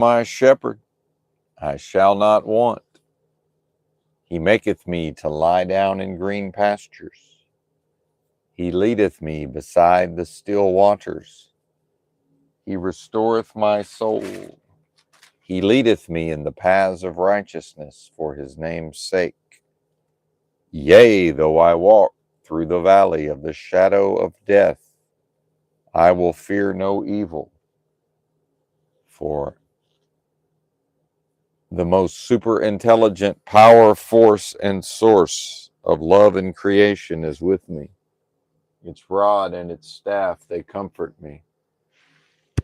My shepherd, I shall not want. He maketh me to lie down in green pastures. He leadeth me beside the still waters. He restoreth my soul. He leadeth me in the paths of righteousness for his name's sake. Yea, though I walk through the valley of the shadow of death, I will fear no evil, for the most super intelligent power, force, and source of love and creation is with me. Its rod and its staff, they comfort me.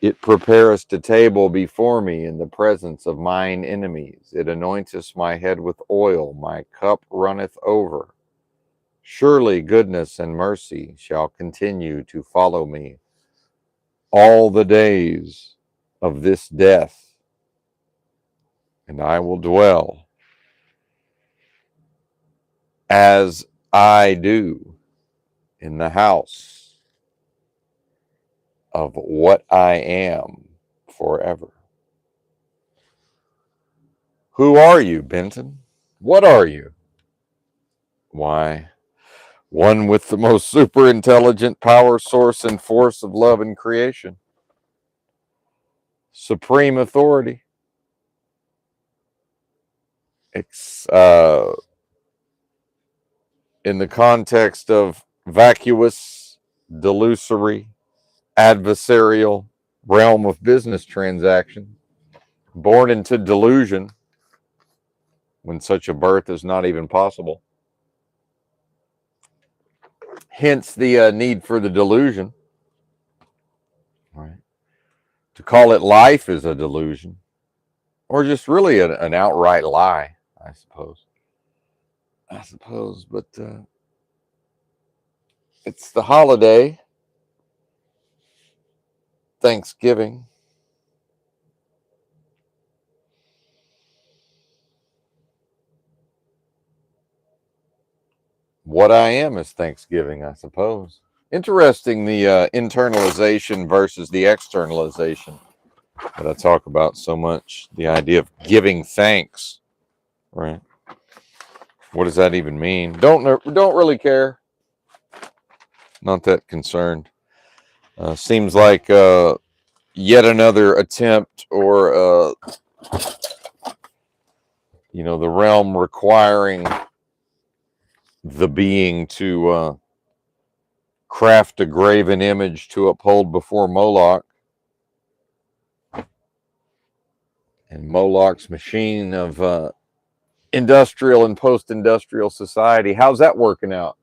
It prepareth a table before me in the presence of mine enemies. It anointeth my head with oil, my cup runneth over. Surely goodness and mercy shall continue to follow me all the days of this death, and I will dwell as I do in the house of what I am forever. Who are you, Benton? What are you? Why, one with the most super intelligent power, source, and force of love and creation. Supreme authority. In the context of vacuous, delusory, adversarial realm of business transaction, born into delusion when such a birth is not even possible. Hence the need for the delusion. Right? To call it life is a delusion, or just really an outright lie, I suppose. But it's the holiday, Thanksgiving. What I am is Thanksgiving, I suppose. Interesting, the internalization versus the externalization that I talk about so much. The idea of giving thanks, right? What does that even mean? Don't really care. Not that concerned. Seems like yet another attempt, or the realm requiring the being to craft a graven image to uphold before Moloch, and Moloch's machine of industrial and post-industrial society. How's that working out,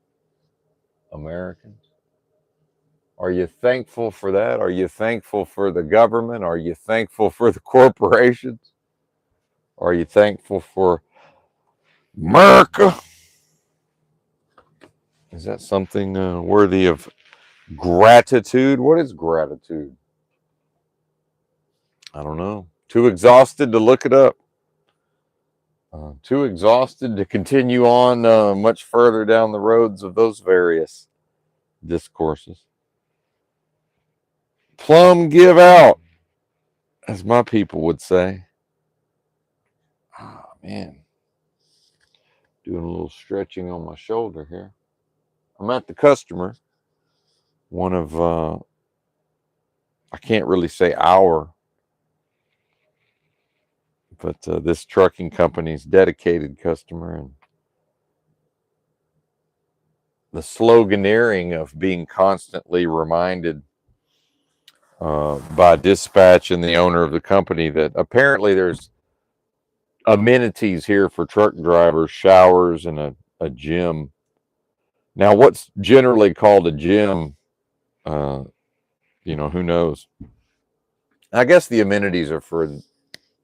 Americans? Are you thankful for that? Are you thankful for the government? Are you thankful for the corporations? Are you thankful for America? Is that something worthy of gratitude? What is gratitude? I don't know. Too exhausted to look it up. Too exhausted to continue on much further down the roads of those various discourses. Plumb give out, as my people would say. Ah, man. Doing a little stretching on my shoulder here. I'm at the customer. One of, I can't really say our, but this trucking company's dedicated customer. And the sloganeering of being constantly reminded by dispatch and the owner of the company that apparently there's amenities here for truck drivers, showers, and a gym. Now, what's generally called a gym, who knows? I guess the amenities are for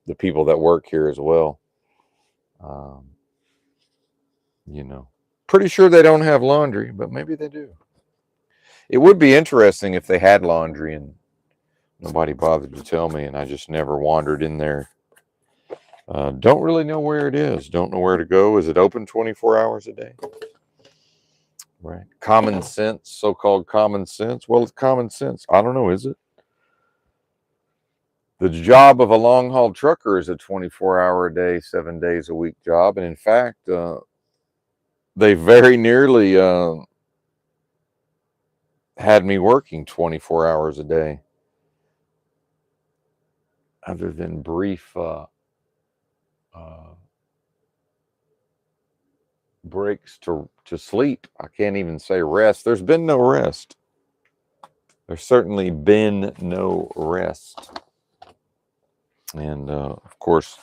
the people that work here as well. Um, Pretty sure they don't have laundry, but maybe they do. It would be interesting if they had laundry and nobody bothered to tell me, and I just never wandered in there. Don't really know where it is. Don't know where to go. Is it open 24 hours a day? Right. Common sense, so-called common sense. Well, it's common sense. I don't know. Is it? The job of a long-haul trucker is a 24-hour-a-day, 7 days a week job. And in fact, they very nearly had me working 24 hours a day, other than brief breaks to sleep. I can't even say rest. There's been no rest. There's certainly been no rest. And of course,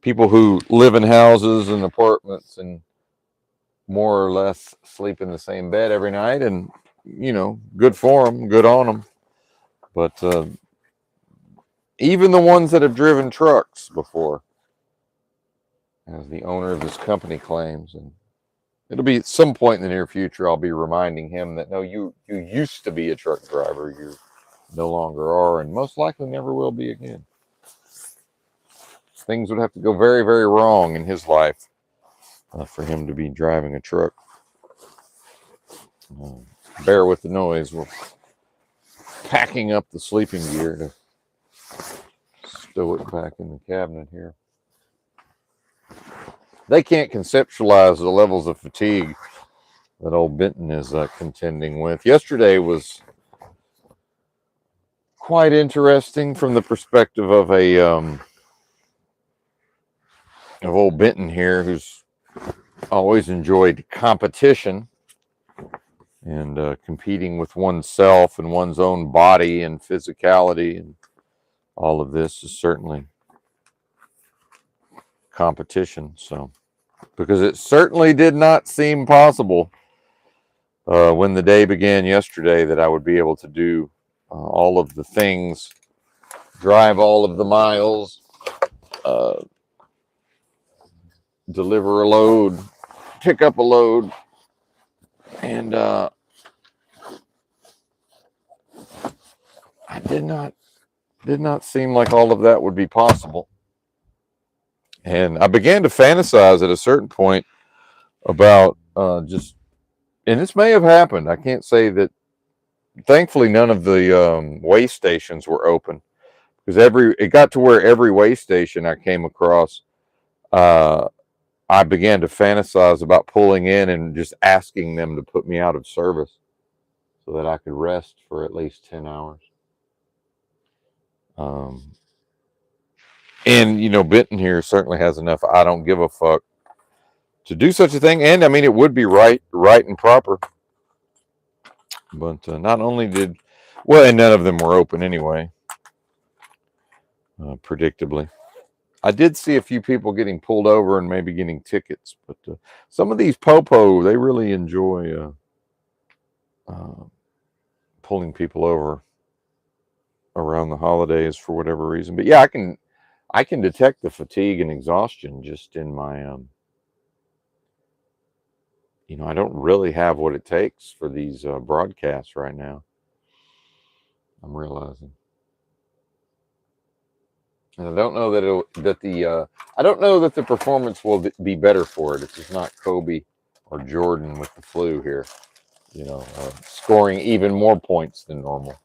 people who live in houses and apartments and more or less sleep in the same bed every night, and good for them, good on them. But even the ones that have driven trucks before, as the owner of this company claims, and it'll be at some point in the near future, I'll be reminding him that no, you used to be a truck driver, you no longer are, and most likely never will be again. Things would have to go very, very wrong in his life for him to be driving a truck. Bear with the noise. We're packing up the sleeping gear to stow it back in the cabinet here. They can't conceptualize the levels of fatigue that old Benton is contending with. Yesterday was quite interesting from the perspective of of old Benton here, who's always enjoyed competition and competing with oneself and one's own body and physicality, and all of this is certainly competition. So, because it certainly did not seem possible when the day began yesterday that I would be able to do all of the things, drive all of the miles, deliver a load, pick up a load, and I did not seem like all of that would be possible. And I began to fantasize at a certain point about and this may have happened. I can't say that. Thankfully, none of the way stations were open, because it got to where every way station I came across, I began to fantasize about pulling in and just asking them to put me out of service so that I could rest for at least 10 hours. And Benton here certainly has enough I don't give a fuck to do such a thing. And I mean, it would be right and proper. But not only and none of them were open anyway, predictably. I did see a few people getting pulled over and maybe getting tickets, but some of these popo, they really enjoy pulling people over around the holidays for whatever reason. But yeah, I can detect the fatigue and exhaustion just in my I don't really have what it takes for these broadcasts right now, I'm realizing. And I don't know I don't know that the performance will be better for it. It's just not Kobe or Jordan with the flu here, scoring even more points than normal.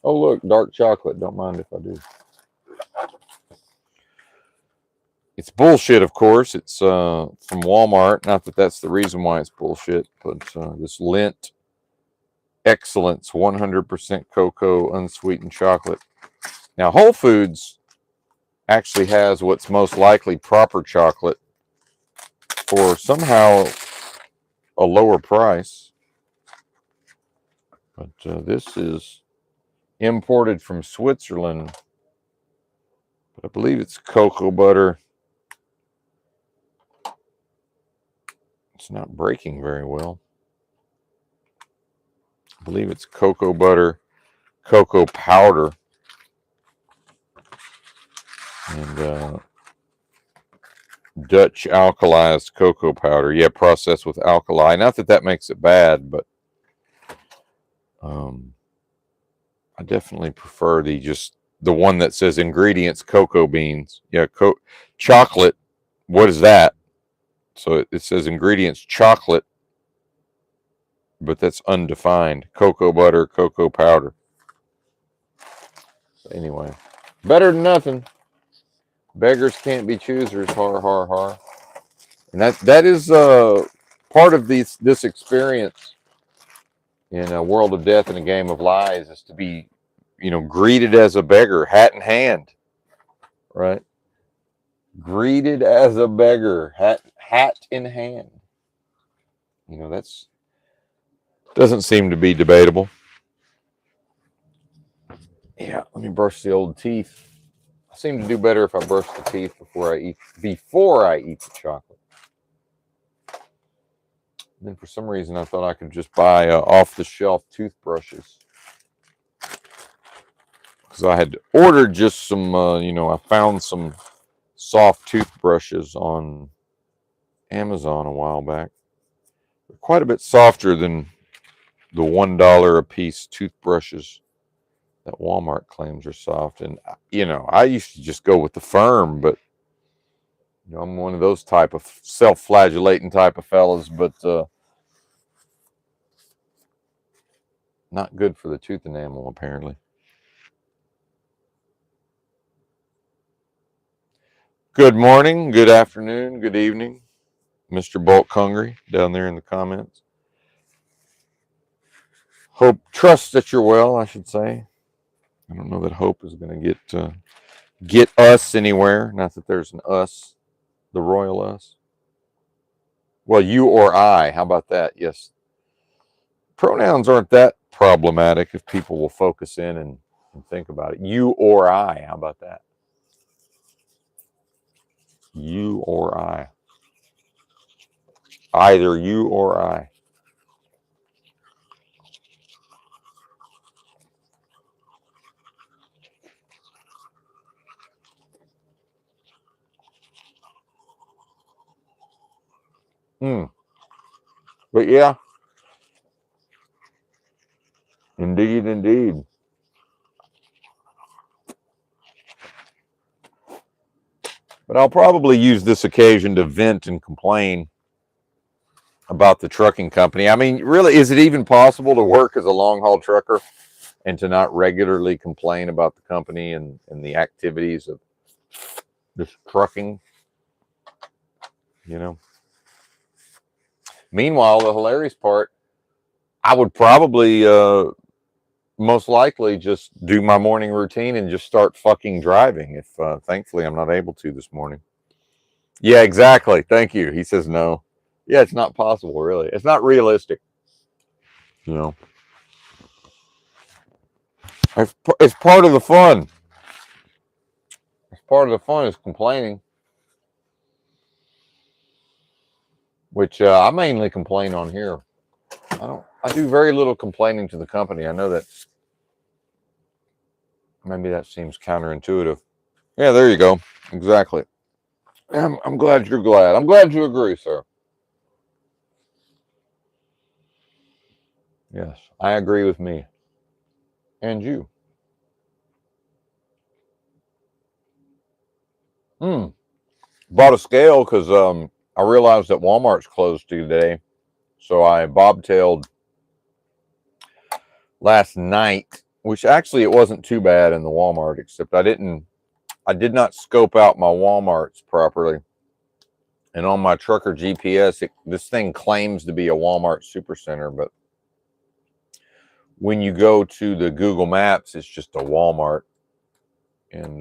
Oh, look, dark chocolate. Don't mind if I do. It's bullshit, of course. It's from Walmart. Not that that's the reason why it's bullshit, but this Lindt Excellence 100% cocoa unsweetened chocolate. Now, Whole Foods actually has what's most likely proper chocolate for somehow a lower price. But this is imported from Switzerland. But I believe it's cocoa butter. It's not breaking very well. I believe it's cocoa butter, cocoa powder, and Dutch alkalized cocoa powder. Yeah, processed with alkali. Not that makes it bad, but I definitely prefer the one that says ingredients cocoa beans. Yeah, chocolate. What is that? So it says ingredients chocolate, but that's undefined. Cocoa butter, cocoa powder. So anyway, Better than nothing. Beggars can't be choosers. Har har har. And that is part of this experience in a world of death and a game of lies is to be, greeted as a beggar, hat in hand, right? Greeted as a beggar, hat in hand. That's doesn't seem to be debatable. Yeah, let me brush the old teeth. I seem to do better if I brush the teeth before I eat the chocolate. And then for some reason I thought I could just buy off the shelf toothbrushes because I had ordered just some. I found some soft toothbrushes on Amazon a while back. They're quite a bit softer than the $1 a piece toothbrushes that Walmart claims are soft. And I used to just go with the firm, but I'm one of those type of self-flagellating type of fellas, but not good for the tooth enamel apparently. Good morning, good afternoon, good evening, Mr. Bulk Hungry down there in the comments. Trust that you're well, I should say. I don't know that hope is going to get us anywhere. Not that there's an us, the royal us. Well, you or I. How about that? Yes. Pronouns aren't that problematic if people will focus in and think about it. You or I. How about that? You or I. Either you or I. But yeah, indeed, indeed. But I'll probably use this occasion to vent and complain about the trucking company. I mean, really, is it even possible to work as a long haul trucker and to not regularly complain about the company and the activities of this trucking? Meanwhile, the hilarious part, I would probably most likely just do my morning routine and just start fucking driving if thankfully I'm not able to this morning. Yeah, exactly. Thank you. He says no. Yeah, it's not possible, really. It's not realistic. You know, it's part of the fun. It's part of the fun is complaining, which I mainly complain on here. I do very little complaining to the company. I know that maybe that seems counterintuitive. Yeah, there you go. Exactly. I'm glad you're glad. I'm glad you agree, sir. Yes, I agree with me and you. Hmm. Bought a scale because I realized that Walmart's closed today, so I bobtailed last night. Which actually it wasn't too bad in the Walmart, except I did not scope out my Walmarts properly. And on my trucker GPS, this thing claims to be a Walmart supercenter, but when you go to the Google Maps, it's just a Walmart, and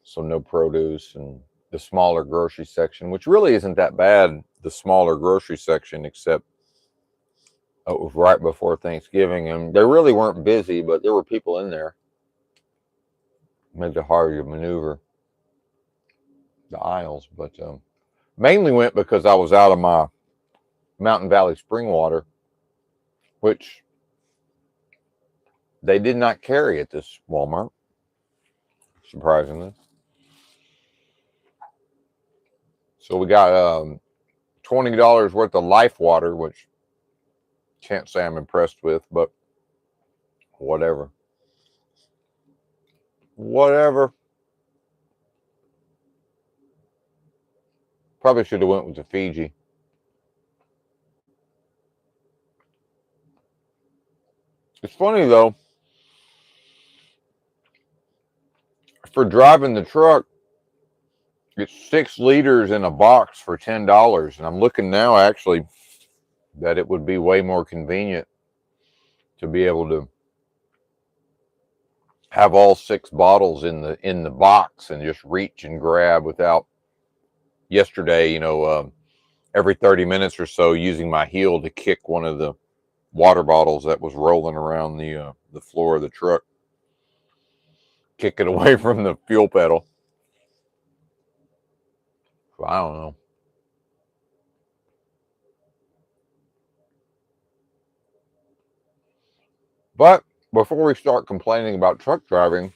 so no produce and the smaller grocery section, which really isn't that bad. The smaller grocery section, except it was right before Thanksgiving, and they really weren't busy, but there were people in there. Made it hard to maneuver the aisles, but mainly went because I was out of my Mountain Valley spring water, which they did not carry at this Walmart, surprisingly. So we got $20 worth of Life Water, which can't say I'm impressed with, but whatever. Whatever. Probably should have went with the Fiji. It's funny though. for driving the truck, it's 6 liters in a box for $10. And I'm looking now actually that it would be way more convenient to be able to have all 6 bottles in the box and just reach and grab without yesterday, every 30 minutes or so using my heel to kick one of the water bottles that was rolling around the floor of the truck, kick it away from the fuel pedal. So I don't know. But before we start complaining about truck driving,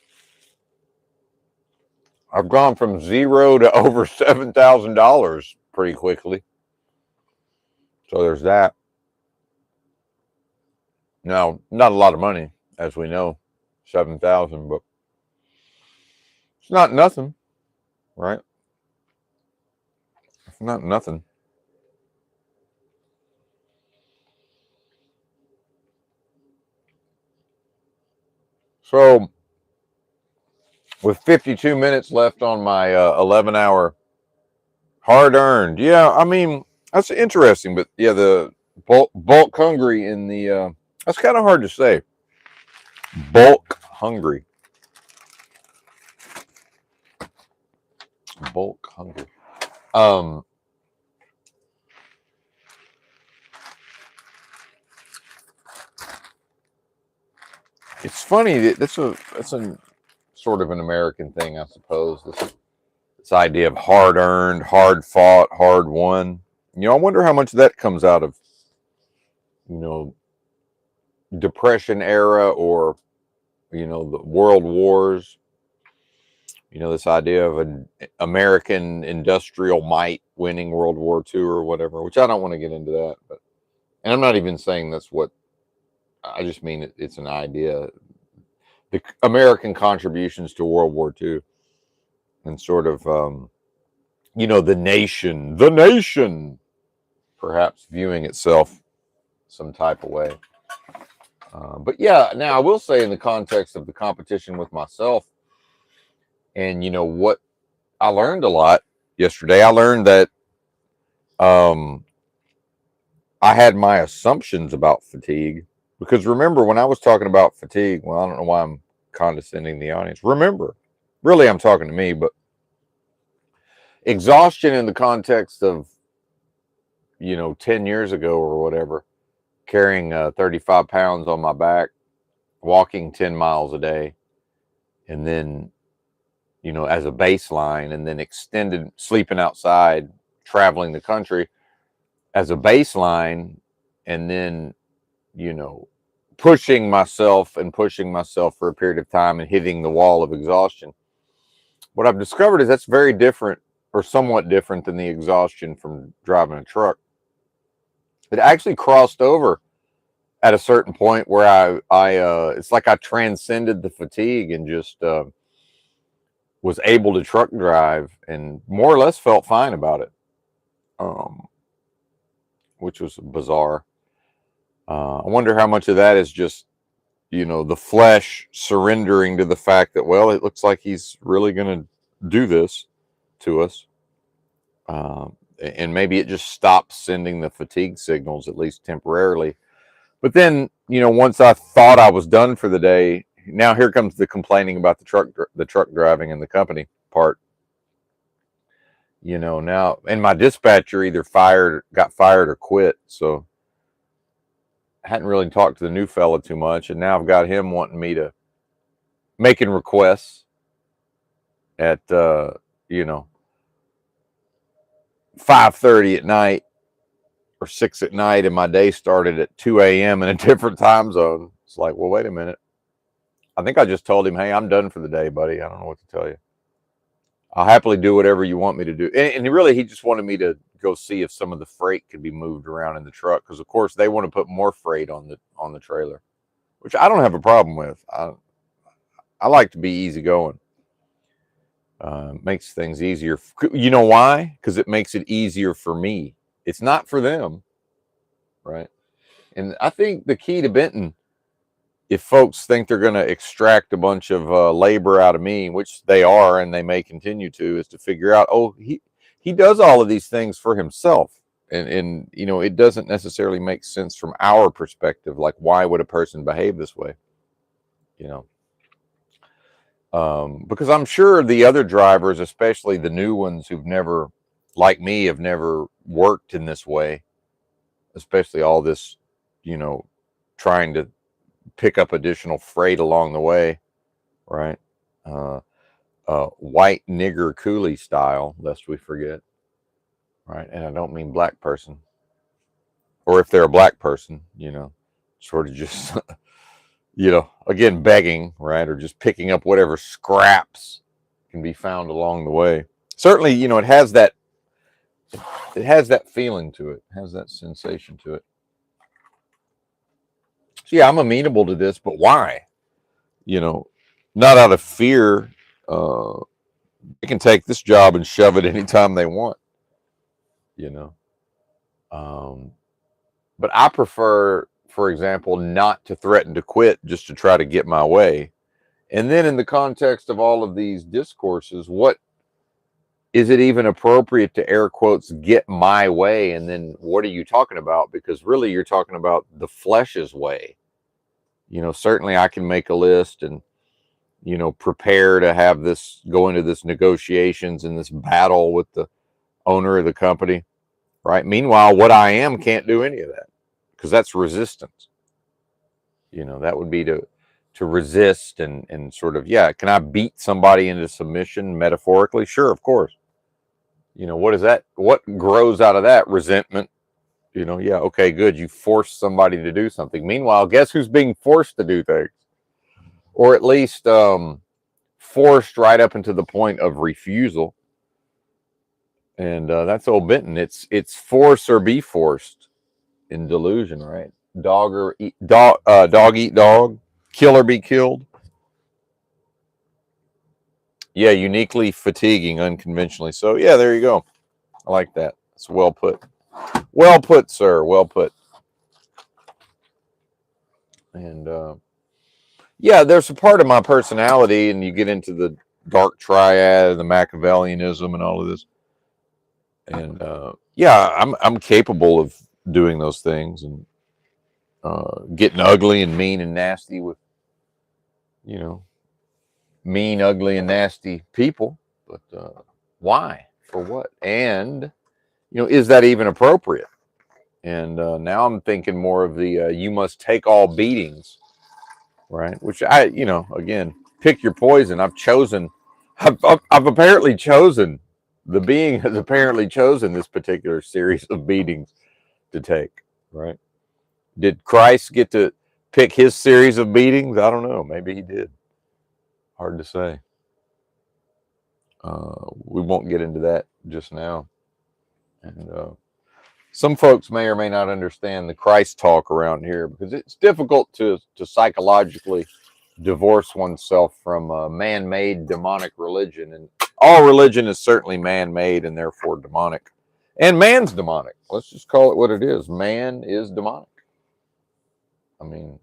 I've gone from 0 to over $7,000 pretty quickly. So there's that. Now, not a lot of money, as we know, 7,000, but it's not nothing, right? It's not nothing. So, with 52 minutes left on my 11-hour hard-earned, yeah, I mean, that's interesting, but yeah, the bulk hungry in the, that's kind of hard to say. Bulk hungry. Bulk hungry. It's funny that that's a sort of an American thing, I suppose. This idea of hard earned, hard fought, hard won. I wonder how much of that comes out of Depression era or the world wars. This idea of an American industrial might winning World War II or whatever. Which I don't want to get into that, and I'm not even saying that's what. I just mean it's an idea. The American contributions to World War II and sort of, the nation, perhaps viewing itself some type of way. But yeah, now I will say in the context of the competition with myself and, what I learned a lot yesterday, I learned that I had my assumptions about fatigue. Because remember, when I was talking about fatigue, well, I don't know why I'm condescending the audience. Remember, really, I'm talking to me, but exhaustion in the context of 10 years ago or whatever, carrying 35 pounds on my back, walking 10 miles a day, and then as a baseline, and then extended sleeping outside, traveling the country as a baseline, and then pushing myself for a period of time and hitting the wall of exhaustion. What I've discovered is that's very different, or somewhat different, than the exhaustion from driving a truck. It actually crossed over at a certain point where I it's like I transcended the fatigue and just was able to truck drive and more or less felt fine about it, which was bizarre. I wonder how much of that is just the flesh surrendering to the fact that, well, it looks like he's really going to do this to us. And maybe it just stops sending the fatigue signals, at least temporarily. But then, once I thought I was done for the day, now here comes the complaining about the truck driving and the company part. Now, and my dispatcher either got fired or quit. So I hadn't really talked to the new fella too much. And now I've got him wanting me to making requests at, 5:30 at night or 6 at night, and my day started at 2 a.m. in a different time zone. It's like, well, wait a minute. I think I just told him, hey, I'm done for the day, buddy. I don't know what to tell you. I'll happily do whatever you want me to do. And really, he just wanted me to go see if some of the freight could be moved around in the truck, because of course they want to put more freight on the trailer, which I don't have a problem with. I like to be easygoing. Makes things easier. You know why? Because it makes it easier for me. It's not for them, right? And I think the key to Benton if folks think they're going to extract a bunch of labor out of me, which they are and they may continue to, is to figure out, oh, he does all of these things for himself. And you know, it doesn't necessarily make sense from our perspective. Like, why would a person behave this way? You know, because I'm sure the other drivers, especially the new ones who've never, like me, have never worked in this way, especially all this, you know, trying to pick up additional freight along the way, right? Uh, White nigger coolie style, lest we forget, right? And I don't mean black person, or if they're a black person, you know, sort of just, you know, again, begging, right? Or just picking up whatever scraps can be found along the way. Certainly, you know, it has that feeling to it, has that sensation to it. So yeah, I'm amenable to this, but why? You know, not out of fear. They can take this job and shove it anytime they want, you know. Um, but I prefer, for example, not to threaten to quit just to try to get my way. And then in the context of all of these discourses, what is it even appropriate to air quotes get my way? And then what are you talking about? Because really you're talking about the flesh's way. You know, certainly I can make a list and, you know, prepare to have this go into this negotiations and this battle with the owner of the company, right? Meanwhile, what I am can't do any of that because that's resistance. You know, that would be to resist and sort of, yeah, can I beat somebody into submission metaphorically? Sure, of course. You know, what is that? What grows out of that? Resentment. You know, yeah, okay, good. You force somebody to do something. Meanwhile, guess who's being forced to do things? Or at least forced right up into the point of refusal. And that's old Benton. It's force or be forced in delusion, right? Dog eat dog, kill or be killed. Yeah, uniquely fatiguing, unconventionally. So yeah, there you go. I like that. It's well put. Well put, sir. Well put. And yeah, there's a part of my personality, and you get into the dark triad, the Machiavellianism, and all of this. And yeah, I'm capable of doing those things and getting ugly and mean and nasty with, you know, mean, ugly, and nasty people. But why? For what? And you know, is that even appropriate? And now I'm thinking more of the you must take all beatings, right? Which I, you know, again, pick your poison. I've apparently chosen, the being has apparently chosen this particular series of beatings to take, right? Did Christ get to pick his series of beatings? I don't know. Maybe he did. Hard to say. We won't get into that just now. And some folks may or may not understand the Christ talk around here because it's difficult to psychologically divorce oneself from a man-made demonic religion, and all religion is certainly man-made and therefore demonic, and man's demonic. Let's just call it what it is. Man is demonic. I mean,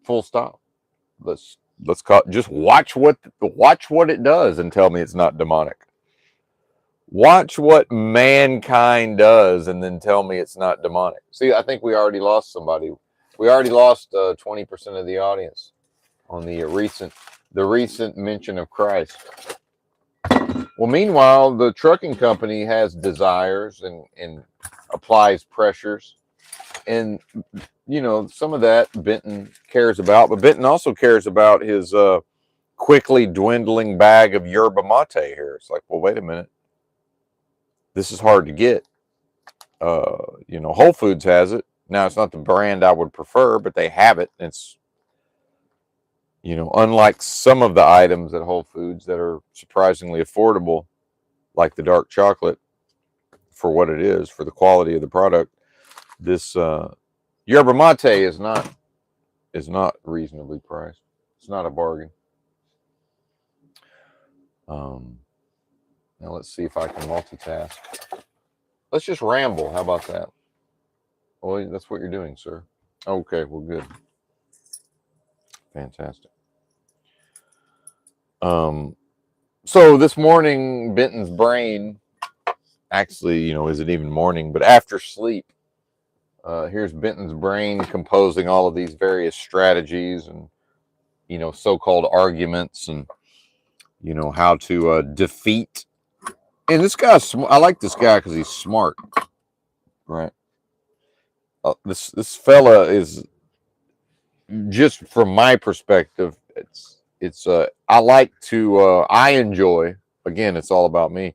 full stop. Let's call it, just watch what it does and tell me it's not demonic. Watch what mankind does and then tell me it's not demonic. See, I think we already lost somebody. We already lost 20% of the audience on the recent mention of Christ. Well, meanwhile, the trucking company has desires and applies pressures. And, you know, some of that Benton cares about, but Benton also cares about his quickly dwindling bag of yerba mate here. It's like, well, wait a minute. This is hard to get. You know, Whole Foods has it. Now, it's not the brand I would prefer, but they have it. It's, you know, unlike some of the items at Whole Foods that are surprisingly affordable, like the dark chocolate, for what it is, for the quality of the product, this yerba mate is not reasonably priced. It's not a bargain. Now let's see if I can multitask. Let's just ramble. How about that? Well, that's what you're doing, sir. Okay, well, good. Fantastic. So this morning, Benton's brain, actually, isn't even morning, but after sleep, here's Benton's brain composing all of these various strategies and, so-called arguments and, how to defeat. And this guy's, I like this guy because he's smart, right? This fella is, just from my perspective, I enjoy, again, it's all about me.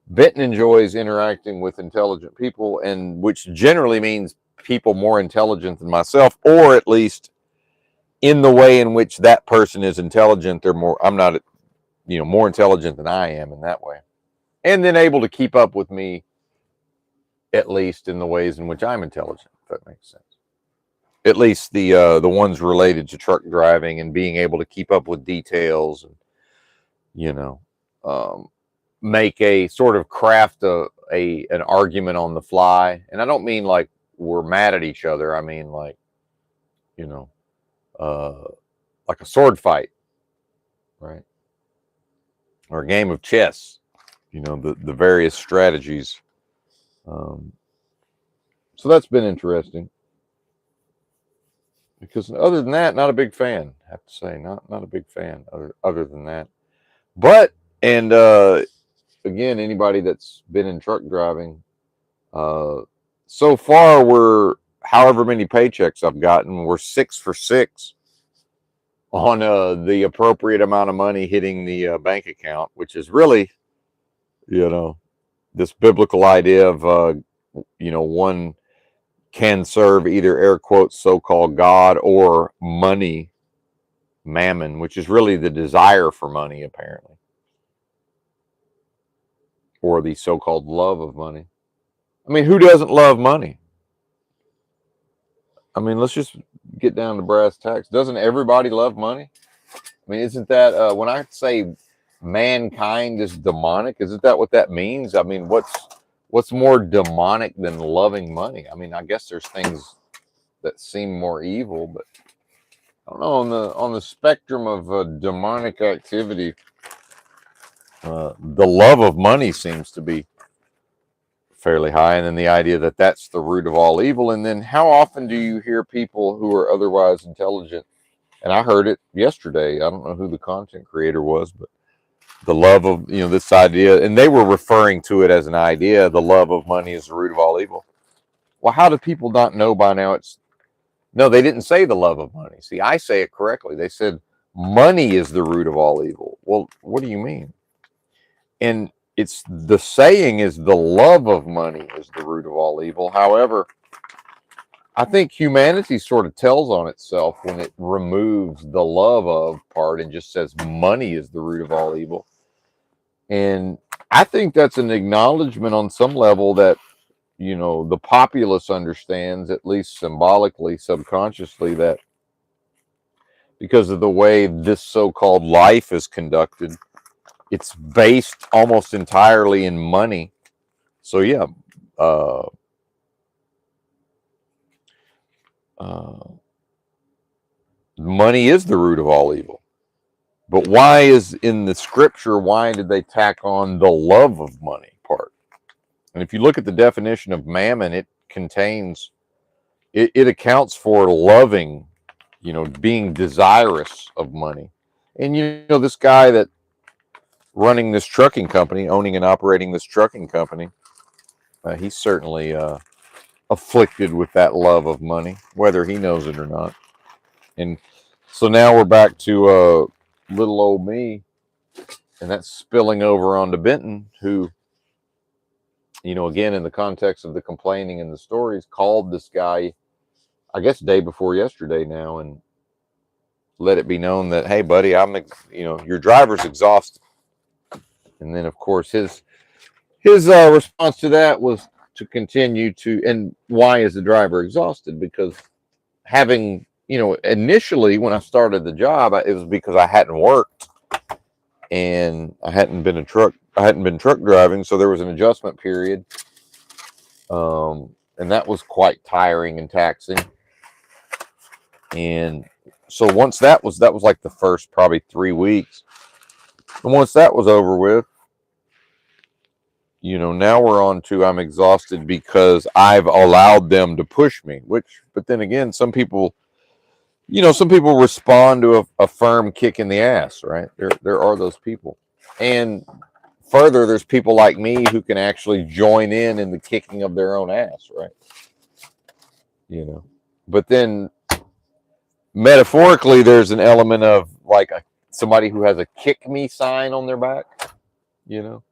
Benton enjoys interacting with intelligent people, and which generally means people more intelligent than myself, or at least in the way in which that person is intelligent. I'm not, more intelligent than I am in that way. And then able to keep up with me, at least in the ways in which I'm intelligent, if that makes sense. At least the ones related to truck driving and being able to keep up with details and, make a sort of craft an argument on the fly. And I don't mean like we're mad at each other. I mean like, like a sword fight, right? Or a game of chess, the various strategies. So that's been interesting. Because other than that, not a big fan. I have to say, not a big fan. Other than that, but and again, anybody that's been in truck driving, so far we're however many paychecks I've gotten, we're 6 for 6 on the appropriate amount of money hitting the bank account, which is really, this biblical idea of one can serve either air quotes so-called God or money, mammon, which is really the desire for money apparently, or the so-called love of money. I mean, who doesn't love money? I mean, let's just get down to brass tacks. Doesn't everybody love money? I mean, isn't that when I say mankind is demonic, isn't that what that means? I mean, what's more demonic than loving money? I mean, I guess there's things that seem more evil, but I don't know, on the spectrum of demonic activity, the love of money seems to be fairly high, and then the idea that that's the root of all evil. And then how often do you hear people who are otherwise intelligent, and I heard it yesterday, I don't know who the content creator was, but the love of, this idea, and they were referring to it as an idea, the love of money is the root of all evil. Well, how do people not know by now? No, they didn't say the love of money. See, I say it correctly. They said money is the root of all evil. Well, what do you mean? And it's the saying is the love of money is the root of all evil. However, I think humanity sort of tells on itself when it removes the love of part and just says money is the root of all evil. And I think that's an acknowledgement on some level that, the populace understands, at least symbolically, subconsciously, that because of the way this so-called life is conducted, it's based almost entirely in money. So yeah, money is the root of all evil. But why is in the scripture, why did they tack on the love of money part? And if you look at the definition of mammon, it contains, it accounts for loving, being desirous of money. And this guy that running this trucking company, owning and operating this trucking company, he's certainly afflicted with that love of money, whether he knows it or not. And so now we're back to little old me, and that's spilling over onto Benton, who, again, in the context of the complaining and the stories, called this guy, I guess, day before yesterday now, and let it be known that, hey, buddy, your driver's exhausted. And then, of course, his response to that was to continue to, and why is the driver exhausted? Because having, initially when I started the job, it was because I hadn't worked and I hadn't been truck driving. So there was an adjustment period. And that was quite tiring and taxing. And So once that was like the first probably 3 weeks. And once that was over with, now we're on to I'm exhausted because I've allowed them to push me, but then again, some people respond to a firm kick in the ass, right? There are those people. And further, there's people like me who can actually join in the kicking of their own ass, right? But then metaphorically, there's an element of like somebody who has a kick me sign on their back, you know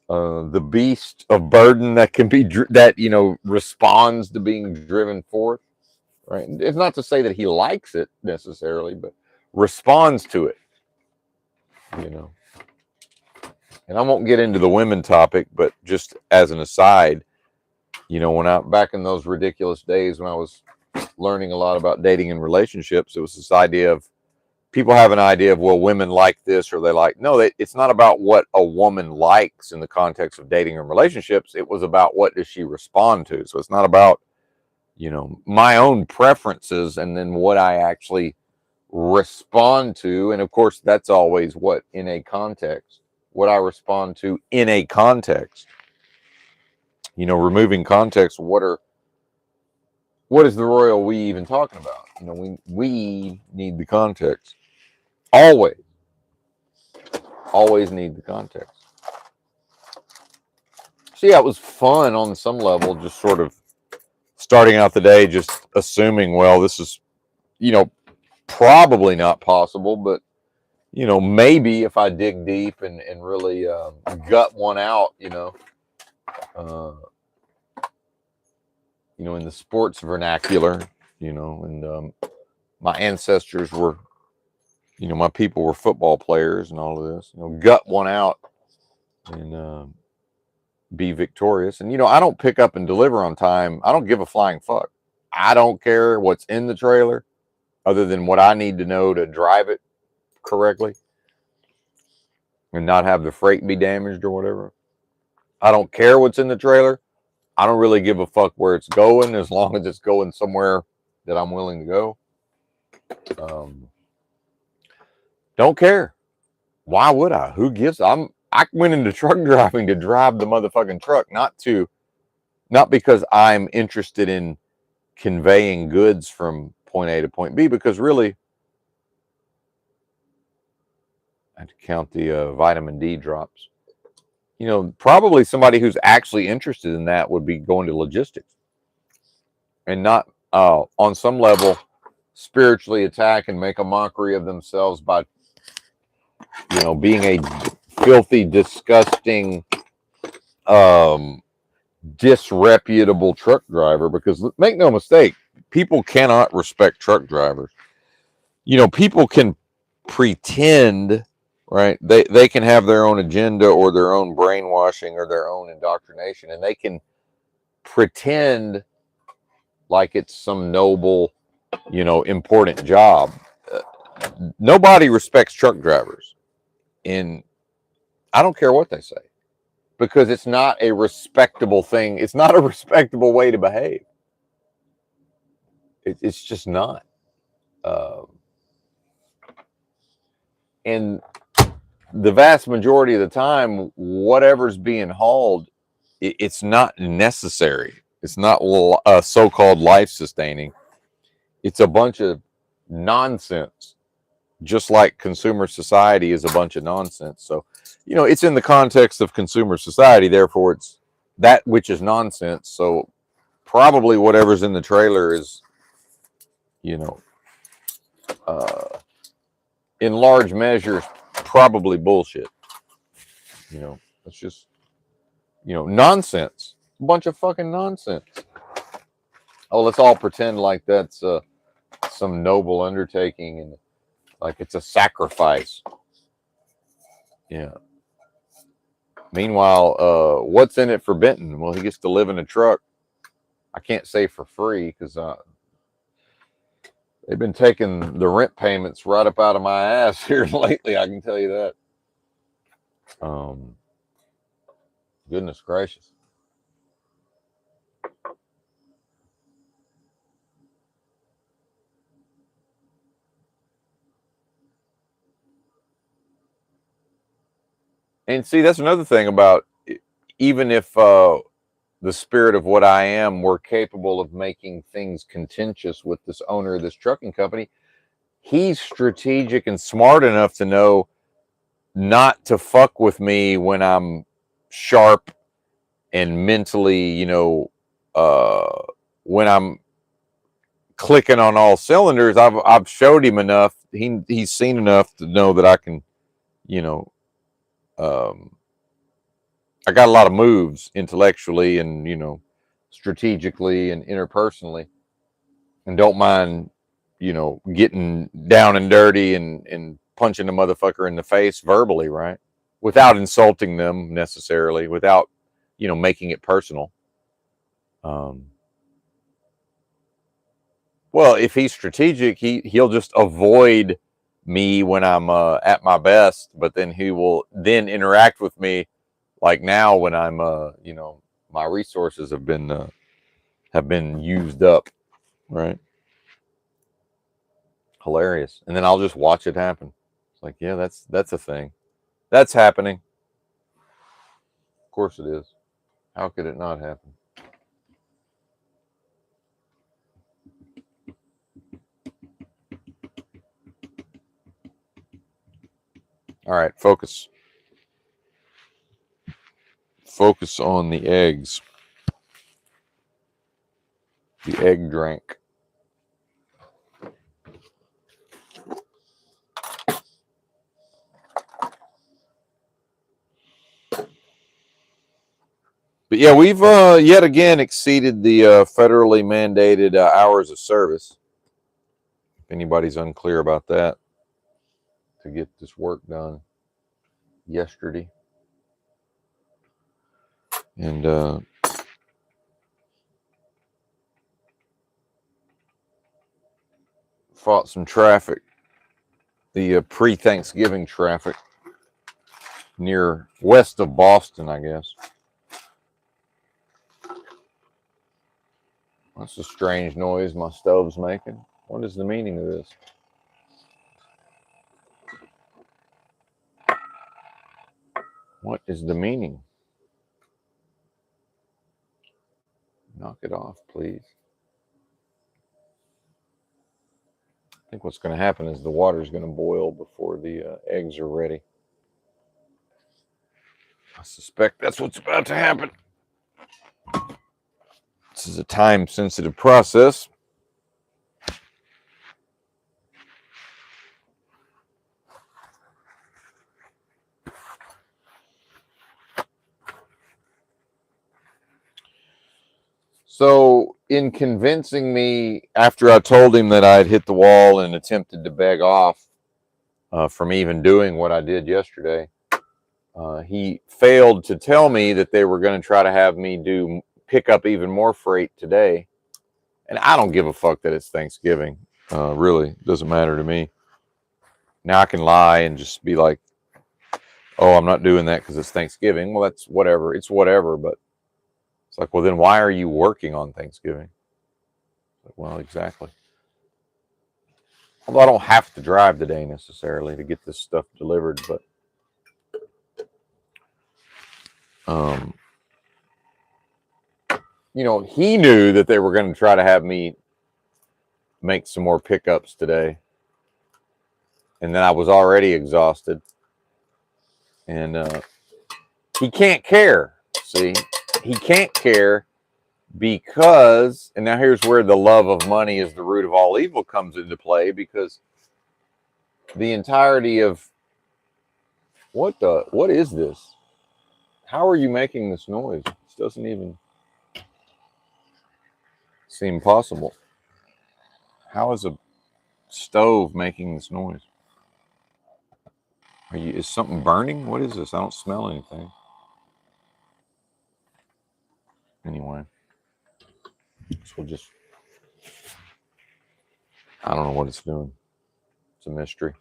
the beast of burden that can be that responds to being driven forth, right? It's not to say that he likes it necessarily, but responds to it, you know and I won't get into the women topic, but just as an aside, when I back in those ridiculous days when I was learning a lot about dating and relationships, it was this idea of people have an idea of, well, women like this or they like, no, it's not about what a woman likes in the context of dating and relationships. It was about what does she respond to. So it's not about my own preferences and then what I actually respond to. And of course, that's always what in a context, what I respond to in a context. Removing context, what is the royal we even talking about? We need the context. Always need the context. So yeah, it was fun on some level, just sort of starting out the day, just assuming, well, this is, probably not possible, but maybe if I dig deep and really gut one out, uh, in the sports vernacular, and my ancestors were, my people were football players and all of this, gut one out and be victorious. And I don't pick up and deliver on time. I don't give a flying fuck. I don't care what's in the trailer other than what I need to know to drive it correctly and not have the freight be damaged or whatever. I don't care what's in the trailer. I don't really give a fuck where it's going as long as it's going somewhere that I'm willing to go. Don't care. Why would I? Who gives? I went into truck driving to drive the motherfucking truck, not because I'm interested in conveying goods from point A to point B, because really, I have to count the vitamin D drops. Probably somebody who's actually interested in that would be going to logistics and not on some level spiritually attack and make a mockery of themselves by being a filthy, disgusting, disreputable truck driver. Because make no mistake, people cannot respect truck drivers. People can pretend, right? They can have their own agenda or their own brainwashing or their own indoctrination, and they can pretend like it's some noble, important job. Nobody respects truck drivers, and I don't care what they say, because it's not a respectable thing. It's not a respectable way to behave. It's just not. Uh, and the vast majority of the time, whatever's being hauled, it's not necessary. It's not so-called life-sustaining. It's a bunch of nonsense, just like consumer society is a bunch of nonsense. So, it's in the context of consumer society. Therefore, it's that which is nonsense. So probably whatever's in the trailer is, you know, uh, in large measure, probably bullshit. It's just, nonsense. A bunch of fucking nonsense. Oh, let's all pretend like that's some noble undertaking and like it's a sacrifice. Yeah. Meanwhile, what's in it for Benton? Well, he gets to live in a truck. I can't say for free because they've been taking the rent payments right up out of my ass here lately. I can tell you that. Goodness gracious. And see, that's another thing about, even if the spirit of what I am were capable of making things contentious with this owner of this trucking company, he's strategic and smart enough to know not to fuck with me when I'm sharp and mentally, when I'm clicking on all cylinders. I've showed him enough. He's seen enough to know that I can, you know, um, I got a lot of moves intellectually and, strategically and interpersonally, and don't mind, getting down and dirty and punching the motherfucker in the face verbally, right? Without insulting them necessarily, without, making it personal. Um, well, if he's strategic, he'll just avoid me when I'm at my best, but then he will then interact with me like now when I'm, my resources have been used up, right? Hilarious. And then I'll just watch it happen. It's like, yeah, that's a thing. That's happening. Of course it is. How could it not happen? All right, focus. Focus on the eggs. The egg drink. But yeah, we've yet again exceeded the federally mandated hours of service. If anybody's unclear about that, to get this work done yesterday. And fought some traffic, the pre-Thanksgiving traffic near west of Boston, I guess. That's a strange noise my stove's making. What is the meaning of this? What is the meaning? Knock it off, please. I think what's going to happen is the water is going to boil before the eggs are ready. I suspect that's what's about to happen. This is a time-sensitive process. So, in convincing me, after I told him that I had hit the wall and attempted to beg off from even doing what I did yesterday, he failed to tell me that they were going to try to have me pick up even more freight today. And I don't give a fuck that it's Thanksgiving. Really, doesn't matter to me. Now I can lie and just be like, "Oh, I'm not doing that because it's Thanksgiving." Well, that's whatever. It's whatever. But it's like, well, then why are you working on Thanksgiving? Well, exactly. Although I don't have to drive today necessarily to get this stuff delivered, but um, he knew that they were going to try to have me make some more pickups today, and then I was already exhausted, and he can't care. See, he can't care because, and now here's where the love of money is the root of all evil comes into play, because the entirety of what is this? How are you making this noise? This doesn't even seem possible. How is a stove making this noise? Is something burning? What is this? I don't smell anything. Anyway, so we'll just, I don't know what it's doing. It's a mystery.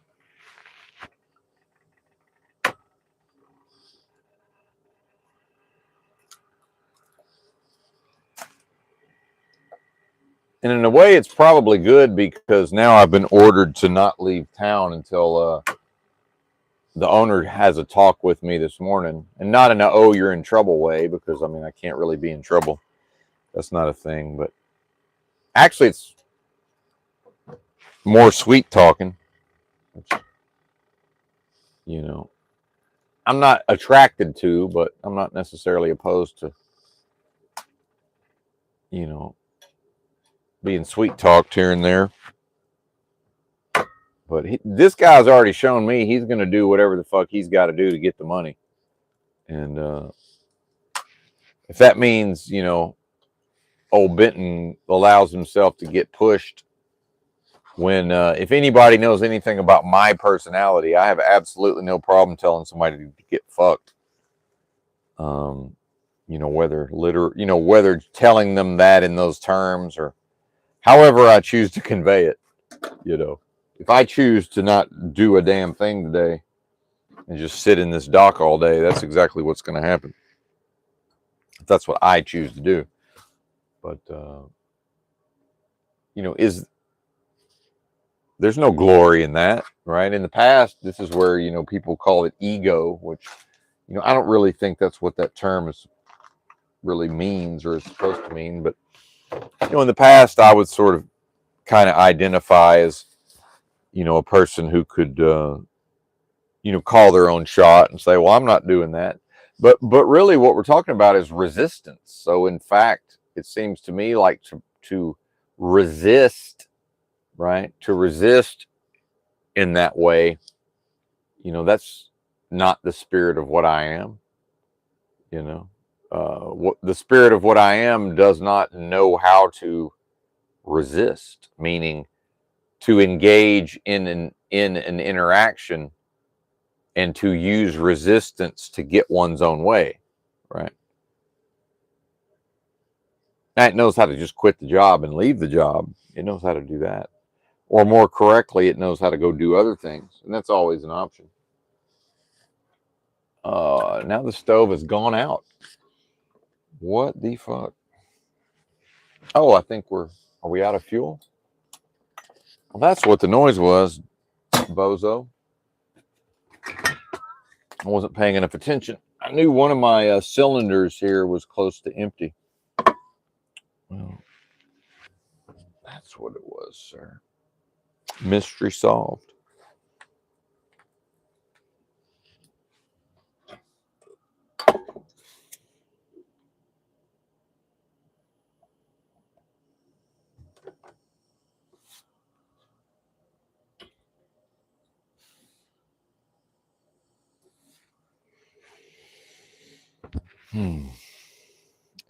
And in a way, it's probably good because now I've been ordered to not leave town until the owner has a talk with me this morning, and not in a "oh, you're in trouble" way, because I mean I can't really be in trouble. That's not a thing. But actually, it's more sweet talking. Which, you know, I'm not attracted to, but I'm not necessarily opposed to, you know, being sweet talked here and there. But this guy's already shown me he's going to do whatever the fuck he's got to do to get the money. And if that means, old Benton allows himself to get pushed when, if anybody knows anything about my personality, I have absolutely no problem telling somebody to get fucked. Whether telling them that in those terms or however I choose to convey it, if I choose to not do a damn thing today and just sit in this dock all day, that's exactly what's going to happen. That's what I choose to do. But there's no glory in that, right? In the past, this is where people call it ego, which I don't really think that's what that term is really means or is supposed to mean. But in the past, I would sort of kind of identify as a person who could call their own shot and say, well, I'm not doing that. But really what we're talking about is resistance. So in fact, it seems to me like to resist, right? To resist in that way, that's not the spirit of what I am. What the spirit of what I am does not know how to resist, meaning to engage in an interaction and to use resistance to get one's own way, right? Now it knows how to just quit the job and leave the job. It knows how to do that. Or more correctly, it knows how to go do other things. And that's always an option. Now the stove has gone out. What the fuck? Oh, I think are we out of fuel? Well, that's what the noise was, bozo. I wasn't paying enough attention. I knew one of my cylinders here was close to empty. Well, that's what it was, sir. Mystery solved.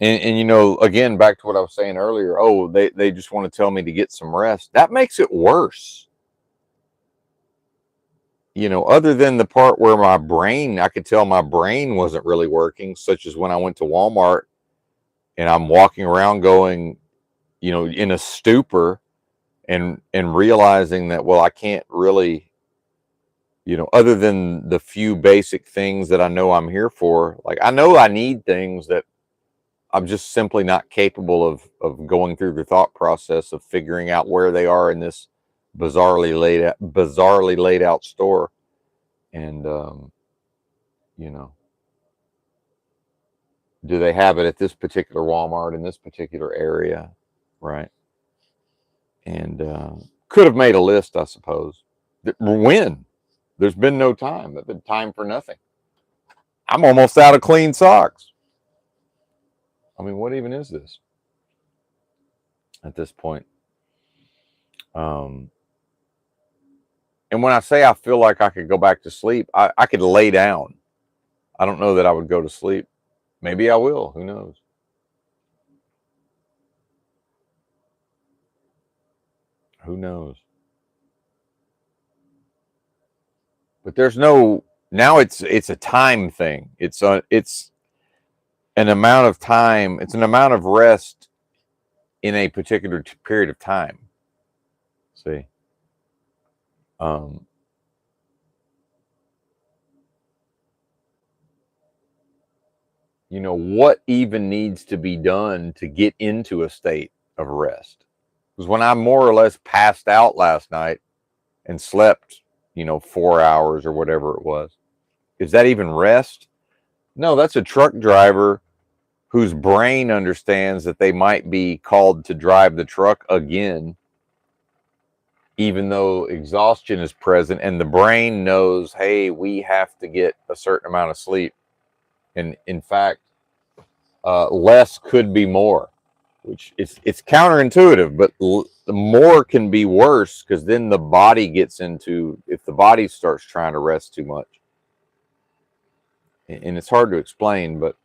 And again, back to what I was saying earlier. Oh, they just want to tell me to get some rest. That makes it worse. Other than the part where I could tell my brain wasn't really working, such as when I went to Walmart and I'm walking around going, in a stupor and realizing that, well, I can't really, other than the few basic things that I know I'm here for, like I know I need things that I'm just simply not capable of going through the thought process of figuring out where they are in this bizarrely laid out store. And do they have it at this particular Walmart in this particular area, right? And could have made a list, I suppose. When? There's been no time. There's been time for nothing. I'm almost out of clean socks. I mean, what even is this at this point? And when I say I feel like I could go back to sleep, I could lay down. I don't know that I would go to sleep. Maybe I will. Who knows? Who knows? But there's no now. It's a time thing. It's an amount of time. It's an amount of rest in a particular period of time. See, what even needs to be done to get into a state of rest? Because when I more or less passed out last night and slept 4 hours or whatever it was. Is that even rest? No, that's a truck driver whose brain understands that they might be called to drive the truck again, even though exhaustion is present, and the brain knows, hey, we have to get a certain amount of sleep. And in fact, less could be more, which it's counterintuitive, but the more can be worse, because then the body gets into, if the body starts trying to rest too much, and it's hard to explain, but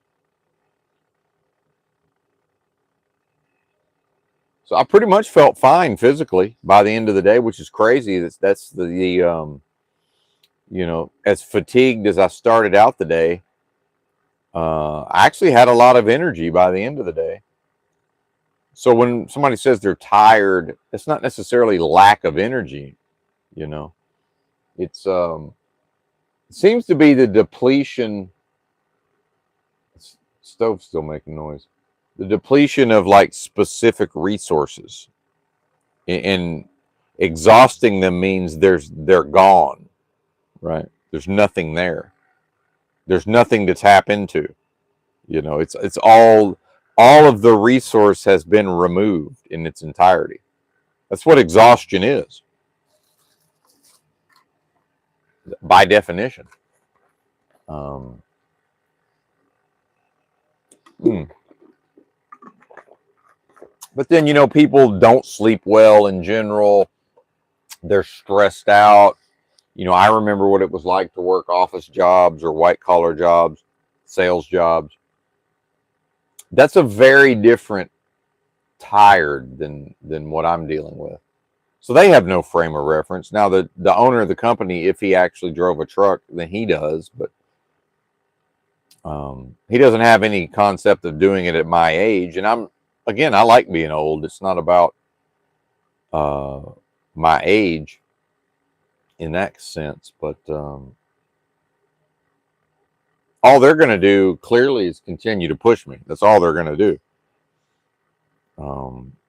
so I pretty much felt fine physically by the end of the day, which is crazy. That's as fatigued as I started out the day, I actually had a lot of energy by the end of the day. So when somebody says they're tired, it's not necessarily lack of energy. It's it seems to be the depletion. Stove's still making noise. The depletion of like specific resources, and exhausting them means they're gone, right? There's nothing there. There's nothing to tap into. It's all of the resource has been removed in its entirety. That's what exhaustion is, by definition. Um, But then, people don't sleep well in general. They're stressed out. I remember what it was like to work office jobs or white collar jobs, sales jobs. That's a very different tired than what I'm dealing with. So they have no frame of reference. Now the owner of the company, if he actually drove a truck, then he does, but he doesn't have any concept of doing it at my age. And I like being old. It's not about my age in that sense, but all they're going to do clearly is continue to push me. That's all they're going to do.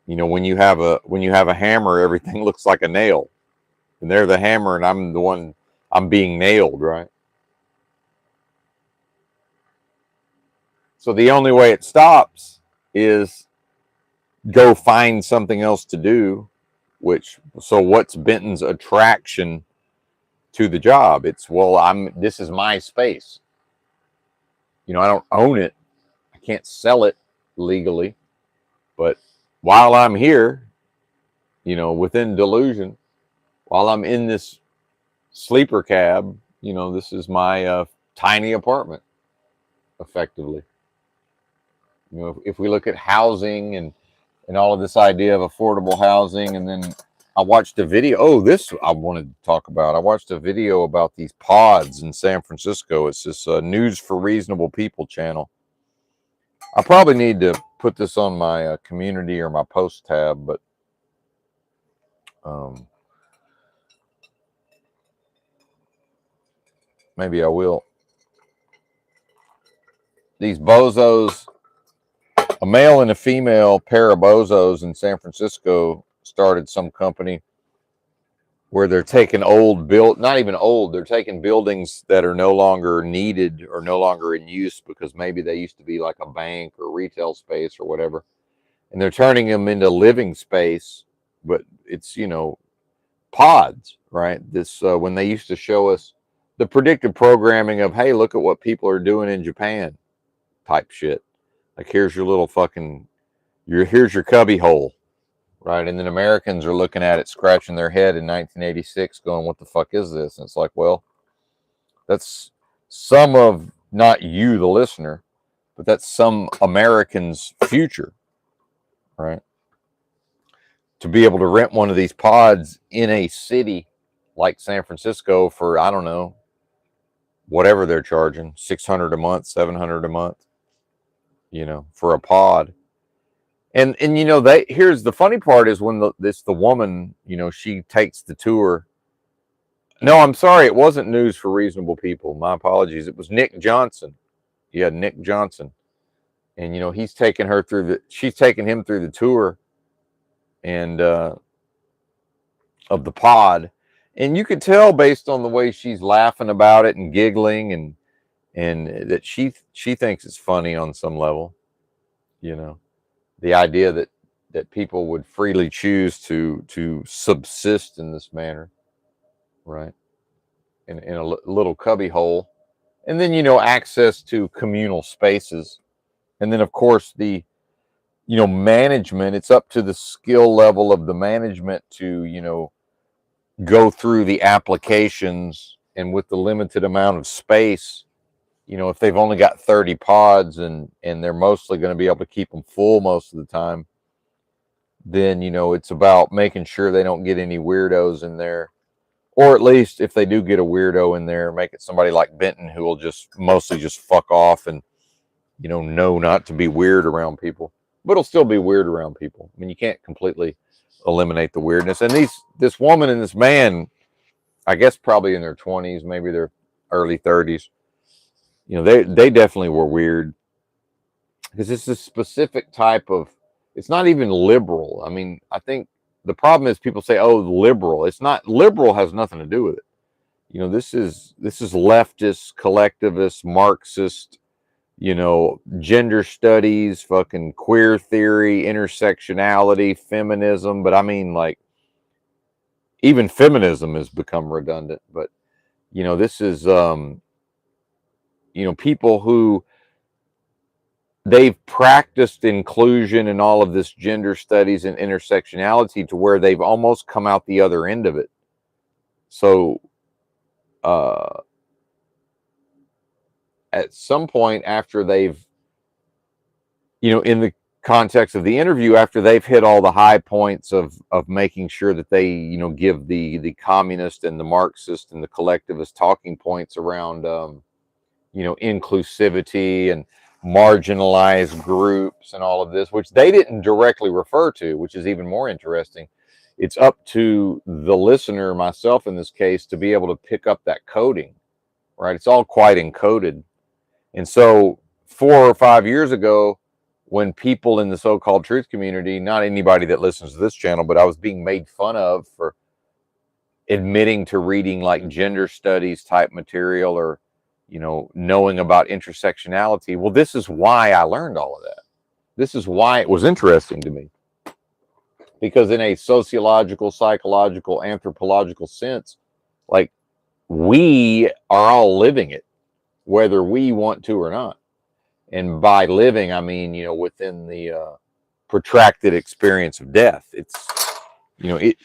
When you have a hammer, everything looks like a nail, and they're the hammer, and I'm the one. I'm being nailed, right? So the only way it stops is go find something else to do. So what's Benton's attraction to the job? It's, this is my space. I don't own it. I can't sell it legally, but while I'm here, within delusion, while I'm in this sleeper cab, this is my tiny apartment, effectively. If we look at housing and all of this idea of affordable housing, and then I watched a video. Oh, this I wanted to talk about. I watched a video about these pods in San Francisco. It's this News for Reasonable People channel. I probably need to put this on my community or my post tab, but maybe I will. These bozos, a male and a female pair of bozos in San Francisco, started some company where they're taking not even old, they're taking buildings that are no longer needed or no longer in use because maybe they used to be like a bank or retail space or whatever, and they're turning them into living space, but it's, pods, right? This when they used to show us the predictive programming of, hey, look at what people are doing in Japan type shit. Like, here's your little here's your cubby hole. Right. And then Americans are looking at it, scratching their head in 1986 going, what the fuck is this? And it's like, well, that's some of, not you, the listener, but that's some Americans' future, right? To be able to rent one of these pods in a city like San Francisco for, I don't know, whatever they're charging, $600 a month, $700 a month, for a pod. And here's the funny part is when the woman, she takes the tour. No, I'm sorry, it wasn't News for Reasonable People. My apologies. It was Nick Johnson. Yeah, Nick Johnson. And she's taking him through the tour and of the pod. And you could tell based on the way she's laughing about it and giggling, and that she thinks it's funny on some level. You know, the idea that people would freely choose to subsist in this manner, right? In a little cubby hole, and then access to communal spaces, and then of course the management. It's up to the skill level of the management to go through the applications, and with the limited amount of space, if they've only got 30 pods and they're mostly going to be able to keep them full most of the time, then it's about making sure they don't get any weirdos in there, or at least if they do get a weirdo in there, make it somebody like Benton who will just mostly just fuck off and know not to be weird around people, but it'll still be weird around people. I mean, you can't completely eliminate the weirdness. And this woman and this man, I guess probably in their 20s, maybe their early 30s, they definitely were weird, because it's a specific type of, it's not even liberal. I mean, I think the problem is people say, oh, liberal. It's not. Liberal has nothing to do with it. This is leftist, collectivist, Marxist, gender studies, fucking queer theory, intersectionality, feminism. But I mean, like, even feminism has become redundant. But this is people who, they've practiced inclusion and all of this gender studies and intersectionality to where they've almost come out the other end of it. So at some point after they've, in the context of the interview, after they've hit all the high points of making sure that they, give the communist and the Marxist and the collectivist talking points around, inclusivity and marginalized groups and all of this, which they didn't directly refer to, which is even more interesting. It's up to the listener, myself in this case, to be able to pick up that coding, right? It's all quite encoded. And so 4 or 5 years ago, when people in the so-called truth community, not anybody that listens to this channel, but I was being made fun of for admitting to reading like gender studies type material, or knowing about intersectionality. Well, this is why I learned all of that. This is why it was interesting to me, because in a sociological, psychological, anthropological sense, like, we are all living it, whether we want to or not. And by living, I mean, within the protracted experience of death. It's, it,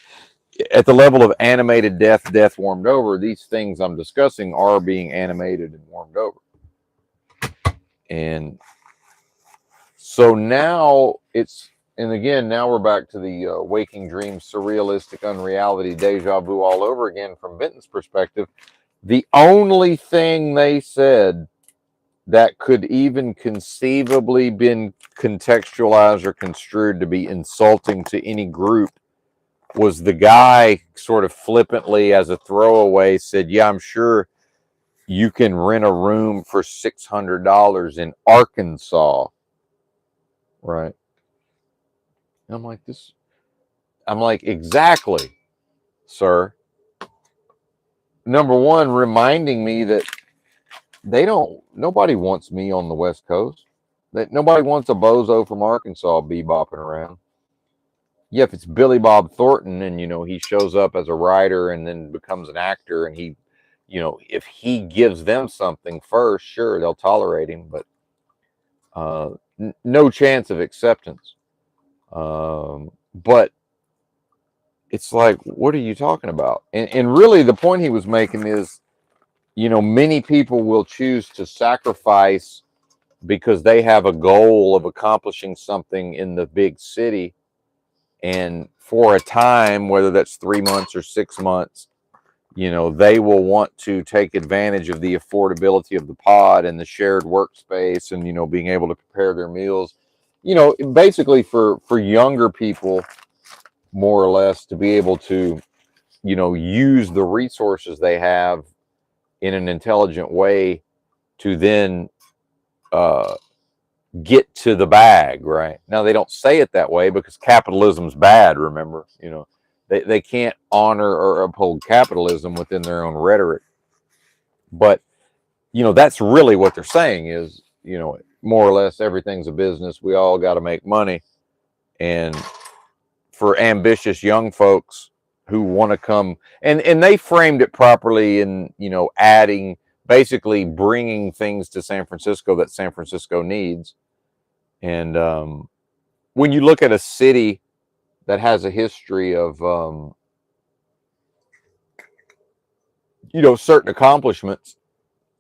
at the level of animated death warmed over, these things I'm discussing are being animated and warmed over. And so now and again, now we're back to the waking dream, surrealistic, unreality, deja vu all over again from Benton's perspective. The only thing they said that could even conceivably been contextualized or construed to be insulting to any group was the guy sort of flippantly, as a throwaway, said, yeah, I'm sure you can rent a room for $600 in Arkansas. Right. And I'm like, exactly, sir. Number one, reminding me that nobody wants me on the West Coast. That nobody wants a bozo from Arkansas bebopping around. Yeah, if it's Billy Bob Thornton and, he shows up as a writer and then becomes an actor, and he, if he gives them something first, sure, they'll tolerate him, but no chance of acceptance. But it's like, what are you talking about? And really the point he was making is, many people will choose to sacrifice because they have a goal of accomplishing something in the big city. And for a time, whether that's 3 months or 6 months, they will want to take advantage of the affordability of the pod and the shared workspace and, being able to prepare their meals, basically for younger people, more or less, to be able to, use the resources they have in an intelligent way to then get to the bag. Right now, they don't say it that way because capitalism's bad. Remember, They can't honor or uphold capitalism within their own rhetoric. But, that's really what they're saying is, more or less everything's a business. We all got to make money. And for ambitious young folks who want to come, and they framed it properly in, adding, basically bringing things to San Francisco that San Francisco needs. And when you look at a city that has a history of, certain accomplishments,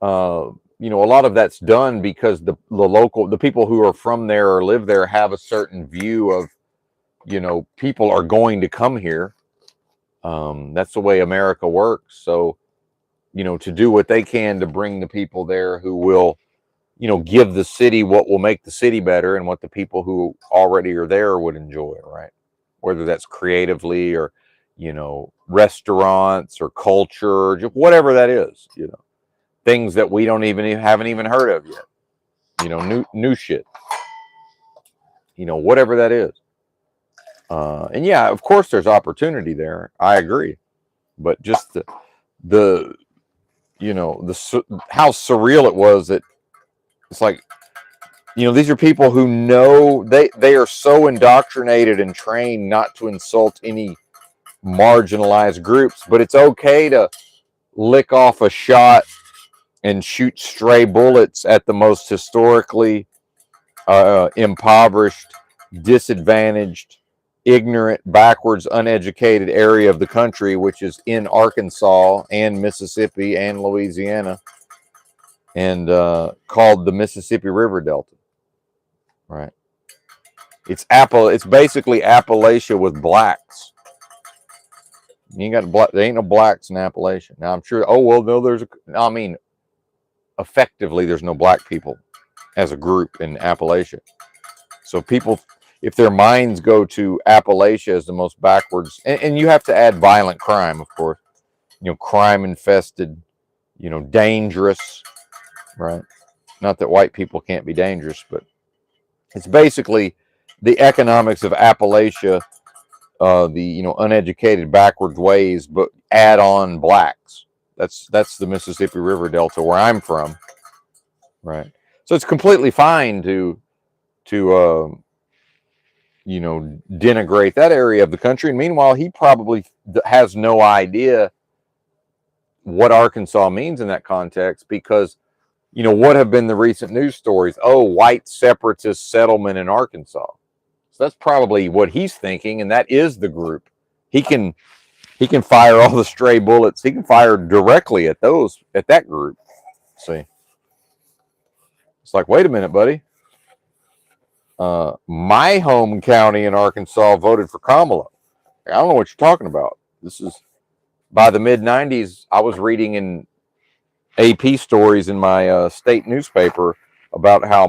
a lot of that's done because the people who are from there or live there have a certain view of, people are going to come here. That's the way America works. So, to do what they can to bring the people there who will, give the city what will make the city better and what the people who already are there would enjoy, right? Whether that's creatively or, restaurants or culture, just whatever that is, things that we haven't even heard of yet, new shit, whatever that is. And yeah, of course there's opportunity there. I agree. But just the how surreal it was that it's like, these are people who know they are so indoctrinated and trained not to insult any marginalized groups, but it's okay to lick off a shot and shoot stray bullets at the most historically impoverished, disadvantaged, ignorant, backwards, uneducated area of the country, which is in Arkansas and Mississippi and Louisiana, and called the Mississippi River Delta. Right? It's basically Appalachia with blacks. You ain't got there ain't no blacks in Appalachia. Now I'm sure. Oh well, no. Effectively, there's no black people as a group in Appalachia. So people, if their minds go to Appalachia as the most backwards, and you have to add violent crime, of course, crime infested, dangerous, right? Not that white people can't be dangerous, but it's basically the economics of Appalachia, the uneducated, backwards ways, but add on blacks. That's the Mississippi River Delta where I'm from, right? So it's completely fine to denigrate that area of the country. And meanwhile, he probably has no idea what Arkansas means in that context because, what have been the recent news stories? Oh, white separatist settlement in Arkansas. So that's probably what he's thinking, and that is the group. He can fire all the stray bullets. He can fire directly at that group. See, it's like, wait a minute, buddy. My home county in Arkansas voted for Kamala. I don't know what you're talking about. This is by the mid 90s. I was reading in AP stories in my state newspaper about how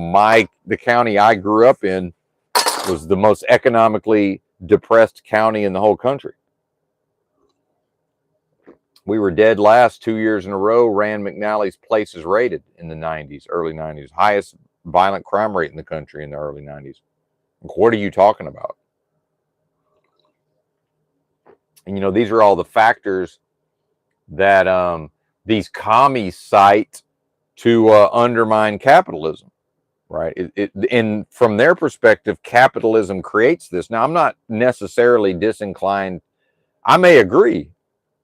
the county I grew up in was the most economically depressed county in the whole country. We were dead last 2 years in a row. Rand McNally's places rated in the 90s, early 90s. Highest violent crime rate in the country in the early 90s. What are you talking about? And these are all the factors that these commies cite to undermine capitalism, right? And from their perspective, capitalism creates this. Now, I'm not necessarily disinclined. I may agree,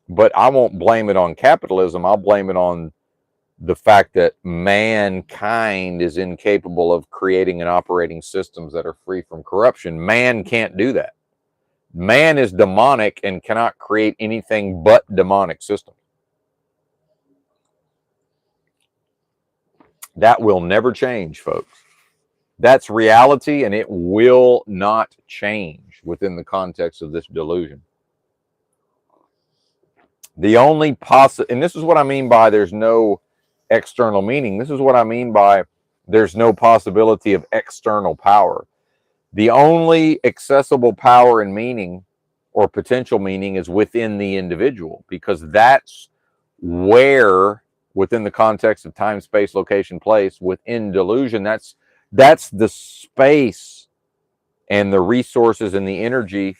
but I won't blame it on capitalism. I'll blame it on the fact that mankind is incapable of creating and operating systems that are free from corruption. Man can't do that. Man is demonic and cannot create anything but demonic systems. That will never change, folks. That's reality, and it will not change within the context of this delusion. The only and this is what I mean by there's no external meaning. This is what I mean by there's no possibility of external power. The only accessible power and meaning or potential meaning is within the individual, because that's where, within the context of time, space, location, place, within delusion, that's the space and the resources and the energy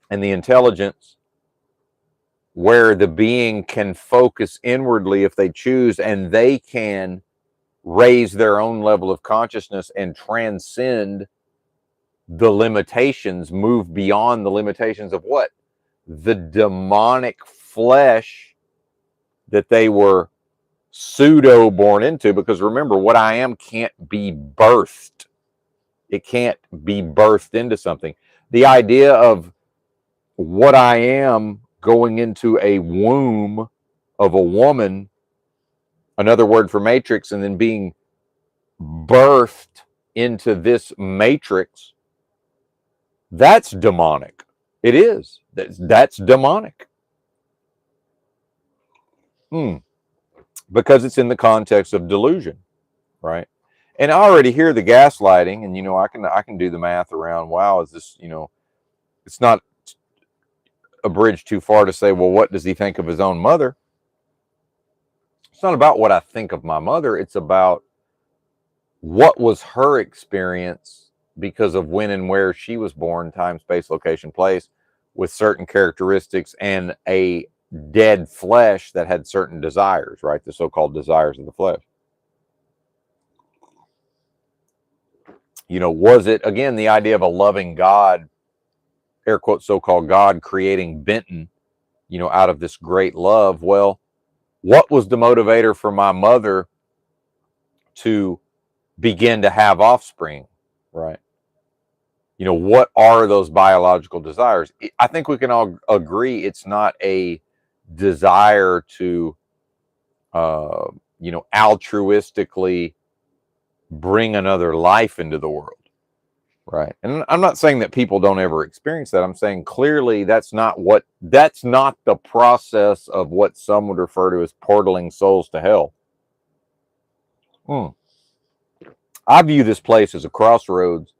and the intelligence where the being can focus inwardly if they choose, and they can raise their own level of consciousness and transcend the limitations, move beyond the limitations of what? The demonic flesh that they were pseudo born into. Because remember, what I am can't be birthed. It can't be birthed into something. The idea of what I am going into a womb of a woman, another word for matrix, and then being birthed into this matrix, that's demonic. It is. That's demonic. Because it's in the context of delusion, right? And I already hear the gaslighting, and I can do the math around. Wow, is this it's not a bridge too far to say, well, what does he think of his own mother? It's not about what I think of my mother. It's about what was her experience because of when and where she was born, time, space, location, place, with certain characteristics and a dead flesh that had certain desires, right? The so-called desires of the flesh. Was it, again, the idea of a loving God, air quote, so-called God, creating Benton, out of this great love? Well, what was the motivator for my mother to begin to have offspring, right? What are those biological desires? I think we can all agree it's not a desire to, altruistically bring another life into the world, right? And I'm not saying that people don't ever experience that. I'm saying clearly that's not the process of what some would refer to as portaling souls to hell. I view this place as a crossroads,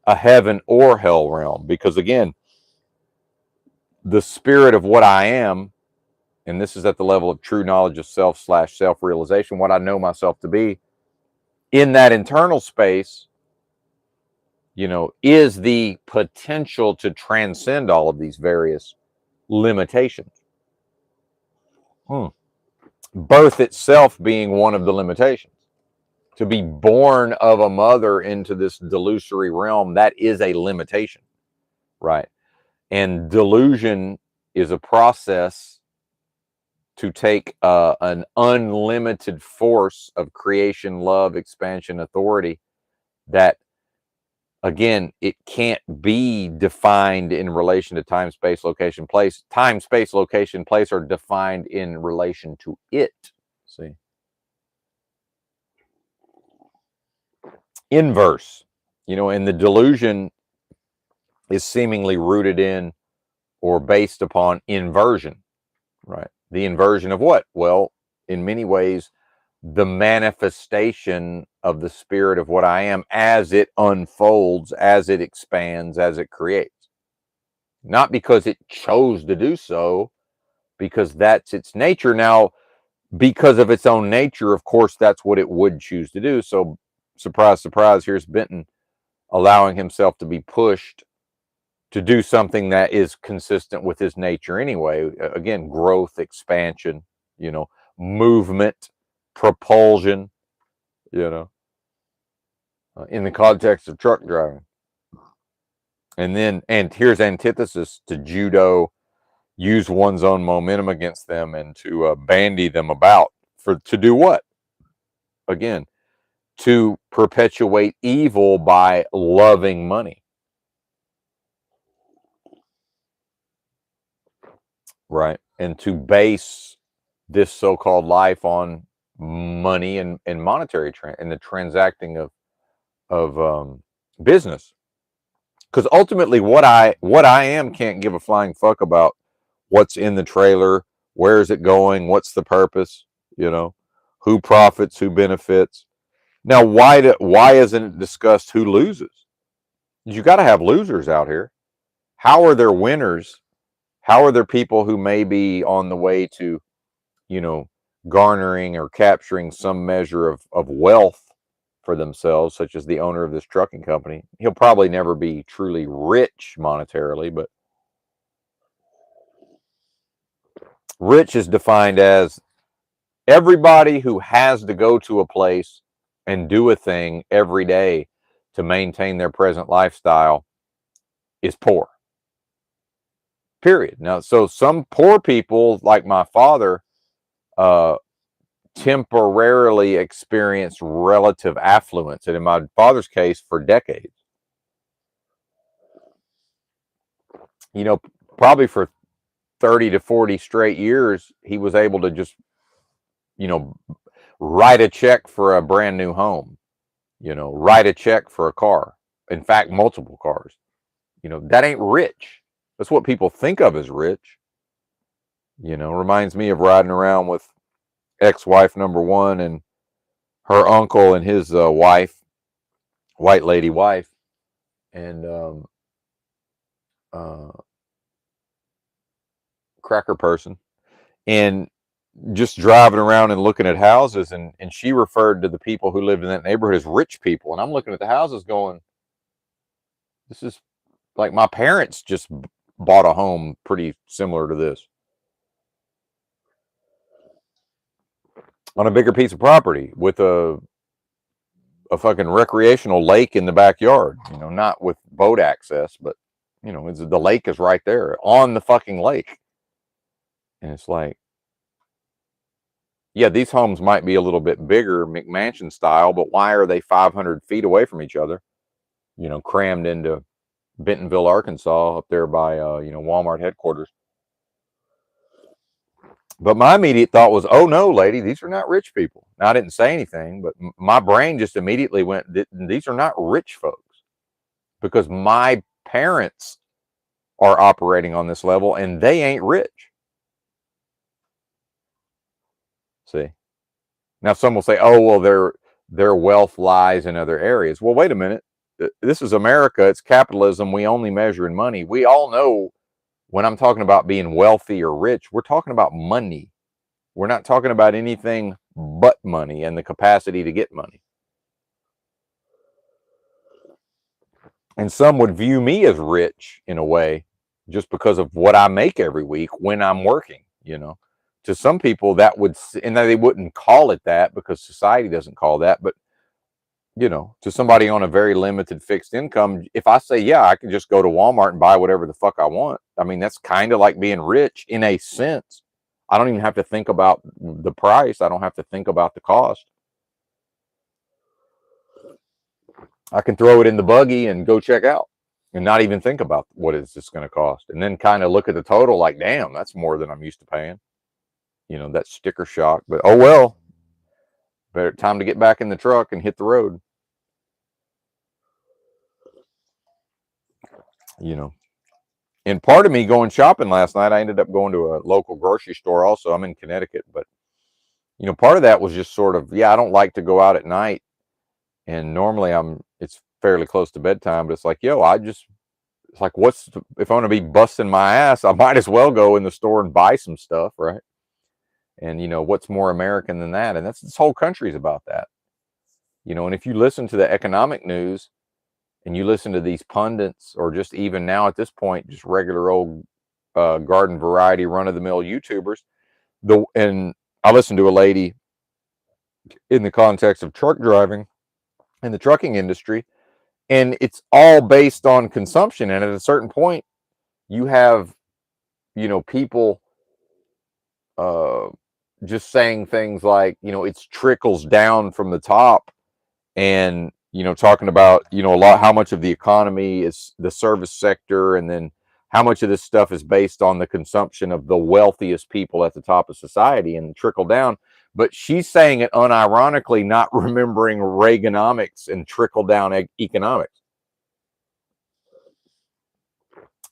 a heaven or hell realm, because again, the spirit of what I am, and this is at the level of true knowledge of self/self-realization, what I know myself to be, in that internal space, is the potential to transcend all of these various limitations. Birth itself being one of the limitations. To be born of a mother into this delusory realm, that is a limitation, right? And delusion is a process to take an unlimited force of creation, love, expansion, authority that, again, it can't be defined in relation to time, space, location, place. Time, space, location, place are defined in relation to it. See? Inverse, and the delusion is seemingly rooted in or based upon inversion, right? The inversion of what? Well, in many ways, the manifestation of the spirit of what I am as it unfolds, as it expands, as it creates. Not because it chose to do so, because that's its nature. Now, because of its own nature, of course, that's what it would choose to do. So, surprise, surprise, here's Benton allowing himself to be pushed to do something that is consistent with his nature anyway. Again, growth, expansion, movement, propulsion, in the context of truck driving. And here's antithesis to judo: use one's own momentum against them and to bandy them about to do what? Again, to perpetuate evil by loving money, right? And to base this so-called life on money and monetary and the transacting of business. Because ultimately, what I am can't give a flying fuck about what's in the trailer, where is it going, what's the purpose, who profits, who benefits. Now, why isn't it discussed who loses? You got to have losers out here. How are there winners? How are there people who may be on the way to, garnering or capturing some measure of wealth for themselves, such as the owner of this trucking company? He'll probably never be truly rich monetarily, but Rich is defined as everybody who has to go to a place and do a thing every day to maintain their present lifestyle is poor. Period. Now, so some poor people, like my father, uh, temporarily experience relative affluence, and in my father's case, for decades. You know, probably for 30 to 40 straight years, he was able to just, you know, write a check for a brand new home, you know, write a check for a car. In fact, multiple cars. You know, that ain't rich. That's what people think of as rich. You know, reminds me of riding around with ex-wife number one and her uncle and his wife, white lady wife, and uh, cracker person, and just driving around and looking at houses, and she referred to the people who lived in that neighborhood as rich people, and I'm looking at the houses going, this is like my parents just bought a home pretty similar to this on a bigger piece of property with a fucking recreational lake in the backyard, you know, not with boat access, but you know, the lake is right there on the fucking lake. And it's like, yeah, these homes might be a little bit bigger, McMansion style, but why are they 500 feet away from each other? You know, crammed into Bentonville, Arkansas, up there by, you know, Walmart headquarters. But my immediate thought was, oh no, lady, these are not rich people. Now, I didn't say anything, but my brain just immediately went, these are not rich folks, because my parents are operating on this level and they ain't rich. See? Now some will say, oh, well, their wealth lies in other areas. Well, wait a minute. This is America. It's capitalism. We only measure in money. We all know when I'm talking about being wealthy or rich, we're talking about money. We're not talking about anything but money and the capacity to get money. And some would view me as rich in a way just because of what I make every week when I'm working, you know. To some people that would, and they wouldn't call it that because society doesn't call that, but you know, to somebody on a very limited fixed income, if I say, yeah, I can just go to Walmart and buy whatever the fuck I want, I mean, that's kind of like being rich in a sense. I don't even have to think about the price. I don't have to think about the cost. I can throw it in the buggy and go check out and not even think about what is this going to cost. And then kind of look at the total like, damn, that's more than I'm used to paying. You know, that sticker shock. But oh well, better time to get back in the truck and hit the road. You know, and part of me going shopping last night, I ended up going to a local grocery store also. I'm in Connecticut, but you know, part of that was just sort of, yeah, I don't like to go out at night. And normally it's fairly close to bedtime, but it's like, yo, it's like, if I'm going to be busting my ass, I might as well go in the store and buy some stuff, right? And, you know, what's more American than that? And this whole country's about that, you know. And if you listen to the economic news and you listen to these pundits, or just even now at this point, just regular old garden variety run of the mill YouTubers, and I listened to a lady in the context of truck driving in the trucking industry, and it's all based on consumption. And at a certain point, you have, you know, people uh, just saying things like, you know, it's trickles down from the top, and you know, talking about, you know, a lot, how much of the economy is the service sector, and then how much of this stuff is based on the consumption of the wealthiest people at the top of society and trickle down. But she's saying it unironically, not remembering Reaganomics and trickle down economics.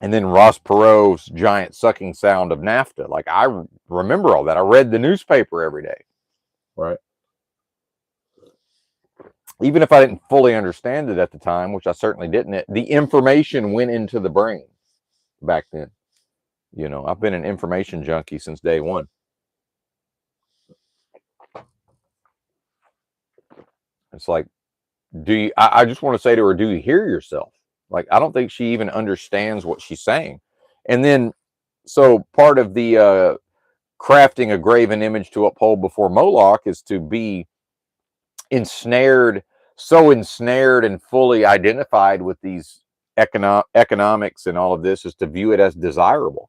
And then Ross Perot's giant sucking sound of NAFTA. Like, I remember all that. I read the newspaper every day, right? Even if I didn't fully understand it at the time, which I certainly didn't, the information went into the brain back then. You know, I've been an information junkie since day one. It's like, I just want to say to her, do you hear yourself? Like, I don't think she even understands what she's saying. And then, so part of the crafting a graven image to uphold before Moloch is to be ensnared, so ensnared and fully identified with these economics and all of this, is to view it as desirable.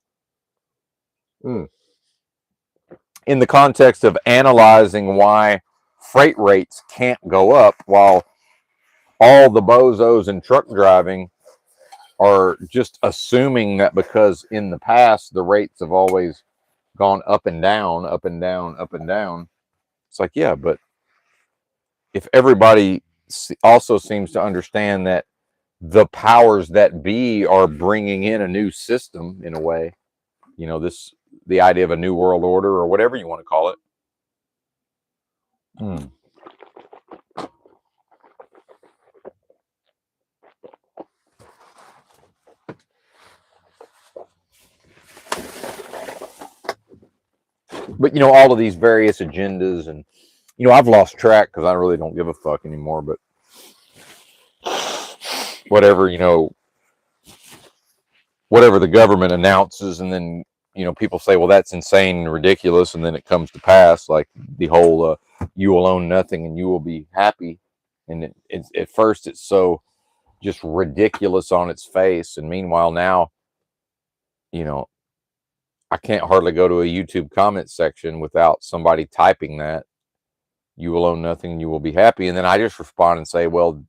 In the context of analyzing why freight rates can't go up while all the bozos in truck driving are just assuming that because in the past the rates have always gone up and down, up and down, up and down. It's like, yeah, but if everybody also seems to understand that the powers that be are bringing in a new system in a way, you know, the idea of a new world order or whatever you want to call it. But, you know, all of these various agendas, and, you know, I've lost track because I really don't give a fuck anymore, but whatever, you know, whatever the government announces, and then, you know, people say, well, that's insane and ridiculous, and then it comes to pass, like the whole you will own nothing and you will be happy. And it's at first it's so just ridiculous on its face, and meanwhile now, you know, I can't hardly go to a YouTube comment section without somebody typing that you will own nothing and you will be happy, and then I just respond and say, well,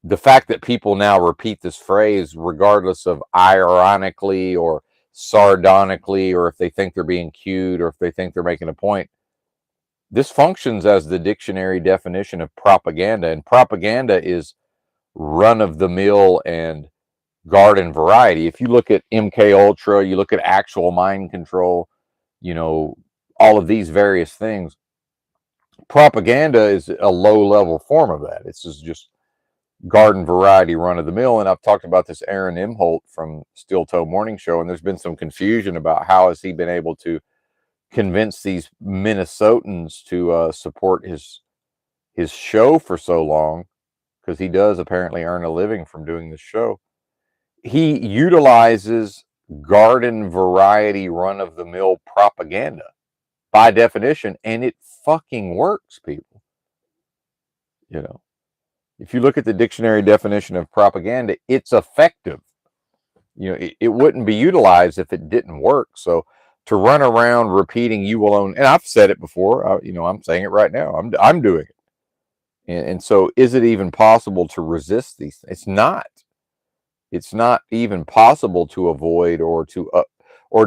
the fact that people now repeat this phrase regardless of ironically or sardonically, or if they think they're being cute, or if they think they're making a point, this functions as the dictionary definition of propaganda. And propaganda is run-of-the-mill and garden variety. If you look at MK Ultra, you look at actual mind control, you know, all of these various things, propaganda is a low-level form of that. It's just garden variety run-of-the-mill. And I've talked about this Aaron Imholt from Steel Toe Morning Show, and there's been some confusion about how has he been able to convince these Minnesotans to support his show for so long, because he does apparently earn a living from doing this show. He utilizes garden variety run-of-the-mill propaganda by definition, and it fucking works, people. You know, if you look at the dictionary definition of propaganda, it's effective. You know, it wouldn't be utilized if it didn't work. So to run around repeating "you will own," and I've said it before, you know, I'm saying it right now. I'm doing it, and so is it even possible to resist these? It's not. It's not even possible to avoid or to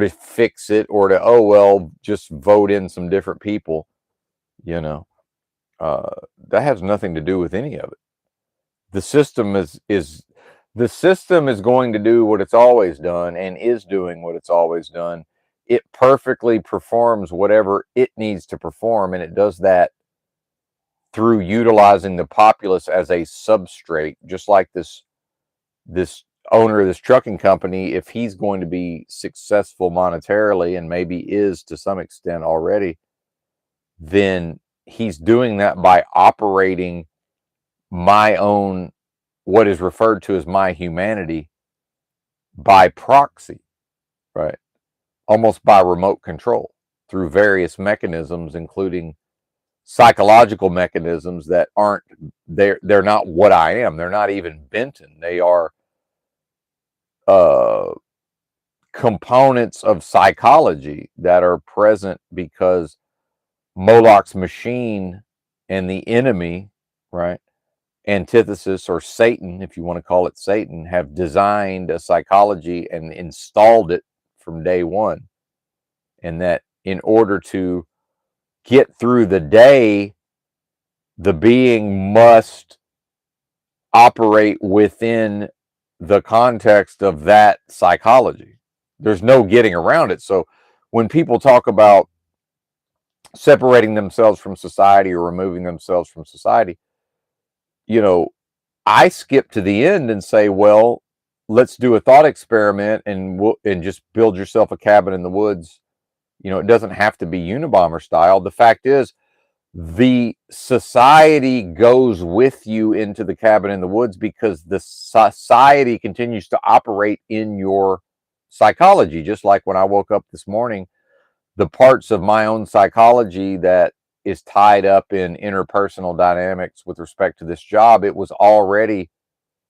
fix it, or to, oh well, just vote in some different people. You know, that has nothing to do with any of it. The system is going to do what it's always done, and is doing what it's always done. It perfectly performs whatever it needs to perform, and it does that through utilizing the populace as a substrate, just like this owner of this trucking company. If he's going to be successful monetarily, and maybe is to some extent already, then he's doing that by operating my own, what is referred to as my humanity, by proxy, right? Almost by remote control through various mechanisms, including psychological mechanisms that aren't, they're not what I am. They're not even Benton. They are components of psychology that are present because Moloch's machine and the enemy, right, antithesis, or Satan, if you want to call it Satan, have designed a psychology and installed it from day one. And that in order to get through the day, the being must operate within the context of that psychology. There's no getting around it. So when people talk about separating themselves from society or removing themselves from society, you know, I skip to the end and say, well, let's do a thought experiment, and just build yourself a cabin in the woods. You know, it doesn't have to be Unabomber style. The fact is, the society goes with you into the cabin in the woods because the society continues to operate in your psychology. Just like when I woke up this morning, the parts of my own psychology that is tied up in interpersonal dynamics with respect to this job, it was already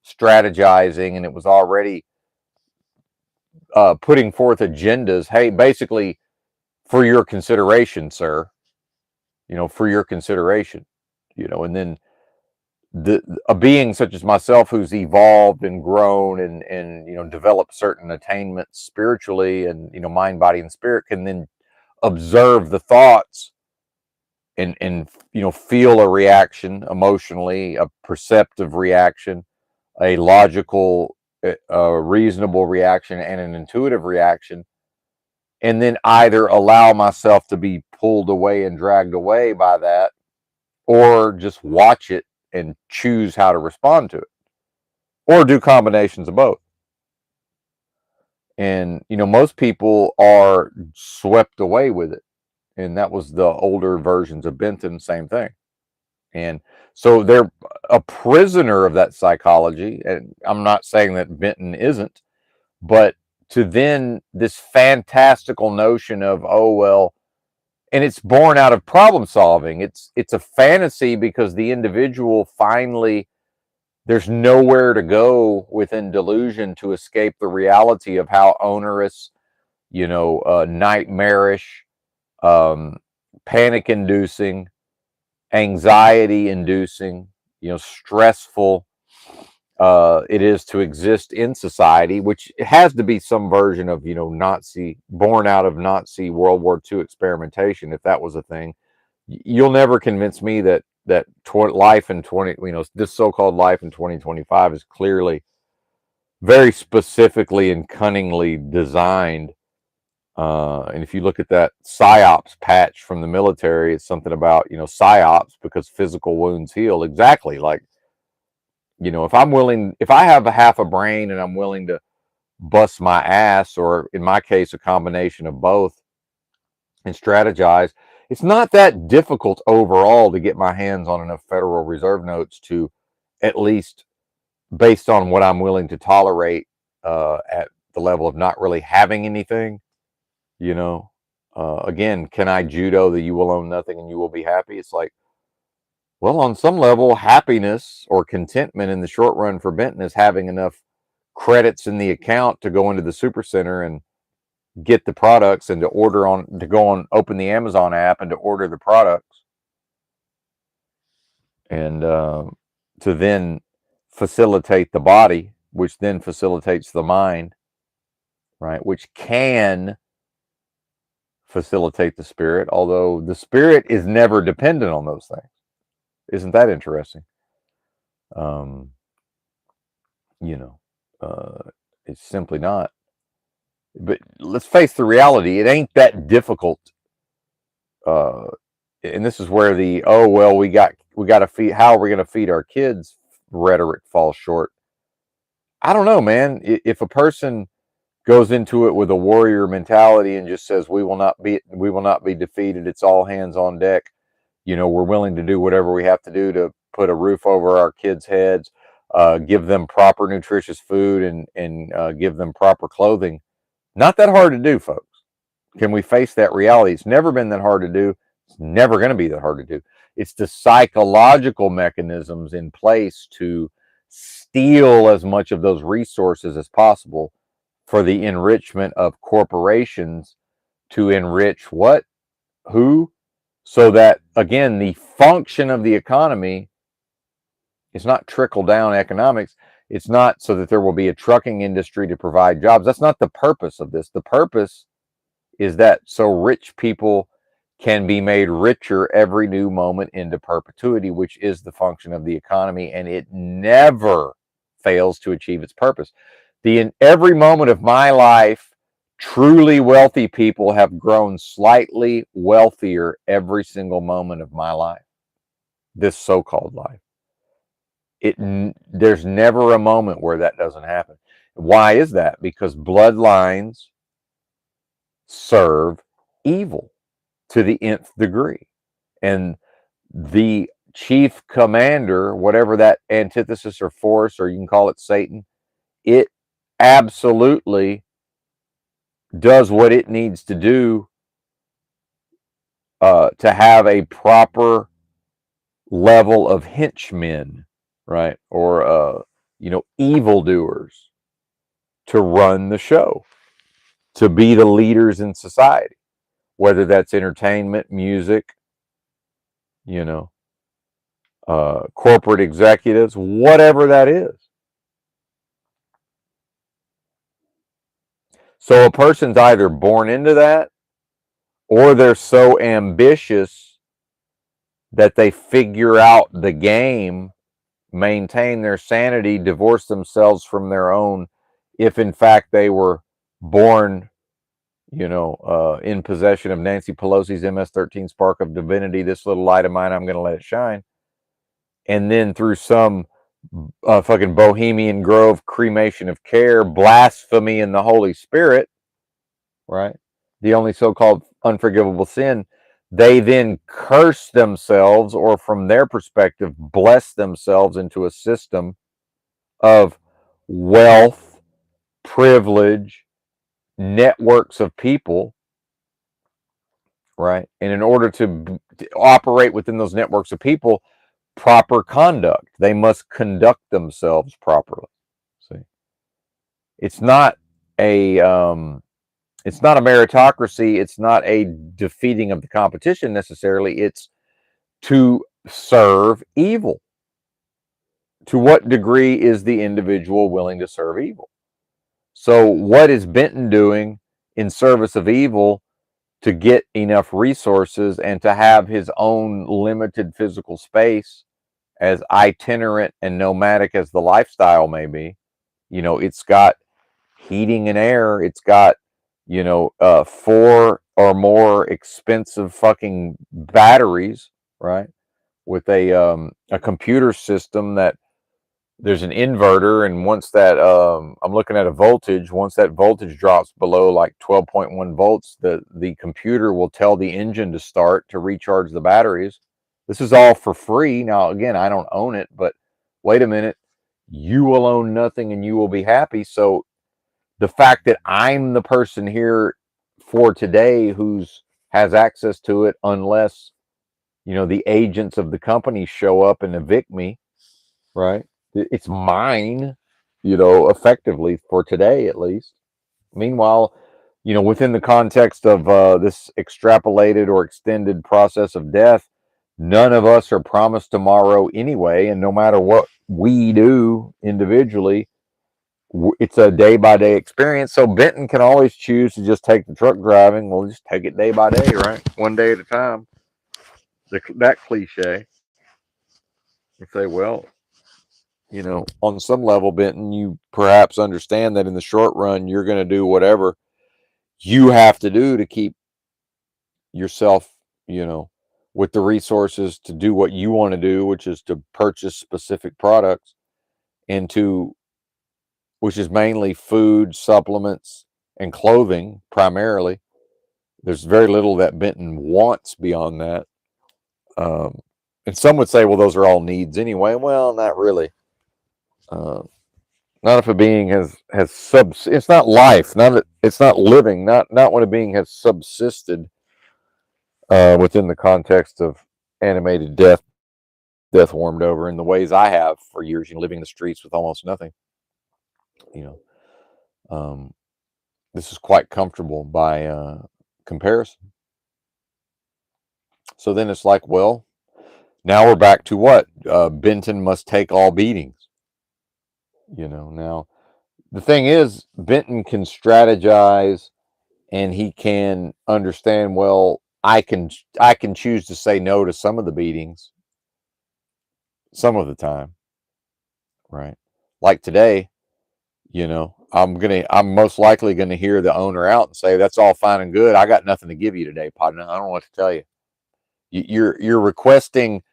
strategizing, and it was already putting forth agendas. Hey, basically, for your consideration, sir, for your consideration, and then a being such as myself who's evolved and grown and developed certain attainments spiritually and mind, body, and spirit can then observe the thoughts and feel a reaction emotionally, a perceptive reaction, a logical, reasonable reaction, and an intuitive reaction, and then either allow myself to be pulled away and dragged away by that, or just watch it and choose how to respond to it, or do combinations of both. And most people are swept away with it, and that was the older versions of Benton, same thing. And so they're a prisoner of that psychology, and I'm not saying that Benton isn't, but to then this fantastical notion of, oh well, and it's born out of problem solving. It's a fantasy because the individual finally, there's nowhere to go within delusion to escape the reality of how onerous, nightmarish, panic inducing, anxiety inducing, stressful it is to exist in society, which has to be some version of, born out of Nazi World War II experimentation, if that was a thing. You'll never convince me that life in this so-called life in 2025 is clearly, very specifically and cunningly designed. And if you look at that psyops patch from the military, it's something about, psyops because physical wounds heal. Exactly. Like, if I have a half a brain and I'm willing to bust my ass, or in my case, a combination of both, and strategize, it's not that difficult overall to get my hands on enough Federal Reserve notes to, at least based on what I'm willing to tolerate, at the level of not really having anything, again, can I judo the you will own nothing and you will be happy? It's like, well, on some level, happiness or contentment in the short run for Benton is having enough credits in the account to go into the super center and get the products, and to go on, open the Amazon app and to order the products, and to then facilitate the body, which then facilitates the mind, right? Which can facilitate the spirit, although the spirit is never dependent on those things. Isn't that interesting? Um, you know, it's simply not. But let's face the reality, it ain't that difficult. And this is where the, oh well, we got to feed, how are we going to feed our kids rhetoric falls short. I don't know, man. If a person goes into it with a warrior mentality and just says we will not be defeated, it's all hands on deck, we're willing to do whatever we have to do to put a roof over our kids' heads, give them proper nutritious food, and give them proper clothing. Not that hard to do, folks. Can we face that reality? It's never been that hard to do. It's never going to be that hard to do. It's the psychological mechanisms in place to steal as much of those resources as possible for the enrichment of corporations, to enrich what? Who? So that, again, the function of the economy is not trickle down economics. It's not so that there will be a trucking industry to provide jobs. That's not the purpose of this. The purpose is that so rich people can be made richer every new moment into perpetuity, which is the function of the economy, and it never fails to achieve its purpose. In every moment of my life, truly wealthy people have grown slightly wealthier every single moment of my life, this so-called life. There's never a moment where that doesn't happen. Why is that? Because bloodlines serve evil to the nth degree. And the chief commander, whatever that antithesis or force, or you can call it Satan, it absolutely does what it needs to do to have a proper level of henchmen, right? Or, evildoers to run the show, to be the leaders in society, whether that's entertainment, music, you know, corporate executives, whatever that is. So a person's either born into that or they're so ambitious that they figure out the game, maintain their sanity, divorce themselves from their own, if in fact they were born, in possession of Nancy Pelosi's MS-13 spark of divinity, this little light of mine, I'm going to let it shine. And then through some fucking Bohemian Grove cremation of care, blasphemy in the Holy Spirit, right? The only so-called unforgivable sin, they then curse themselves, or from their perspective, bless themselves into a system of wealth, privilege, networks of people, right? And in order to operate within those networks of people, proper conduct. They must conduct themselves properly. See, it's not a it's not a meritocracy. It's not a defeating of the competition necessarily. It's to serve evil. To what degree is the individual willing to serve evil? So, what is Benton doing in service of evil to get enough resources and to have his own limited physical space, as itinerant and nomadic as the lifestyle may be? It's got heating and air. It's got, four or more expensive fucking batteries, right? With a computer system that there's an inverter, and once that I'm looking at a voltage, once that voltage drops below like 12.1 volts, the computer will tell the engine to start to recharge the batteries. This is all for free. Now, again, I don't own it, but wait a minute, you will own nothing and you will be happy. So the fact that I'm the person here for today who's has access to it, unless the agents of the company show up and evict me, right? It's mine, effectively for today at least. Meanwhile, within the context of this extrapolated or extended process of death, none of us are promised tomorrow anyway. And no matter what we do individually, it's a day by day experience. So Benton can always choose to just take the truck driving. We'll just take it day by day, right? One day at a time. That cliche. You say, well, on some level, Benton, you perhaps understand that in the short run, you're going to do whatever you have to do to keep yourself, with the resources to do what you want to do, which is to purchase specific products, and which is mainly food, supplements, and clothing primarily. There's very little that Benton wants beyond that. And some would say, well, those are all needs anyway. Well, not really. Not if a being has it's not life, it's not living, not when a being has subsisted within the context of animated death warmed over in the ways I have for years, living in the streets with almost nothing. you know um, this is quite comfortable by comparison. So then it's like, well, now we're back to what? Benton must take all beatings. Now the thing is, Benton can strategize and he can understand, well, I can choose to say no to some of the beatings some of the time, right? Like today, I'm most likely gonna hear the owner out and say, that's all fine and good, I got nothing to give you today, partner. I don't know what to tell you. You're requesting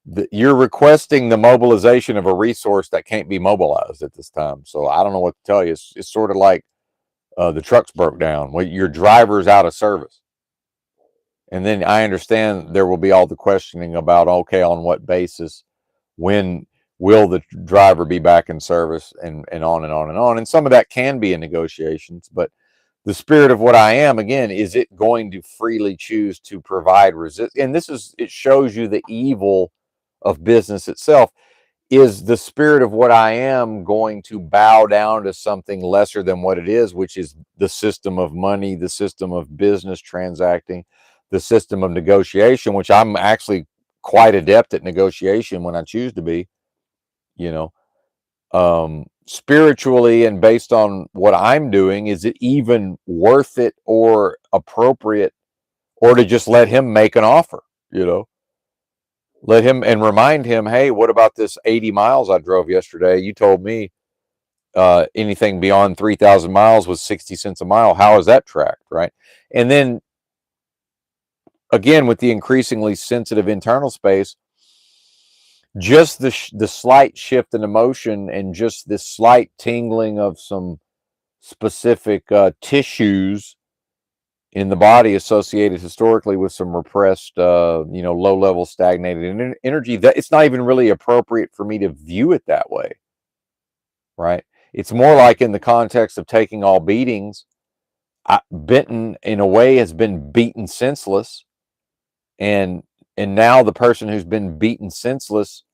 the mobilization of a resource that can't be mobilized at this time. So I don't know what to tell you. It's sort of like the trucks broke down. Well, your driver's out of service. And then I understand there will be all the questioning about, okay, on what basis, when will the driver be back in service, and on and on and on. And some of that can be in negotiations, but the spirit of what I am, again, is it going to freely choose to provide resist? And it shows you the evil of business itself. Is the spirit of what I am going to bow down to something lesser than what it is, which is the system of money, the system of business transacting, the system of negotiation, which I'm actually quite adept at negotiation when I choose to be, you know, spiritually and based on what I'm doing, is it even worth it or appropriate, or to just let him make an offer, let him and remind him, hey, what about this 80 miles I drove yesterday? You told me anything beyond 3,000 miles was 60 cents a mile. How is that tracked, right? And then again, with the increasingly sensitive internal space, just the slight shift in emotion and just this slight tingling of some specific tissues in the body associated historically with some repressed, low level stagnated energy, that it's not even really appropriate for me to view it that way, right? It's more like in the context of taking all beatings. Benton, in a way, has been beaten senseless, and now the person who's been beaten senseless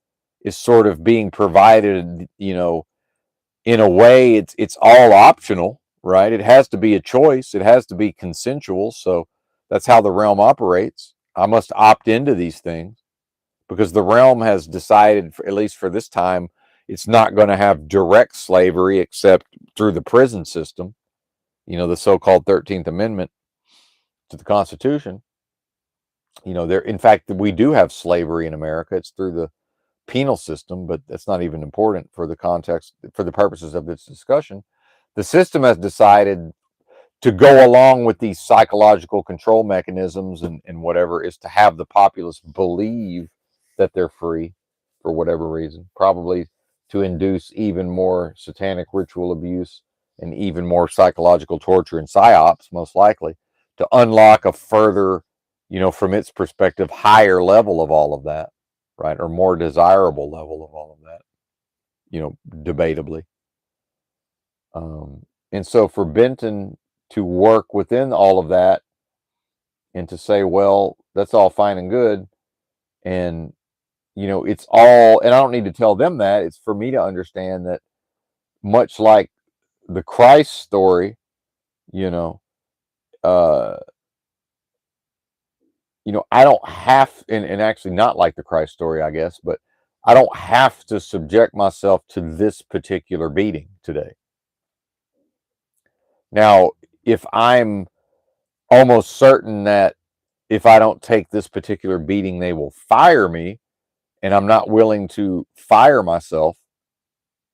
is sort of being provided, in a way, it's all optional, right? It has to be a choice. It has to be consensual. So that's how the realm operates. I must opt into these things because the realm has decided, at least for this time, it's not going to have direct slavery except through the prison system, the so-called 13th Amendment to the Constitution. In fact, we do have slavery in America. It's through the penal system, but that's not even important for the context, for the purposes of this discussion. The system has decided to go along with these psychological control mechanisms and whatever, is to have the populace believe that they're free for whatever reason, probably to induce even more satanic ritual abuse and even more psychological torture and psyops, most likely, to unlock a further, from its perspective, higher level of all of that, right? Or more desirable level of all of that, debatably. And so for Benton to work within all of that and to say, well, that's all fine and good. And, it's all, and I don't need to tell them that. It's for me to understand that, much like the Christ story, you know, uh, I don't have, and actually not like the Christ story, I guess, but I don't have to subject myself to this particular beating today. Now, if I'm almost certain that if I don't take this particular beating, they will fire me, and I'm not willing to fire myself,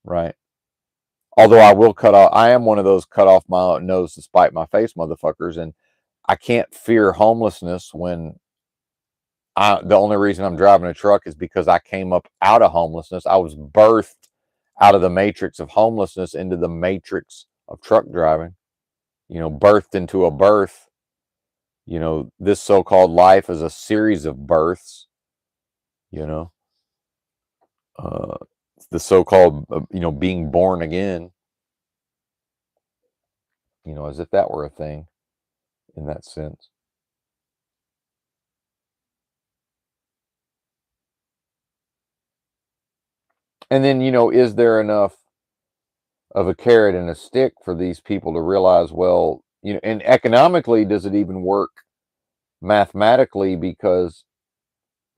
right? Although I am one of those cut off my own nose to spite my face motherfuckers, and I can't fear homelessness when the only reason I'm driving a truck is because I came up out of homelessness. I was birthed out of the matrix of homelessness into the matrix of truck driving, birthed into a birth. This so-called life is a series of births, you know, uh, the so-called, being born again, as if that were a thing in that sense. And then, is there enough of a carrot and a stick for these people to realize, well, and economically, does it even work mathematically? Because,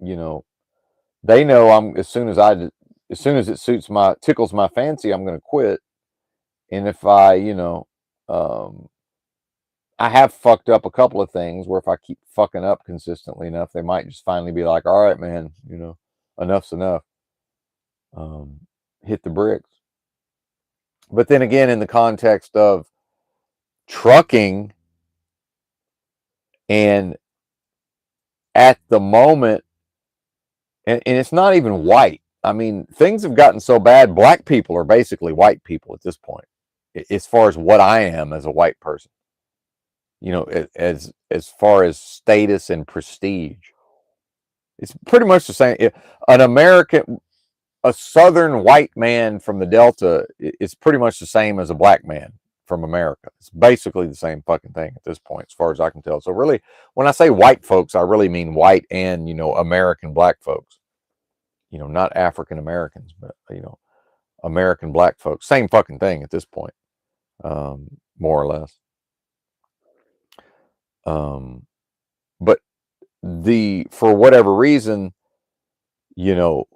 you know, they know as soon as it tickles my fancy, I'm going to quit. And if um, I have fucked up a couple of things where if I keep fucking up consistently enough, they might just finally be like, all right, man, enough's enough. Hit the bricks. But then again, in the context of trucking, and at the moment, and it's not even white. I mean, things have gotten so bad, black people are basically white people at this point, as far as what I am as a white person, as far as status and prestige. It's pretty much the same. An American, a Southern white man from the Delta is pretty much the same as a black man from America. It's basically the same fucking thing at this point, as far as I can tell. So really, when I say white folks, I really mean white and, American black folks. Not African Americans, but, American black folks. Same fucking thing at this point, more or less. But for whatever reason, you know,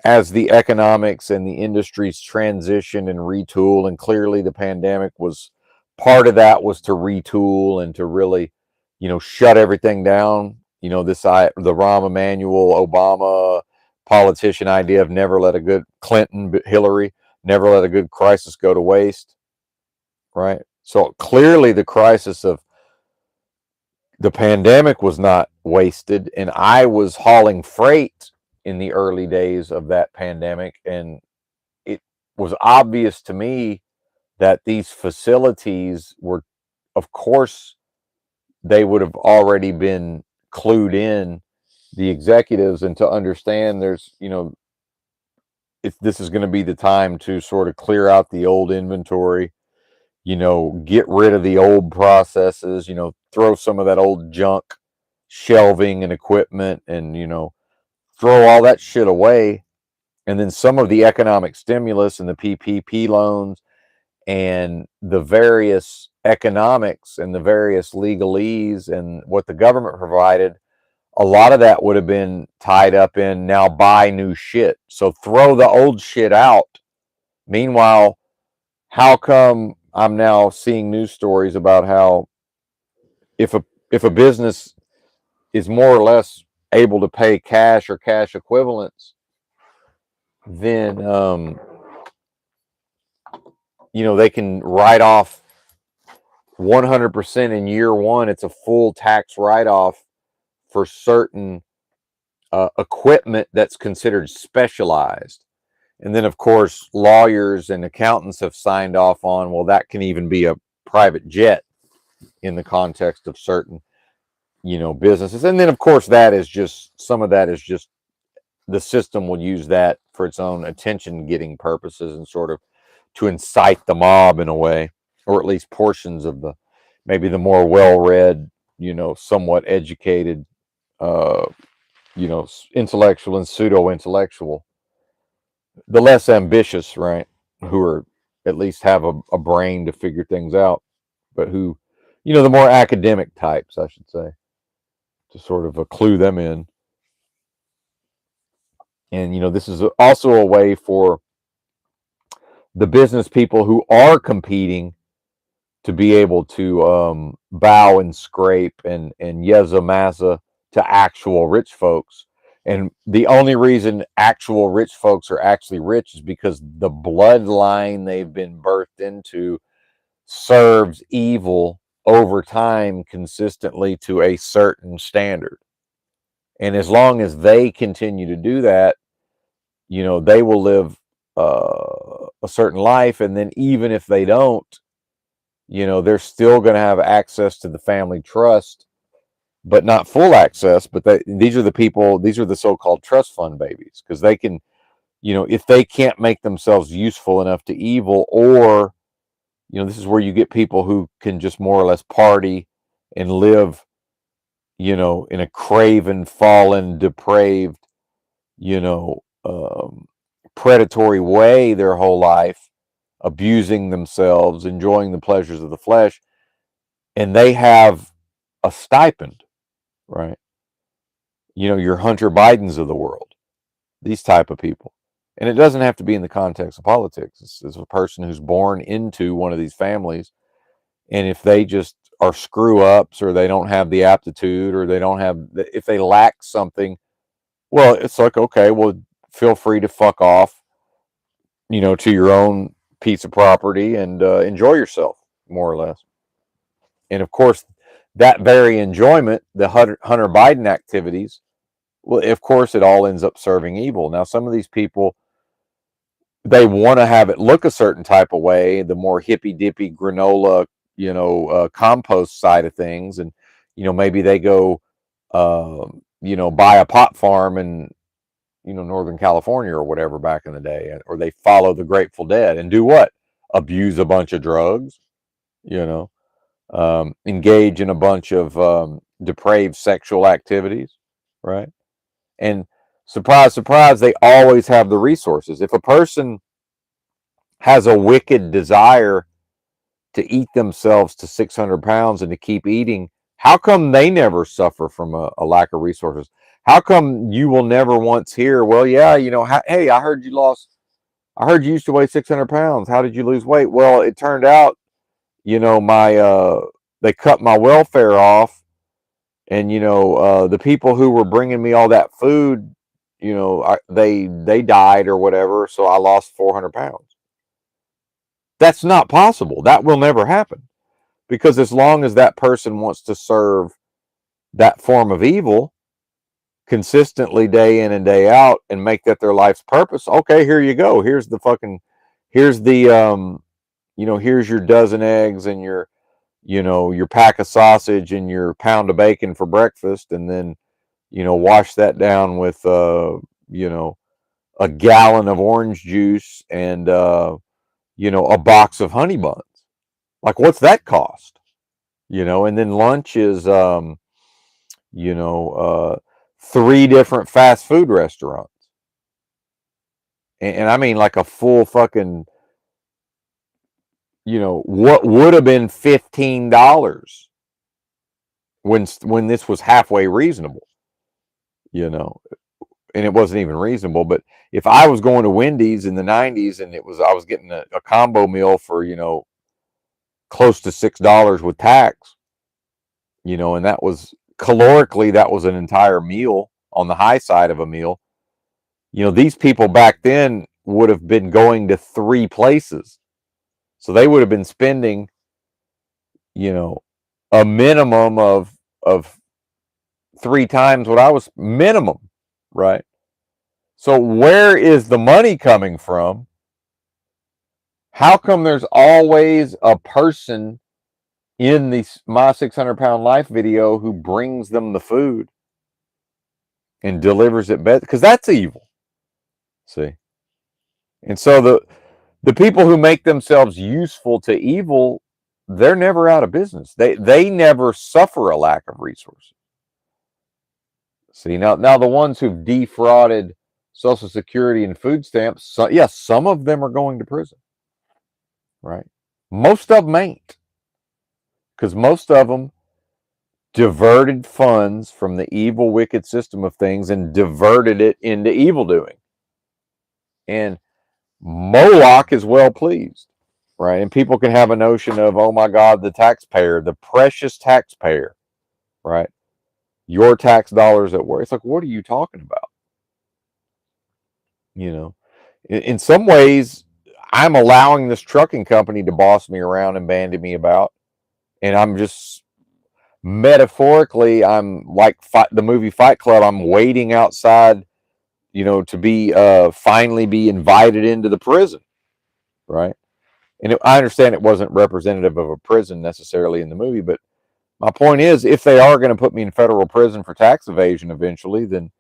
as the economics and the industries transition and retool, and clearly the pandemic was part of that, was to retool and to really, shut everything down. The Rahm Emanuel Obama politician idea of never let a good Hillary, never let a good crisis go to waste. Right. So clearly the crisis of the pandemic was not wasted, and I was hauling freight in the early days of that pandemic, and it was obvious to me that these facilities were, of course, they would have already been clued in, the executives, and to understand there's, if this is going to be the time to sort of clear out the old inventory, get rid of the old processes, throw some of that old junk shelving and equipment, and, throw all that shit away. And then some of the economic stimulus and the PPP loans and the various economics and the various legalese and what the government provided, a lot of that would have been tied up in now buy new shit. So throw the old shit out. Meanwhile, how come I'm now seeing news stories about how if a business is more or less able to pay cash or cash equivalents, then they can write off 100% in year one. It's a full tax write-off for certain equipment that's considered specialized. And then, of course, lawyers and accountants have signed off on, well, that can even be a private jet in the context of certain, businesses. And then, of course, some of that is just the system will use that for its own attention-getting purposes and sort of to incite the mob in a way, or at least portions of maybe the more well-read, somewhat educated, intellectual and pseudo-intellectual, the less ambitious, right, who are at least have a brain to figure things out, but who, the more academic types, I should say, to sort of clue them in. And, this is also a way for the business people who are competing to be able to bow and scrape and yeza massa to actual rich folks. And the only reason actual rich folks are actually rich is because the bloodline they've been birthed into serves evil over time consistently to a certain standard. And as long as they continue to do that, they will live a certain life. And then even if they don't, they're still going to have access to the family trust, but not full access. But these are the so-called trust fund babies, because they can, if they can't make themselves useful enough to evil, or, this is where you get people who can just more or less party and live, in a craven, fallen, depraved, predatory way their whole life, abusing themselves, enjoying the pleasures of the flesh, and they have a stipend, right? Your Hunter Bidens of the world, these type of people. And it doesn't have to be in the context of politics. It's a person who's born into one of these families, and if they just are screw ups, or they don't have the aptitude, or if they lack something, well, it's like, okay, well, feel free to fuck off, to your own piece of property and enjoy yourself, more or less. And of course, that very enjoyment, the Hunter Biden activities, well, of course, it all ends up serving evil. Now, some of these people, they want to have it look a certain type of way, the more hippy dippy granola, compost side of things. And, maybe they go, buy a pot farm in, Northern California or whatever back in the day, or they follow the Grateful Dead and do what? abuse a bunch of drugs, engage in a bunch of depraved sexual activities, right? And surprise, surprise, they always have the resources. If a person has a wicked desire to eat themselves to 600 pounds and to keep eating, how come they never suffer from a lack of resources? How come you will never once hear, well, yeah, hey, I heard you used to weigh 600 pounds. How did you lose weight? Well, it turned out, they cut my welfare off, and the people who were bringing me all that food, they died or whatever, so I lost 400 pounds. That's not possible. That will never happen, because as long as that person wants to serve that form of evil consistently day in and day out and make that their life's purpose, okay, here you go. Here's the here's your dozen eggs and your pack of sausage and your pound of bacon for breakfast, and then wash that down with a gallon of orange juice and a box of honey buns. Like, what's that cost? And then lunch is you know uh 3 different fast food restaurants, and I mean like a full fucking, what would have been $15 when this was halfway reasonable, you know and it wasn't even reasonable. But if I was going to Wendy's in the 90s and I was getting a combo meal for close to $6 with tax, and that was calorically, that was an entire meal on the high side of a meal. These people back then would have been going to 3 places, so they would have been spending a minimum of 3 times what I was minimum, right? So where is the money coming from? How come there's always a person in the My 600 Pound Life video who brings them the food and delivers it better? Because that's evil. See? And so the people who make themselves useful to evil, they're never out of business. They never suffer a lack of resources. See, now the ones who've defrauded Social Security and food stamps, yes, some of them are going to prison, right? Most of them ain't, because most of them diverted funds from the evil, wicked system of things and diverted it into evil doing. And Moloch is well pleased, right? And people can have a notion of, oh my God, the taxpayer, the precious taxpayer, right? Your tax dollars at work. It's like, what are you talking about? In some ways, I'm allowing this trucking company to boss me around and bandy me about. And I'm just metaphorically, I'm like the movie Fight Club. I'm waiting outside, to be finally be invited into the prison, right? And I understand it wasn't representative of a prison necessarily in the movie, but my point is, if they are going to put me in federal prison for tax evasion eventually, then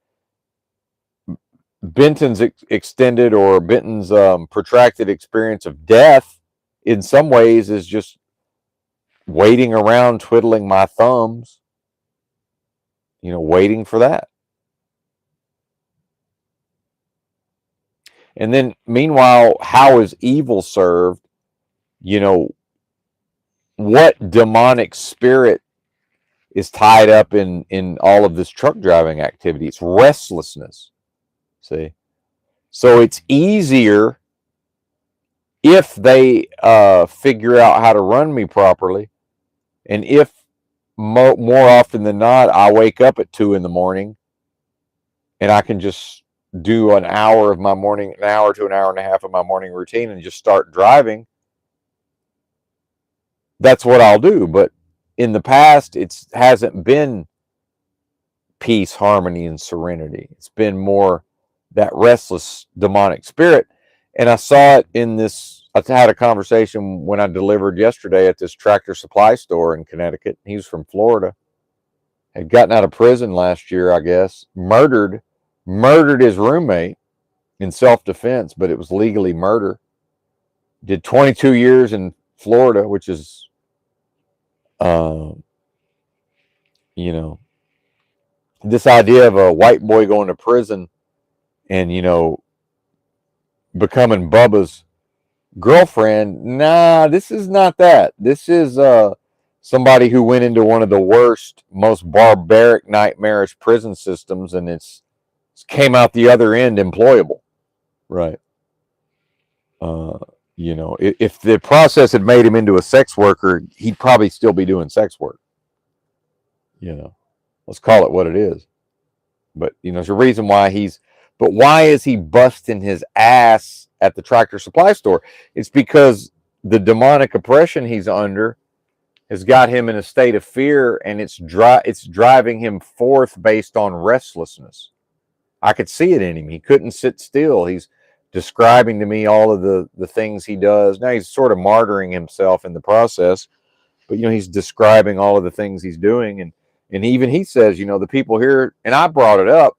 Benton's extended or Benton's protracted experience of death in some ways is just waiting around, twiddling my thumbs, waiting for that. And then meanwhile, how is evil served? What demonic spirit is tied up in all of this truck driving activity? It's restlessness. See? So it's easier if they figure out how to run me properly, and if more often than not I wake up at 2 a.m. and I can just do an hour to an hour and a half of my morning routine and just start driving, that's what I'll do. But in the past, it hasn't been peace, harmony, and serenity. It's been more that restless demonic spirit. And I saw it in this. I had a conversation when I delivered yesterday at this Tractor Supply store in Connecticut. He was from Florida. Had gotten out of prison last year, I guess. Murdered his roommate in self-defense, but it was legally murder. Did 22 years in Florida, which is, uh, you know, this idea of a white boy going to prison and, becoming Bubba's girlfriend. Nah, this is not that. This is somebody who went into one of the worst, most barbaric, nightmarish prison systems, and it's came out the other end employable. Right. Uh, if the process had made him into a sex worker, he'd probably still be doing sex work. Let's call it what it is. But there's a reason why but why is he busting his ass at the Tractor Supply store? It's because the demonic oppression he's under has got him in a state of fear, and it's driving him forth based on restlessness. I could see it in him. He couldn't sit still. He's describing to me all of the things he does. Now he's sort of martyring himself in the process, but he's describing all of the things he's doing, and even he says, the people here, and I brought it up,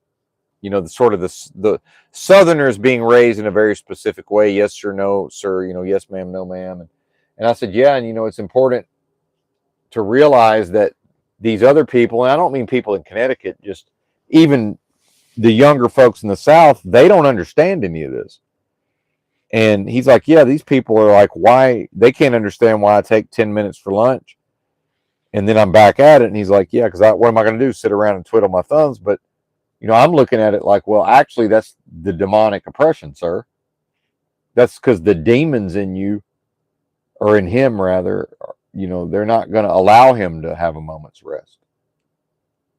the sort of the Southerners being raised in a very specific way. Yes, sir, no, sir. Yes, ma'am, no, ma'am. And I said, yeah, and it's important to realize that these other people, and I don't mean people in Connecticut, just even the younger folks in the South, they don't understand any of this. And he's like, yeah, these people are like, why they can't understand why I take 10 minutes for lunch and then I'm back at it. And he's like, yeah, because what am I going to do? Sit around and twiddle my thumbs? But I'm looking at it like, well, actually, that's the demonic oppression, sir. That's because the demons in you, or in him rather, they're not going to allow him to have a moment's rest.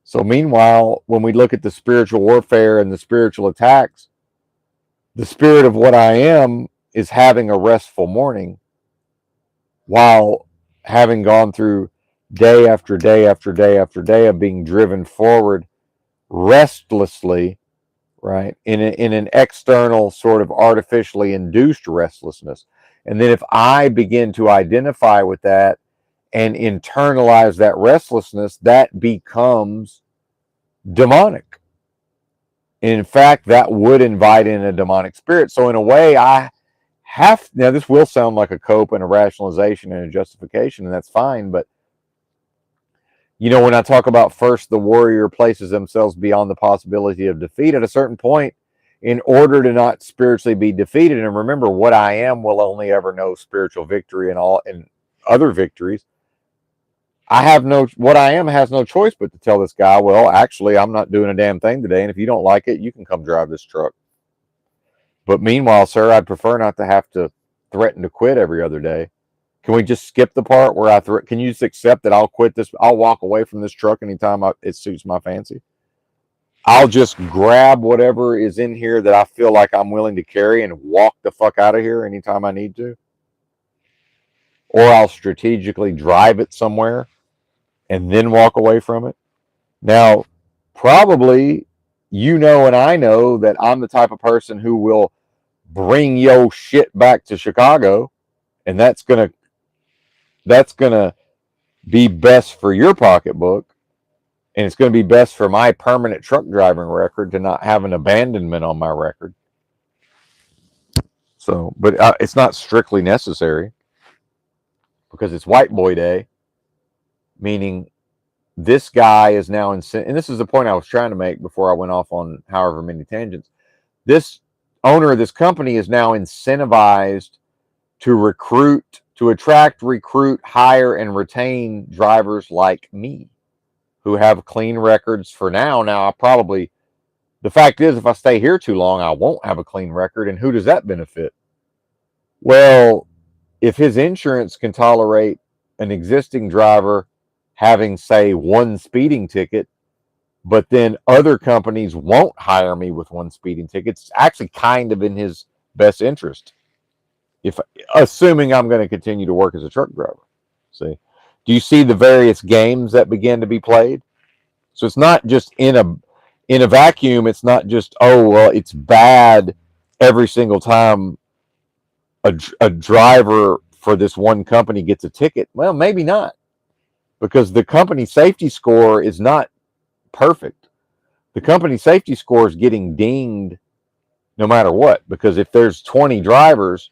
So meanwhile, when we look at the spiritual warfare and the spiritual attacks, the spirit of what I am is having a restful morning while having gone through day after day after day after day of being driven forward restlessly, right, in an external sort of artificially induced restlessness. And then if I begin to identify with that and internalize that restlessness, that becomes demonic. In fact, that would invite in a demonic spirit. So in a way, now this will sound like a cope and a rationalization and a justification, and that's fine, but when I talk about first the warrior places themselves beyond the possibility of defeat, at a certain point, in order to not spiritually be defeated, and remember, what I am will only ever know spiritual victory and other victories. What I am has no choice but to tell this guy, well, actually, I'm not doing a damn thing today, and if you don't like it, you can come drive this truck. But meanwhile, sir, I'd prefer not to have to threaten to quit every other day. Can we just skip the part where can you just accept that I'll quit this? I'll walk away from this truck anytime it suits my fancy. I'll just grab whatever is in here that I feel like I'm willing to carry and walk the fuck out of here anytime I need to. Or I'll strategically drive it somewhere and then walk away from it. Now, probably and I know that I'm the type of person who will bring your shit back to Chicago, and that's gonna be best for your pocketbook, and it's going to be best for my permanent truck driving record to not have an abandonment on my record. So, but it's not strictly necessary because it's white boy day, meaning this guy is now and this is the point I was trying to make before I went off on however many tangents. This owner of this company is now incentivized to attract, recruit, hire, and retain drivers like me who have clean records for now. Now, the fact is, if I stay here too long, I won't have a clean record. And who does that benefit? Well, if his insurance can tolerate an existing driver having, say, one speeding ticket, but then other companies won't hire me with one speeding ticket, it's actually kind of in his best interest, assuming I'm going to continue to work as a truck driver. See, do you see the various games that begin to be played? So it's not just in a vacuum. It's not just, oh, well, it's bad every single time a driver for this one company gets a ticket. Well, maybe not, because the company safety score is not perfect. The company safety score is getting dinged no matter what, because if there's 20 drivers,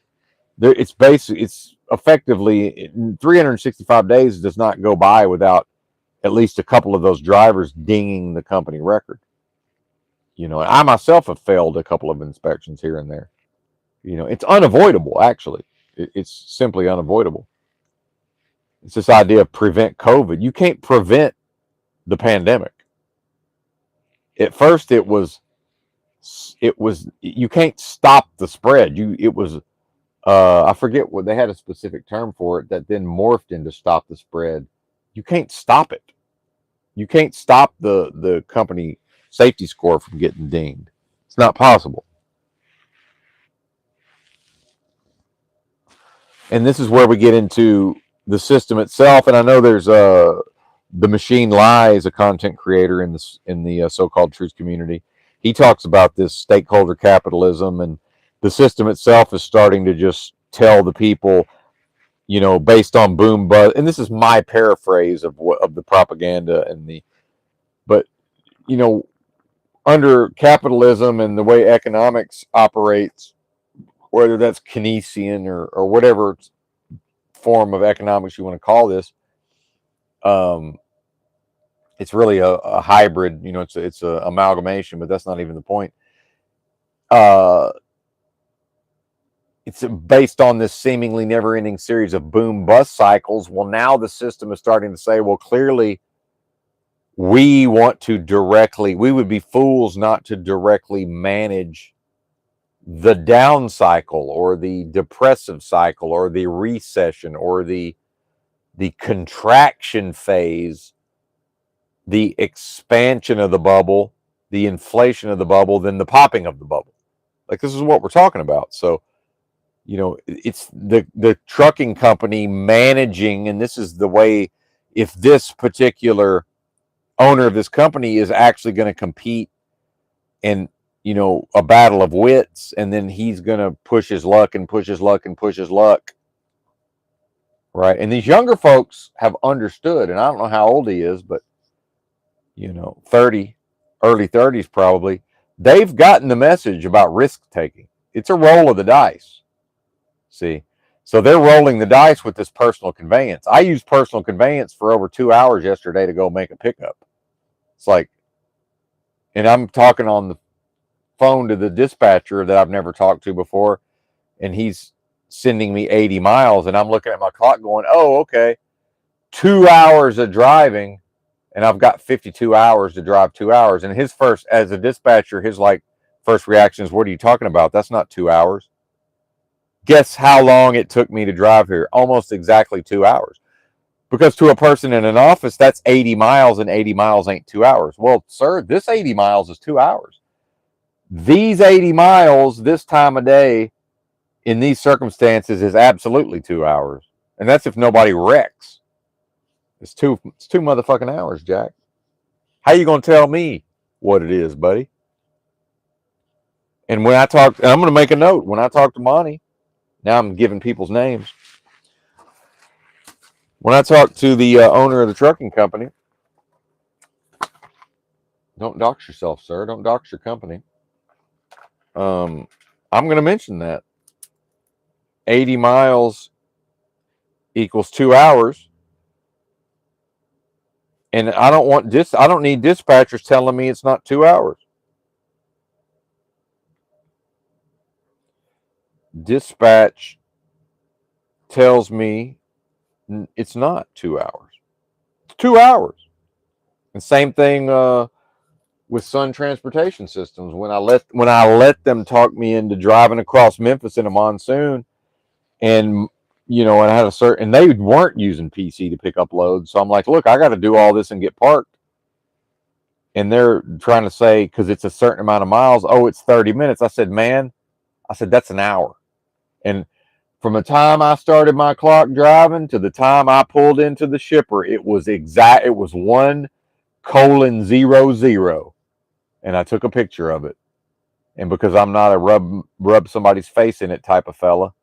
It's basically, it's effectively 365 days does not go by without at least a couple of those drivers dinging the company record. And I myself have failed a couple of inspections here and there. It's unavoidable, actually. It's simply unavoidable. It's this idea of prevent COVID. You can't prevent the pandemic. At first, it was you can't stop the spread. It was I forget what they had, a specific term for it that then morphed into stop the spread. You can't stop it. You can't stop the company safety score from getting dinged. It's not possible. And this is where we get into the system itself. And I know there's the Machine Lies, a content creator in the so-called truth community. He talks about this stakeholder capitalism, and the system itself is starting to just tell the people, based on boom buzz. And this is my paraphrase of the propaganda but under capitalism and the way economics operates, whether that's Keynesian or whatever form of economics you want to call this, it's really a hybrid. It's a amalgamation, but that's not even the point. It's based on this seemingly never-ending series of boom bust cycles. Well, now the system is starting to say, well, clearly we would be fools not to directly manage the down cycle or the depressive cycle or the recession or the contraction phase, the expansion of the bubble, the inflation of the bubble, then the popping of the bubble. Like, this is what we're talking about. So, it's the trucking company managing, and this is the way, if this particular owner of this company is actually going to compete in, a battle of wits, and then he's going to push his luck and push his luck and push his luck. Right. And these younger folks have understood, and I don't know how old he is, but 30, early 30s probably. They've gotten the message about risk taking. It's a roll of the dice. See? So they're rolling the dice with this personal conveyance. I used personal conveyance for over 2 hours yesterday to go make a pickup. It's like, and I'm talking on the phone to the dispatcher that I've never talked to before, and he's sending me 80 miles, and I'm looking at my clock going, oh, okay, 2 hours of driving, and I've got 52 hours to drive 2 hours. And his first, as a dispatcher, his first reaction is, what are you talking about? That's not 2 hours. Guess how long it took me to drive here? Almost exactly 2 hours. Because to a person in an office, that's 80 miles, and 80 miles ain't 2 hours. Well, sir, this 80 miles is 2 hours. These 80 miles this time of day in these circumstances is absolutely 2 hours. And that's if nobody wrecks. It's two motherfucking hours, Jack. How you going to tell me what it is, buddy? And when I'm going to make a note. When I talk to Monty, now I'm giving people's names. When I talk to the owner of the trucking company, don't dox yourself, sir. Don't dox your company. I'm going to mention that 80 miles equals 2 hours. And I don't need dispatchers telling me it's not 2 hours. Dispatch tells me it's not 2 hours. It's 2 hours. And same thing with Sun Transportation Systems. When I let them talk me into driving across Memphis in a monsoon, and and I had and they weren't using PC to pick up loads. So I'm like, look, I got to do all this and get parked. And they're trying to say, because it's a certain amount of miles, oh, it's 30 minutes. I said, that's an hour. And from the time I started my clock driving to the time I pulled into the shipper, it was 1:00. And I took a picture of it. And because I'm not a rub somebody's face in it type of fella,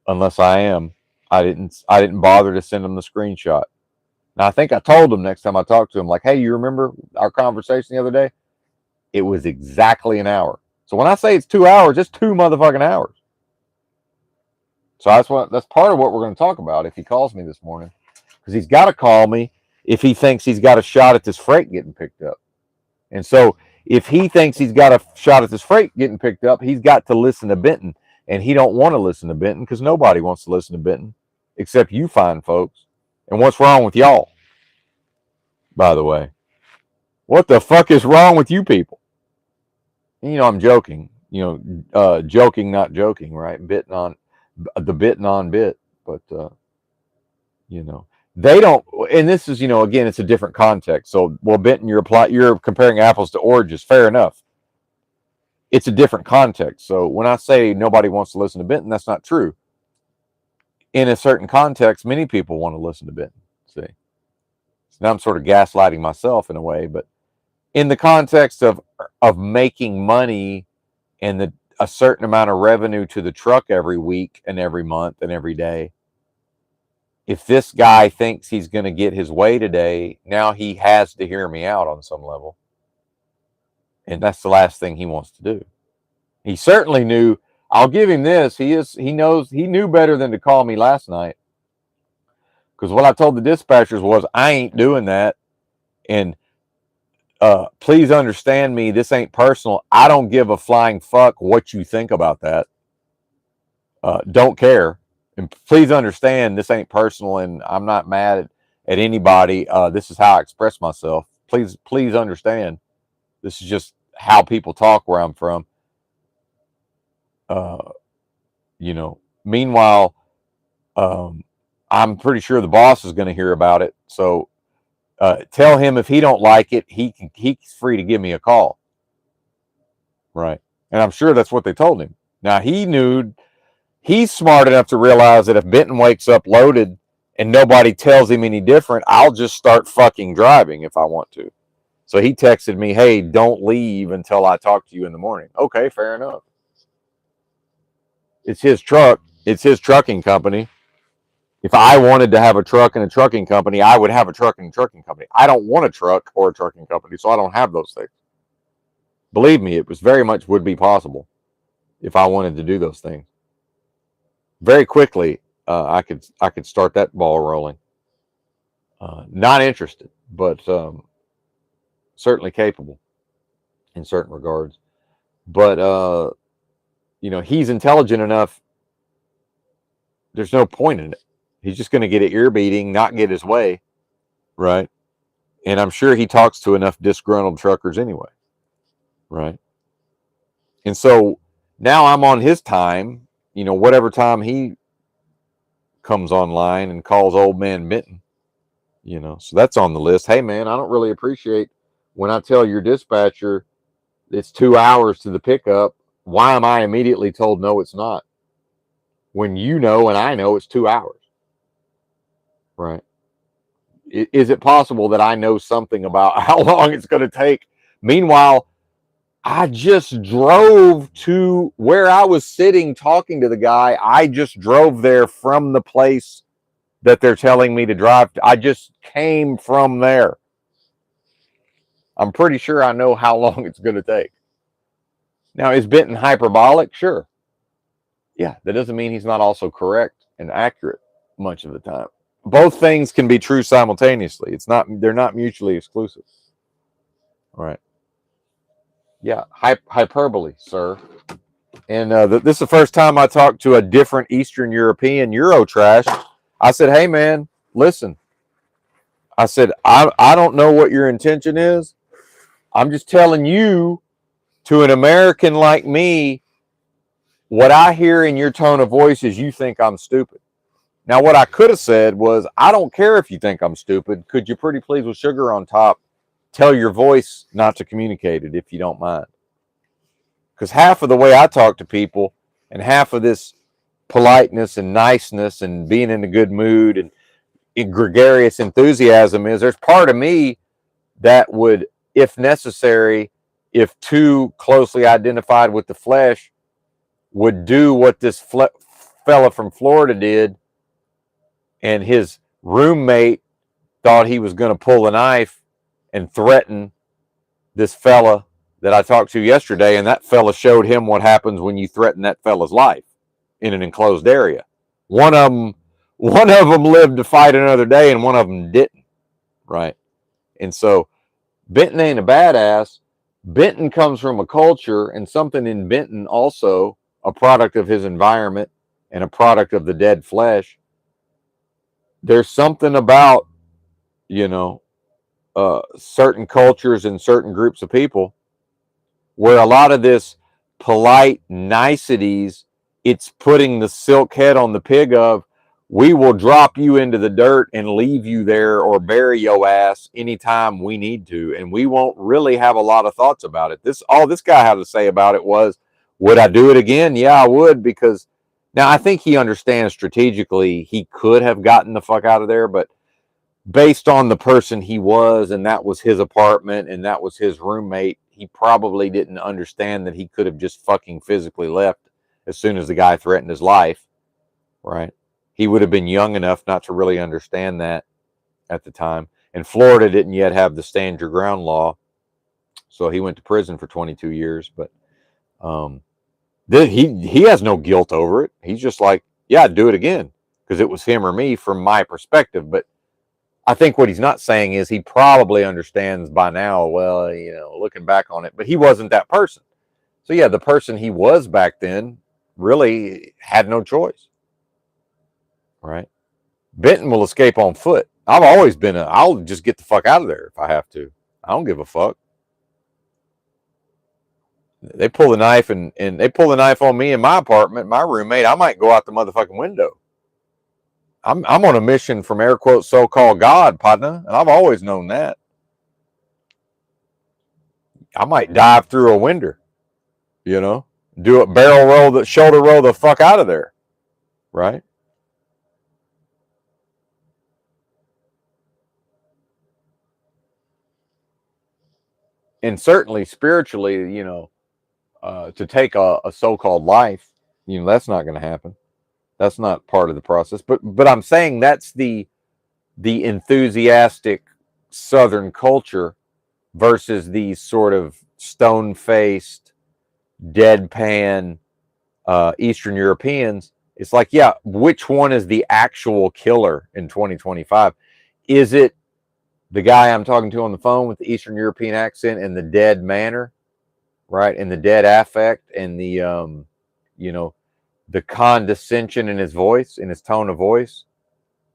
unless I am, I didn't bother to send them the screenshot. Now, I think I told them next time I talked to them, like, hey, you remember our conversation the other day? It was exactly an hour. So when I say it's 2 hours, it's 2 motherfucking hours. So that's part of what we're going to talk about if he calls me this morning, because he's got to call me if he thinks he's got a shot at this freight getting picked up. And so if he thinks he's got a shot at this freight getting picked up, he's got to listen to Benton. And he don't want to listen to Benton because nobody wants to listen to Benton except you fine folks. And what's wrong with y'all, by the way? What the fuck is wrong with you people? And, I'm joking. Joking, not joking, right? Bitten on bit. But, they don't, and this is, again, it's a different context. So, well, Benton, you're comparing apples to oranges. Fair enough. It's a different context. So when I say nobody wants to listen to Benton, that's not true. In a certain context, many people want to listen to Benton. See, so now I'm sort of gaslighting myself in a way, but in the context of making money and a certain amount of revenue to the truck every week and every month and every day, if this guy thinks he's going to get his way today, now he has to hear me out on some level. And that's the last thing he wants to do. He certainly knew. I'll give him this. He knew better than to call me last night. Because what I told the dispatchers was, I ain't doing that. And please understand me. This ain't personal. I don't give a flying fuck what you think about that. Don't care. And please understand this ain't personal, and I'm not mad at anybody. This is how I express myself. Please understand. This is just how people talk where I'm from. Meanwhile, I'm pretty sure the boss is going to hear about it. So tell him if he don't like it, he's free to give me a call. Right. And I'm sure that's what they told him. Now he's smart enough to realize that if Benton wakes up loaded and nobody tells him any different, I'll just start fucking driving if I want to. So he texted me, hey, don't leave until I talk to you in the morning. Okay, fair enough. It's his truck. It's his trucking company. If I wanted to have a truck and a trucking company, I would have a truck and a trucking company. I don't want a truck or a trucking company, so I don't have those things. Believe me, it was very much would be possible if I wanted to do those things. Very quickly, I could start that ball rolling. Not interested, but certainly capable in certain regards. But he's intelligent enough. There's no point in it. He's just going to get an ear beating, not get his way, right? And I'm sure he talks to enough disgruntled truckers anyway, right? And so now I'm on his time, whatever time he comes online and calls old man Benton, so that's on the list. Hey, man, I don't really appreciate when I tell your dispatcher it's 2 hours to the pickup. Why am I immediately told no, it's not? When you know and I know it's 2 hours, right? Is it possible that I know something about how long it's going to take? Meanwhile, I just drove to where I was sitting talking to the guy. I just drove there from the place that they're telling me to drive to. I just came from there. I'm pretty sure I know how long it's going to take. Now, is Benton hyperbolic? Sure. Yeah, that doesn't mean he's not also correct and accurate much of the time. Both things can be true simultaneously. They're not mutually exclusive. All right. Yeah, hyperbole, sir. And this is the first time I talked to a different Eastern European Euro trash. I said, hey, man, listen. I said, I don't know what your intention is. I'm just telling you, to an American like me, what I hear in your tone of voice is you think I'm stupid. Now, what I could have said was, I don't care if you think I'm stupid. Could you pretty please, with sugar on top, tell your voice not to communicate it if you don't mind? Because half of the way I talk to people and half of this politeness and niceness and being in a good mood and gregarious enthusiasm is there's part of me that would, if necessary, if too closely identified with the flesh, would do what this fella from Florida did, and his roommate thought he was going to pull a knife and threaten this fella that I talked to yesterday, and that fella showed him what happens when you threaten that fella's life in an enclosed area. One of them lived to fight another day, and one of them didn't. Right. And so Benton ain't a badass. Benton comes from a culture and something in Benton also a product of his environment and a product of the dead flesh. There's something about, you know, certain cultures and certain groups of people where a lot of this polite niceties, it's putting the silk head on the pig of, we will drop you into the dirt and leave you there or bury your ass anytime we need to. And we won't really have a lot of thoughts about it. All this guy had to say about it was, would I do it again? Yeah, I would, because now I think he understands strategically he could have gotten the fuck out of there, but based on the person he was, and that was his apartment and that was his roommate, he probably didn't understand that he could have just fucking physically left as soon as the guy threatened his life, right? He would have been young enough not to really understand that at the time. And Florida didn't yet have the stand your ground law, so he went to prison for 22 years. But he has no guilt over it. He's just like, yeah, I'd do it again because it was him or me from my perspective. But I think what he's not saying is he probably understands by now, well, looking back on it, but he wasn't that person. So yeah, the person he was back then really had no choice, right? Benton will escape on foot. I've always been I'll just get the fuck out of there if I have to. I don't give a fuck. They pull the knife and they pull the knife on me in my apartment, my roommate, I might go out the motherfucking window. I'm on a mission from air quotes so-called God, partner, and I've always known that. I might dive through a window, do a shoulder roll the fuck out of there, right? And certainly spiritually, to take a so-called life, that's not going to happen. That's not part of the process. But I'm saying that's the enthusiastic Southern culture versus these sort of stone-faced, deadpan Eastern Europeans. It's like, yeah, which one is the actual killer in 2025? Is it the guy I'm talking to on the phone with the Eastern European accent and the dead manner, right? And the dead affect and the condescension in his voice, in his tone of voice,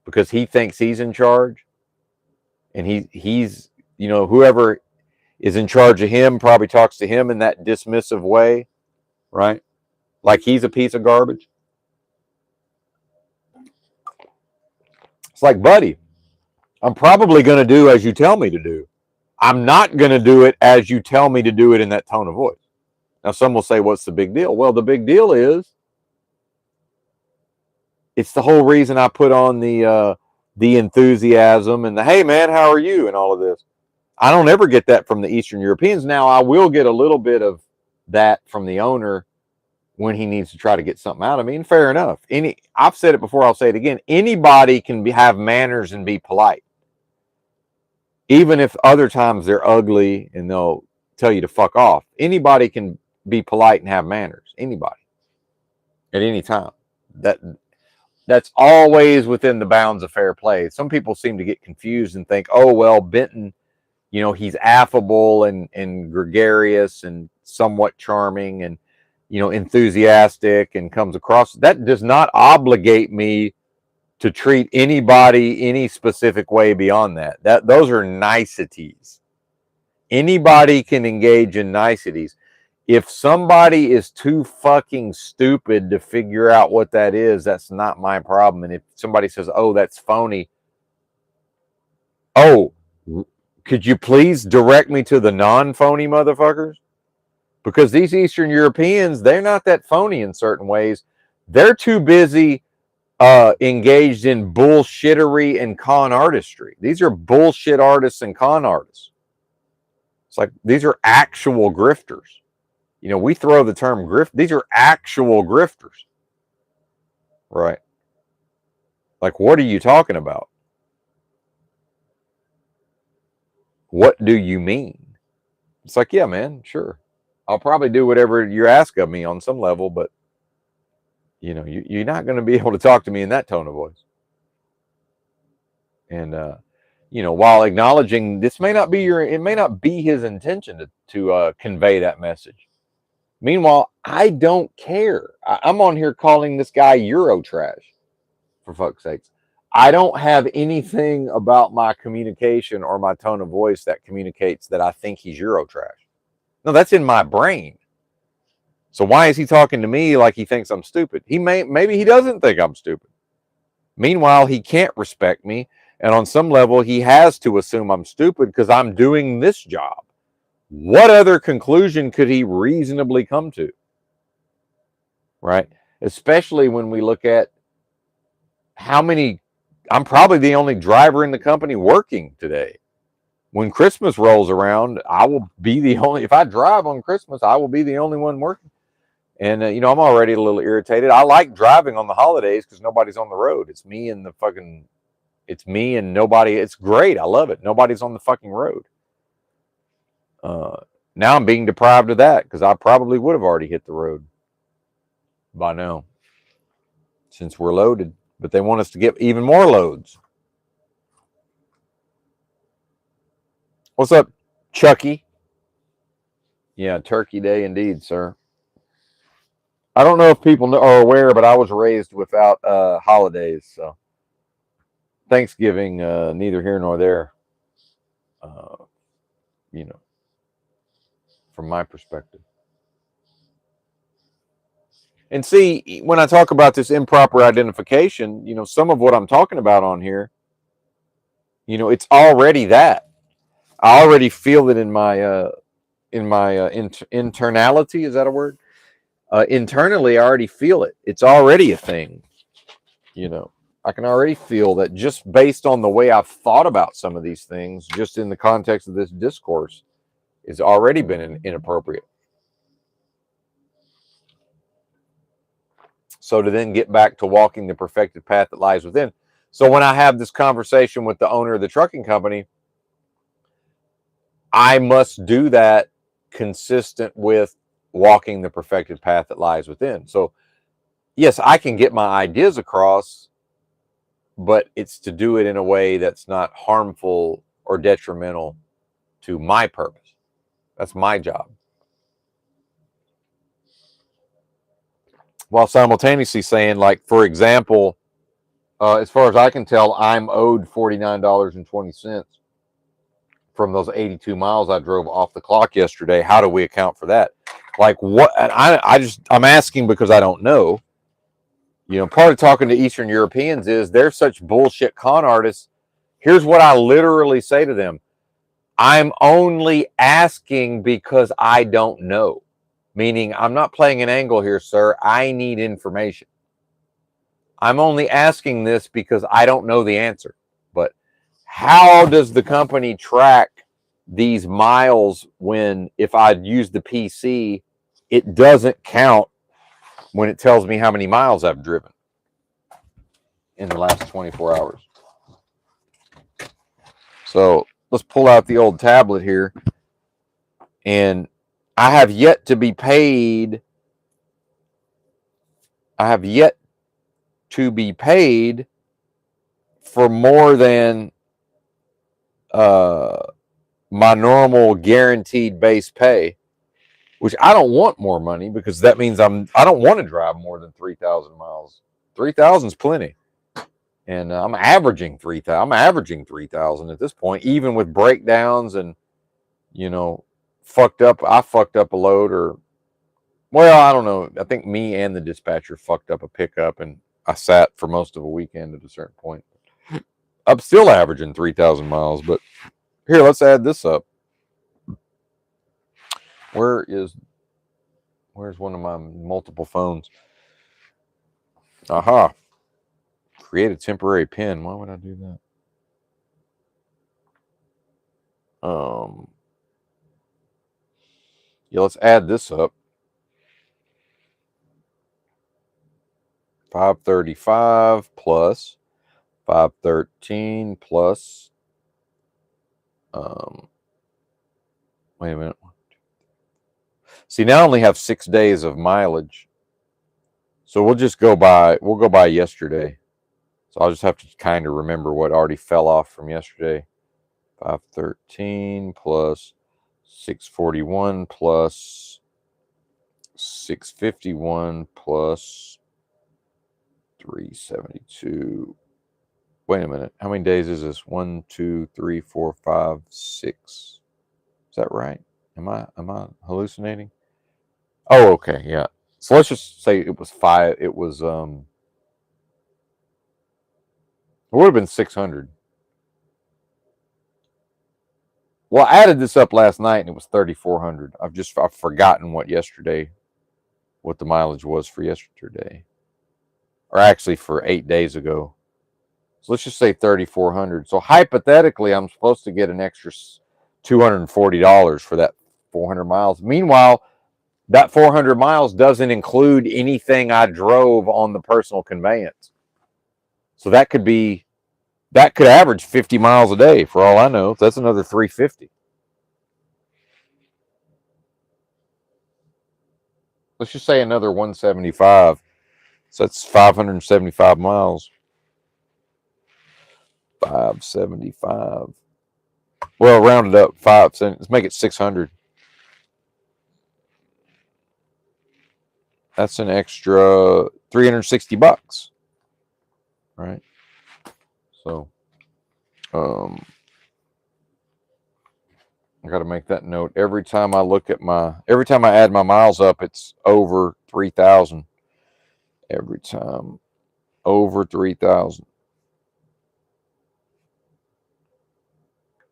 because he thinks he's in charge, and he's whoever is in charge of him probably talks to him in that dismissive way, right? Like he's a piece of garbage. It's like, buddy, I'm probably going to do as you tell me to do. I'm not going to do it as you tell me to do it in that tone of voice. Now, some will say, what's the big deal? Well, the big deal is it's the whole reason I put on the enthusiasm and the, hey, man, how are you? And all of this. I don't ever get that from the Eastern Europeans. Now, I will get a little bit of that from the owner when he needs to try to get something out of me. And fair enough. I've said it before, I'll say it again. Anybody can have manners and be polite. Even if other times they're ugly and they'll tell you to fuck off. Anybody can be polite and have manners. Anybody. At any time. That's always within the bounds of fair play. Some people seem to get confused and think, oh, well, Benton, he's affable and gregarious and somewhat charming and, enthusiastic and comes across. That does not obligate me to treat anybody any specific way beyond that. Those are niceties. Anybody can engage in niceties. If somebody is too fucking stupid to figure out what that is, that's not my problem. And if somebody says, oh, that's phony, oh, could you please direct me to the non-phony motherfuckers? Because these Eastern Europeans, they're not that phony in certain ways. They're too busy engaged in bullshittery and con artistry. These are bullshit artists and con artists. It's like these are actual grifters. We throw the term grift. These are actual grifters. Right. Like, what are you talking about? What do you mean? It's like, yeah, man, sure. I'll probably do whatever you ask of me on some level, but You're not going to be able to talk to me in that tone of voice. And while acknowledging this may not be it may not be his intention to convey that message. Meanwhile, I don't care. I'm on here calling this guy Eurotrash, for fuck's sakes. I don't have anything about my communication or my tone of voice that communicates that I think he's Eurotrash. No, that's in my brain. So why is he talking to me like he thinks I'm stupid? Maybe he doesn't think I'm stupid. Meanwhile, he can't respect me. And on some level, he has to assume I'm stupid because I'm doing this job. What other conclusion could he reasonably come to? Right? Especially when we look at I'm probably the only driver in the company working today. When Christmas rolls around, I will be the only, if I drive on Christmas, I will be the only one working. And, I'm already a little irritated. I like driving on the holidays because nobody's on the road. It's me and nobody. It's great. I love it. Nobody's on the fucking road. Now I'm being deprived of that because I probably would have already hit the road by now since we're loaded. But they want us to get even more loads. What's up, Chucky? Yeah, Turkey Day indeed, sir. I don't know if people are aware, but I was raised without holidays. So Thanksgiving, neither here nor there, uh, from my perspective. And see, when I talk about this improper identification, some of what I'm talking about on here, it's already that. I already feel it in my internality. Is that a word? Internally, I already feel it. It's already a thing. I can already feel that just based on the way I've thought about some of these things, just in the context of this discourse, has already been inappropriate. So to then get back to walking the perfected path that lies within. So when I have this conversation with the owner of the trucking company, I must do that consistent with walking the perfected path that lies within. So yes, I can get my ideas across, but it's to do it in a way that's not harmful or detrimental to my purpose. That's my job. While simultaneously saying, like, for example, as far as I can tell, I'm owed $49.20 from those 82 miles I drove off the clock yesterday. How do we account for that? Like, what? And I'm asking because I don't know. Part of talking to Eastern Europeans is they're such bullshit con artists. Here's what I literally say to them. I'm only asking because I don't know. Meaning, I'm not playing an angle here, sir. I need information. I'm only asking this because I don't know the answer. But how does the company track these miles when, if I use the PC, it doesn't count when it tells me how many miles I've driven in the last 24 hours? So let's pull out the old tablet here. And I have yet to be paid. I have yet to be paid for more than my normal guaranteed base pay, which I don't want more money because that means I don't want to drive more than 3,000 miles. 3,000 is plenty. And I'm averaging 3,000. I'm averaging 3,000 at this point, even with breakdowns and, I fucked up a load I don't know. I think me and the dispatcher fucked up a pickup and I sat for most of a weekend at a certain point. I'm still averaging 3,000 miles, but here, let's add this up. Where's one of my multiple phones? Aha. Create a temporary pin. Why would I do that? Let's add this up. 535 plus 513 plus wait a minute. See, now I only have 6 days of mileage. So we'll go by yesterday. So I'll just have to kind of remember what already fell off from yesterday. 513 plus 641 plus 651 plus 372. Wait a minute. How many days is this? 1, 2, 3, 4, 5, 6. Is that right? Am I hallucinating? Oh, okay, yeah. So let's just say it was 5. It would have been 600. Well, I added this up last night and it was 3,400. I've forgotten what the mileage was for yesterday, or actually for 8 days ago. So let's just say 3,400. So hypothetically, I'm supposed to get an extra $240 for that 400 miles. Meanwhile, that 400 miles doesn't include anything I drove on the personal conveyance. So that could average 50 miles a day for all I know. That's another 350. Let's just say another 175. So that's 575 miles. 575. Well, round it up 5 cents. Let's make it 600. That's an extra $360, right? So, I got to make that note. Every time I add my miles up, it's over 3,000. Every time over 3,000.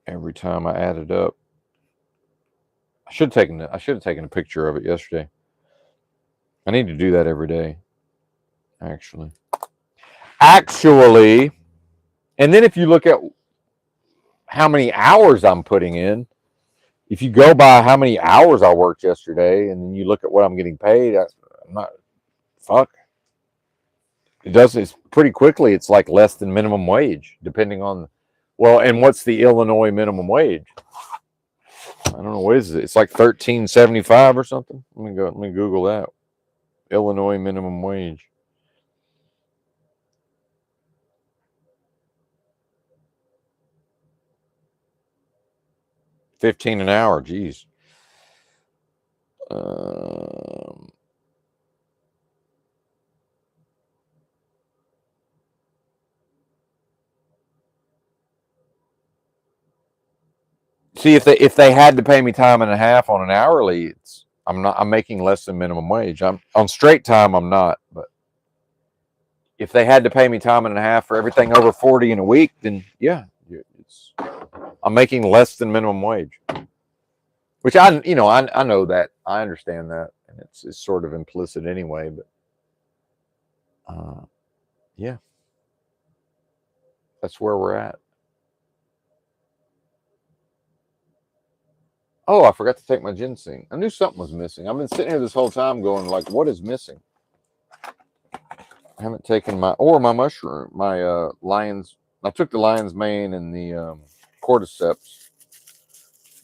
Every time I add it up. I should have taken a picture of it yesterday. I need to do that every day. Actually, and then if you look at how many hours I'm putting in, if you go by how many hours I worked yesterday, and then you look at what I'm getting paid, I'm not fuck. It does. It's pretty quickly. It's like less than minimum wage, depending on. Well, and what's the Illinois minimum wage? I don't know what is it. It's like 13.75 or something. Let me Google that. Illinois minimum wage. 15 an hour. Geez. Um, See, if they had to pay me time and a half on an hourly, I'm making less than minimum wage. I'm on straight time. I'm not, but if they had to pay me time and a half for everything over 40 in a week, then yeah, I'm making less than minimum wage. Which I know that, I understand that, and it's sort of implicit anyway. But yeah, that's where we're at. Oh, I forgot to take my ginseng. I knew something was missing. I've been sitting here this whole time going like, what is missing? I haven't taken my mushroom, my lion's. I took the lion's mane and the cordyceps.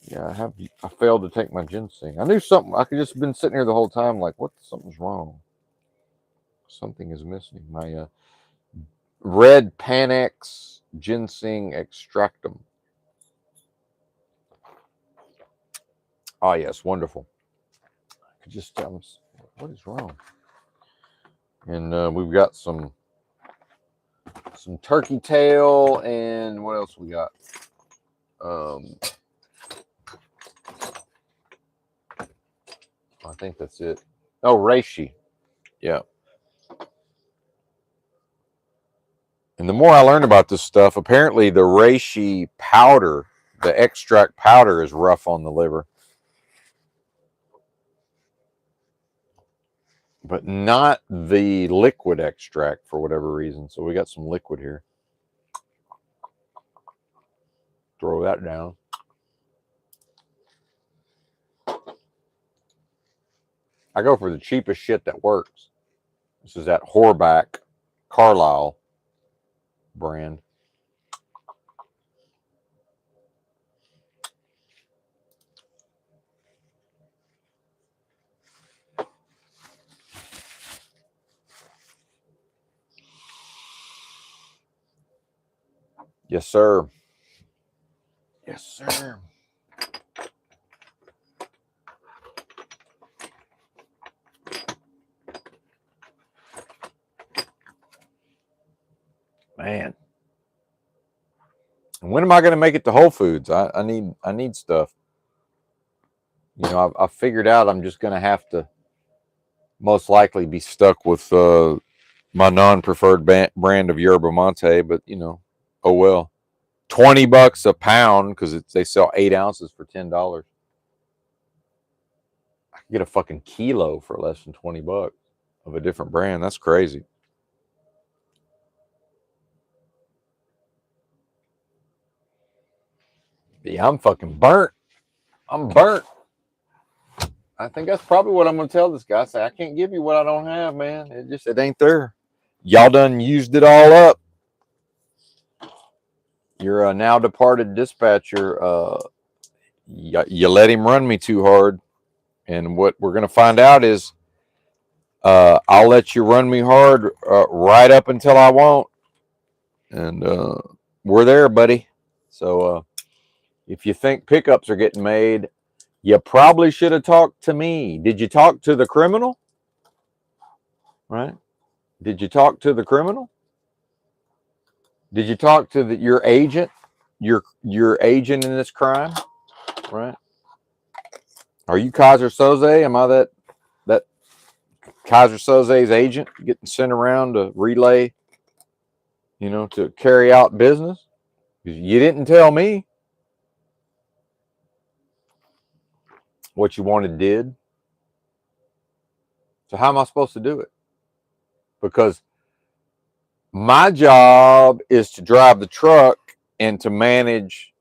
Yeah, I failed to take my ginseng. I knew something. I could just been sitting here the whole time like, what? Something's wrong. Something is missing. My red Panax ginseng extractum. Oh yes, wonderful. I could just tell them what is wrong. And we've got some turkey tail, and what else we got? I think that's it. Oh, reishi. Yeah. And the more I learn about this stuff, apparently the reishi powder, the extract powder, is rough on the liver, but not the liquid extract for whatever reason. So we got some liquid here. Throw that down. I go for the cheapest shit that works. This is that Horback Carlisle brand. Yes, sir. Yes, sir. Man. When am I going to make it to Whole Foods? I need stuff. You know, I figured out I'm just going to have to most likely be stuck with my non-preferred brand of yerba mate, but you know, oh well. $20 a pound because they sell 8 ounces for $10. I can get a fucking kilo for less than $20 of a different brand. That's crazy. But yeah, I'm fucking burnt. I'm burnt. I think that's probably what I'm gonna tell this guy. Say, I can't give you what I don't have, man. It ain't there. Y'all done used it all up. You're a now departed dispatcher. You let him run me too hard, and what we're gonna find out is, I'll let you run me hard right up until I won't, and we're there, buddy. So if you think pickups are getting made, you probably should have talked to me. Did you talk to the criminal? Right? Did you talk to the criminal? Did you talk to your agent? Your agent in this crime? Right? Are you Kaiser Soze? Am I that Kaiser Soze's agent getting sent around to relay, you know, to carry out business? You didn't tell me what you wanted did. So how am I supposed to do it? Because my job is to drive the truck and to manage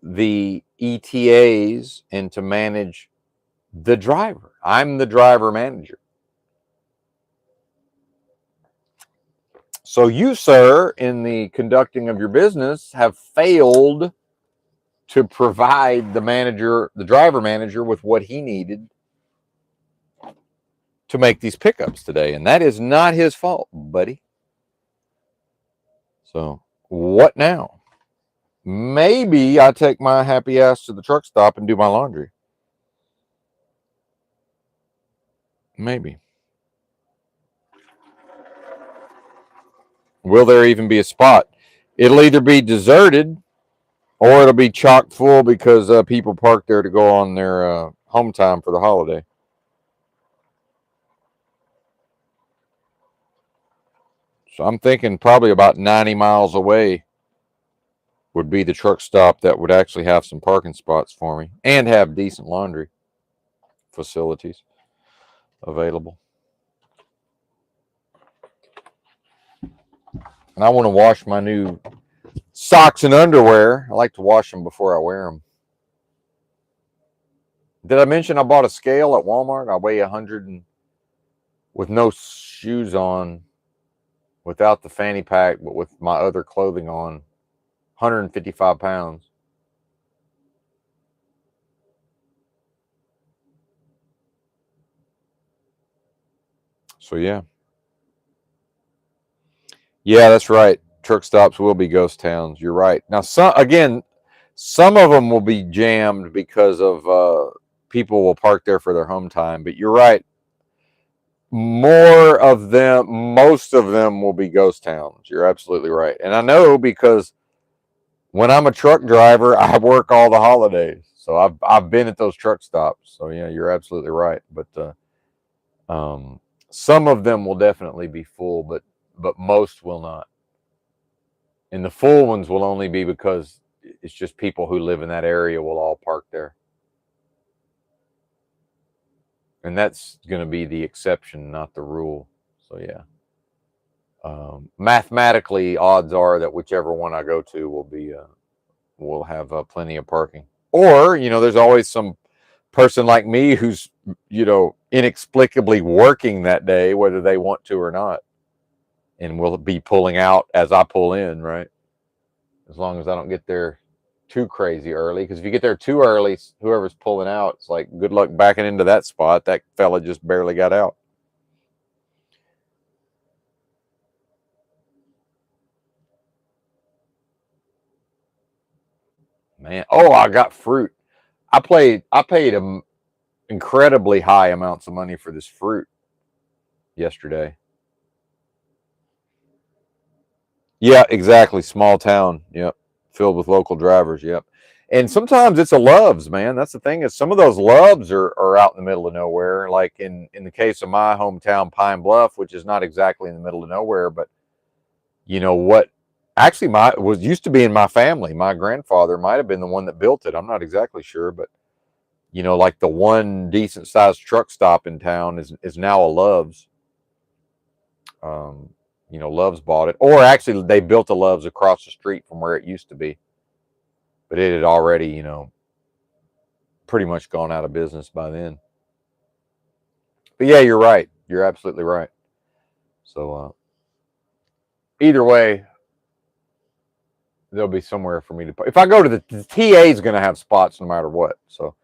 the ETAs and to manage the driver. I'm the driver manager. So you, sir, in the conducting of your business, have failed to provide the driver manager, with what he needed to make these pickups today. And that is not his fault, buddy. So what now? Maybe I take my happy ass to the truck stop and do my laundry. Maybe. Will there even be a spot? It'll either be deserted or it'll be chock full because people park there to go on their home time for the holiday. So I'm thinking probably about 90 miles away would be the truck stop that would actually have some parking spots for me and have decent laundry facilities available. And I want to wash my new socks and underwear. I like to wash them before I wear them. Did I mention I bought a scale at Walmart? I weigh 100 with no shoes on, without the fanny pack, but with my other clothing on, 155 pounds. So yeah. Yeah, that's right. Truck stops will be ghost towns. You're right. Now, some of them will be jammed because of people will park there for their home time. But you're right. Most of them will be ghost towns. You're absolutely right. And I know because when I'm a truck driver, I work all the holidays. So I've been at those truck stops. So yeah, you're absolutely right. But some of them will definitely be full, but most will not. And the full ones will only be because it's just people who live in that area will all park there. And that's going to be the exception, not the rule. So yeah. Mathematically, odds are that whichever one I go to will have plenty of parking. Or there's always some person like me who's inexplicably working that day, whether they want to or not, and will be pulling out as I pull in, right? As long as I don't get there too crazy early, because if you get there too early, whoever's pulling out, it's like good luck backing into that spot. That fella just barely got out. Man, oh, I got fruit. I paid incredibly high amounts of money for this fruit yesterday. Yeah, exactly. Small town. Yep. Filled with local drivers. Yep. And sometimes it's a Loves, man. That's the thing is some of those Loves are out in the middle of nowhere. Like in the case of my hometown, Pine Bluff, which is not exactly in the middle of nowhere, but you know what? Actually, my was used to be in my family. My grandfather might have been the one that built it. I'm not exactly sure, but like the one decent sized truck stop in town is now a Loves. Um, Love's bought it, or actually they built a Love's across the street from where it used to be, but it had already, pretty much gone out of business by then. But yeah, you're right. You're absolutely right. So either way, there'll be somewhere for me to put. If I go to the TA is going to have spots no matter what. So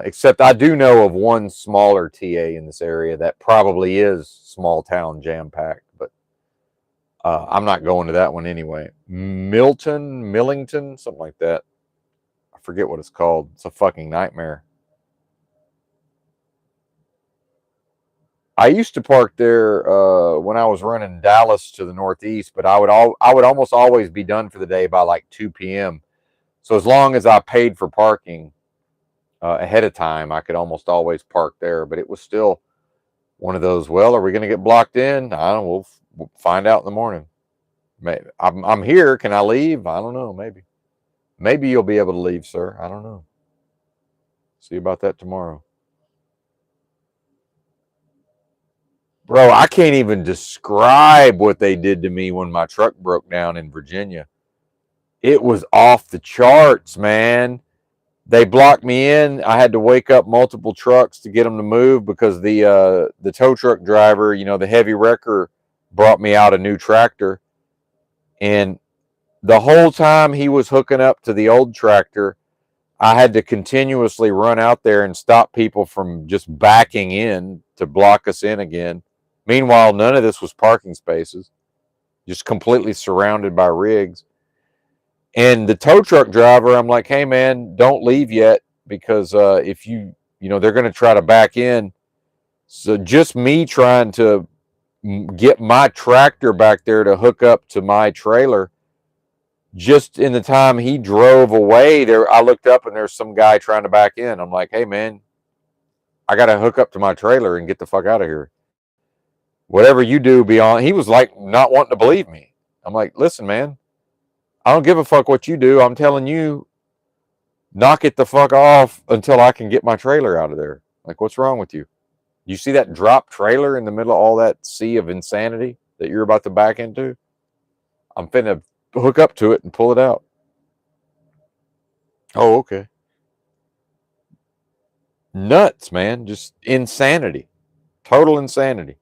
except I do know of one smaller TA in this area that probably is small town jam packed, but I'm not going to that one anyway. Millington, something like that. I forget what it's called. It's a fucking nightmare. I used to park there when I was running Dallas to the Northeast, but I would almost always be done for the day by like 2 p.m. So as long as I paid for parking ahead of time, I could almost always park there. But it was still one of those. Well, are we going to get blocked in? I don't know. We'll find out in the morning. Maybe. I'm here. Can I leave? I don't know. Maybe you'll be able to leave, sir. I don't know. See about that tomorrow. Bro, I can't even describe what they did to me when my truck broke down in Virginia. It was off the charts, man. They blocked me in. I had to wake up multiple trucks to get them to move because the tow truck driver, the heavy wrecker, brought me out a new tractor, and the whole time he was hooking up to the old tractor, I had to continuously run out there and stop people from just backing in to block us in again. Meanwhile, none of this was parking spaces, just completely surrounded by rigs. And the tow truck driver, I'm like, hey, man, don't leave yet because if they're going to try to back in. So just me trying to get my tractor back there to hook up to my trailer. Just in the time he drove away, there I looked up and there's some guy trying to back in. I'm like, hey, man, I got to hook up to my trailer and get the fuck out of here. Whatever you do beyond, he was like not wanting to believe me. I'm like, listen, man, I don't give a fuck what you do. I'm telling you, knock it the fuck off until I can get my trailer out of there. Like, what's wrong with you? You see that drop trailer in the middle of all that sea of insanity that you're about to back into? I'm finna hook up to it and pull it out. Oh, okay. Nuts, man. Just insanity. Total insanity.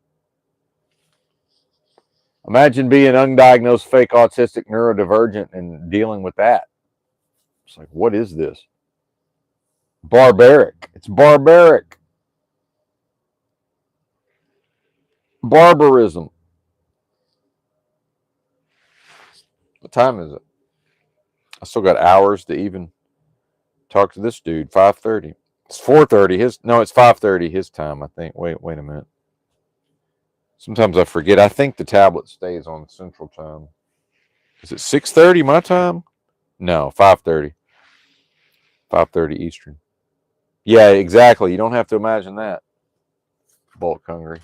Imagine being undiagnosed fake autistic neurodivergent and dealing with that. It's like, what is this? Barbaric. It's barbaric. Barbarism. What time is it? I still got hours to even talk to this dude. 5:30. It's 4:30. It's 5:30 his time, I think. Wait a minute. Sometimes I forget. I think the tablet stays on Central Time. Is it 6:30 my time? No, 5:30. 5:30 Eastern. Yeah, exactly. You don't have to imagine that. Bulk hungry.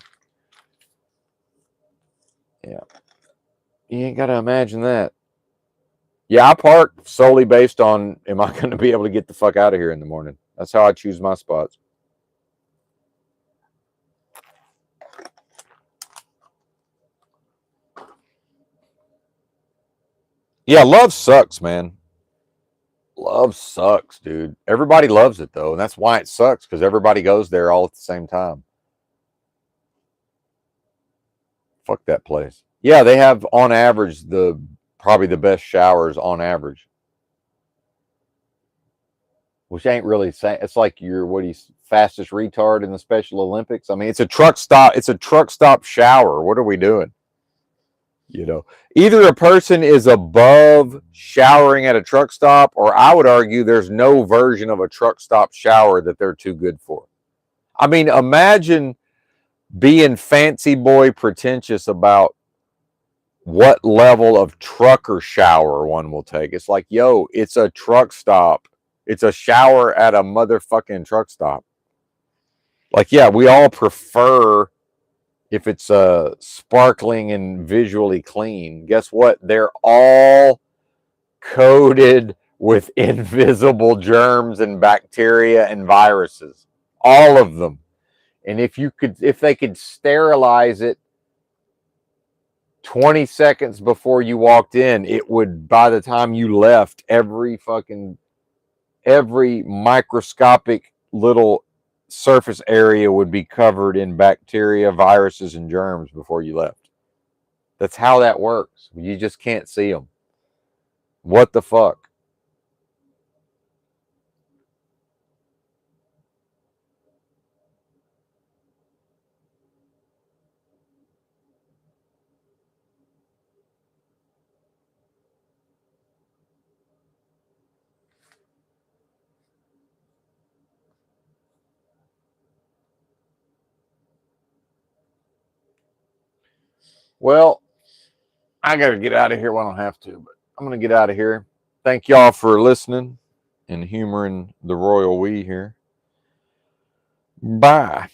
Yeah. You ain't got to imagine that. Yeah, I park solely based on am I going to be able to get the fuck out of here in the morning? That's how I choose my spots. Yeah, love sucks, man. Love sucks, dude. Everybody loves it though, and that's why it sucks because everybody goes there all at the same time. Fuck that place. Yeah, they have on average the probably the best showers on average, which ain't really saying. It's like you're what he's fastest retard in the Special Olympics. I mean, it's a truck stop. It's a truck stop shower. What are we doing? You know, either a person is above showering at a truck stop, or I would argue there's no version of a truck stop shower that they're too good for. I mean, imagine being fancy boy pretentious about what level of trucker shower one will take. It's like, yo, it's a truck stop. It's a shower at a motherfucking truck stop. Like, yeah, we all prefer if it's sparkling and visually clean. Guess what? They're all coated with invisible germs and bacteria and viruses. All of them. And if they could sterilize it 20 seconds before you walked in, it would, by the time you left, every microscopic little surface area would be covered in bacteria, viruses, and germs before you left. That's how that works. You just can't see them. What the fuck? Well, I got to get out of here. Well, I don't have to, but I'm going to get out of here. Thank y'all for listening and humoring the royal we here. Bye.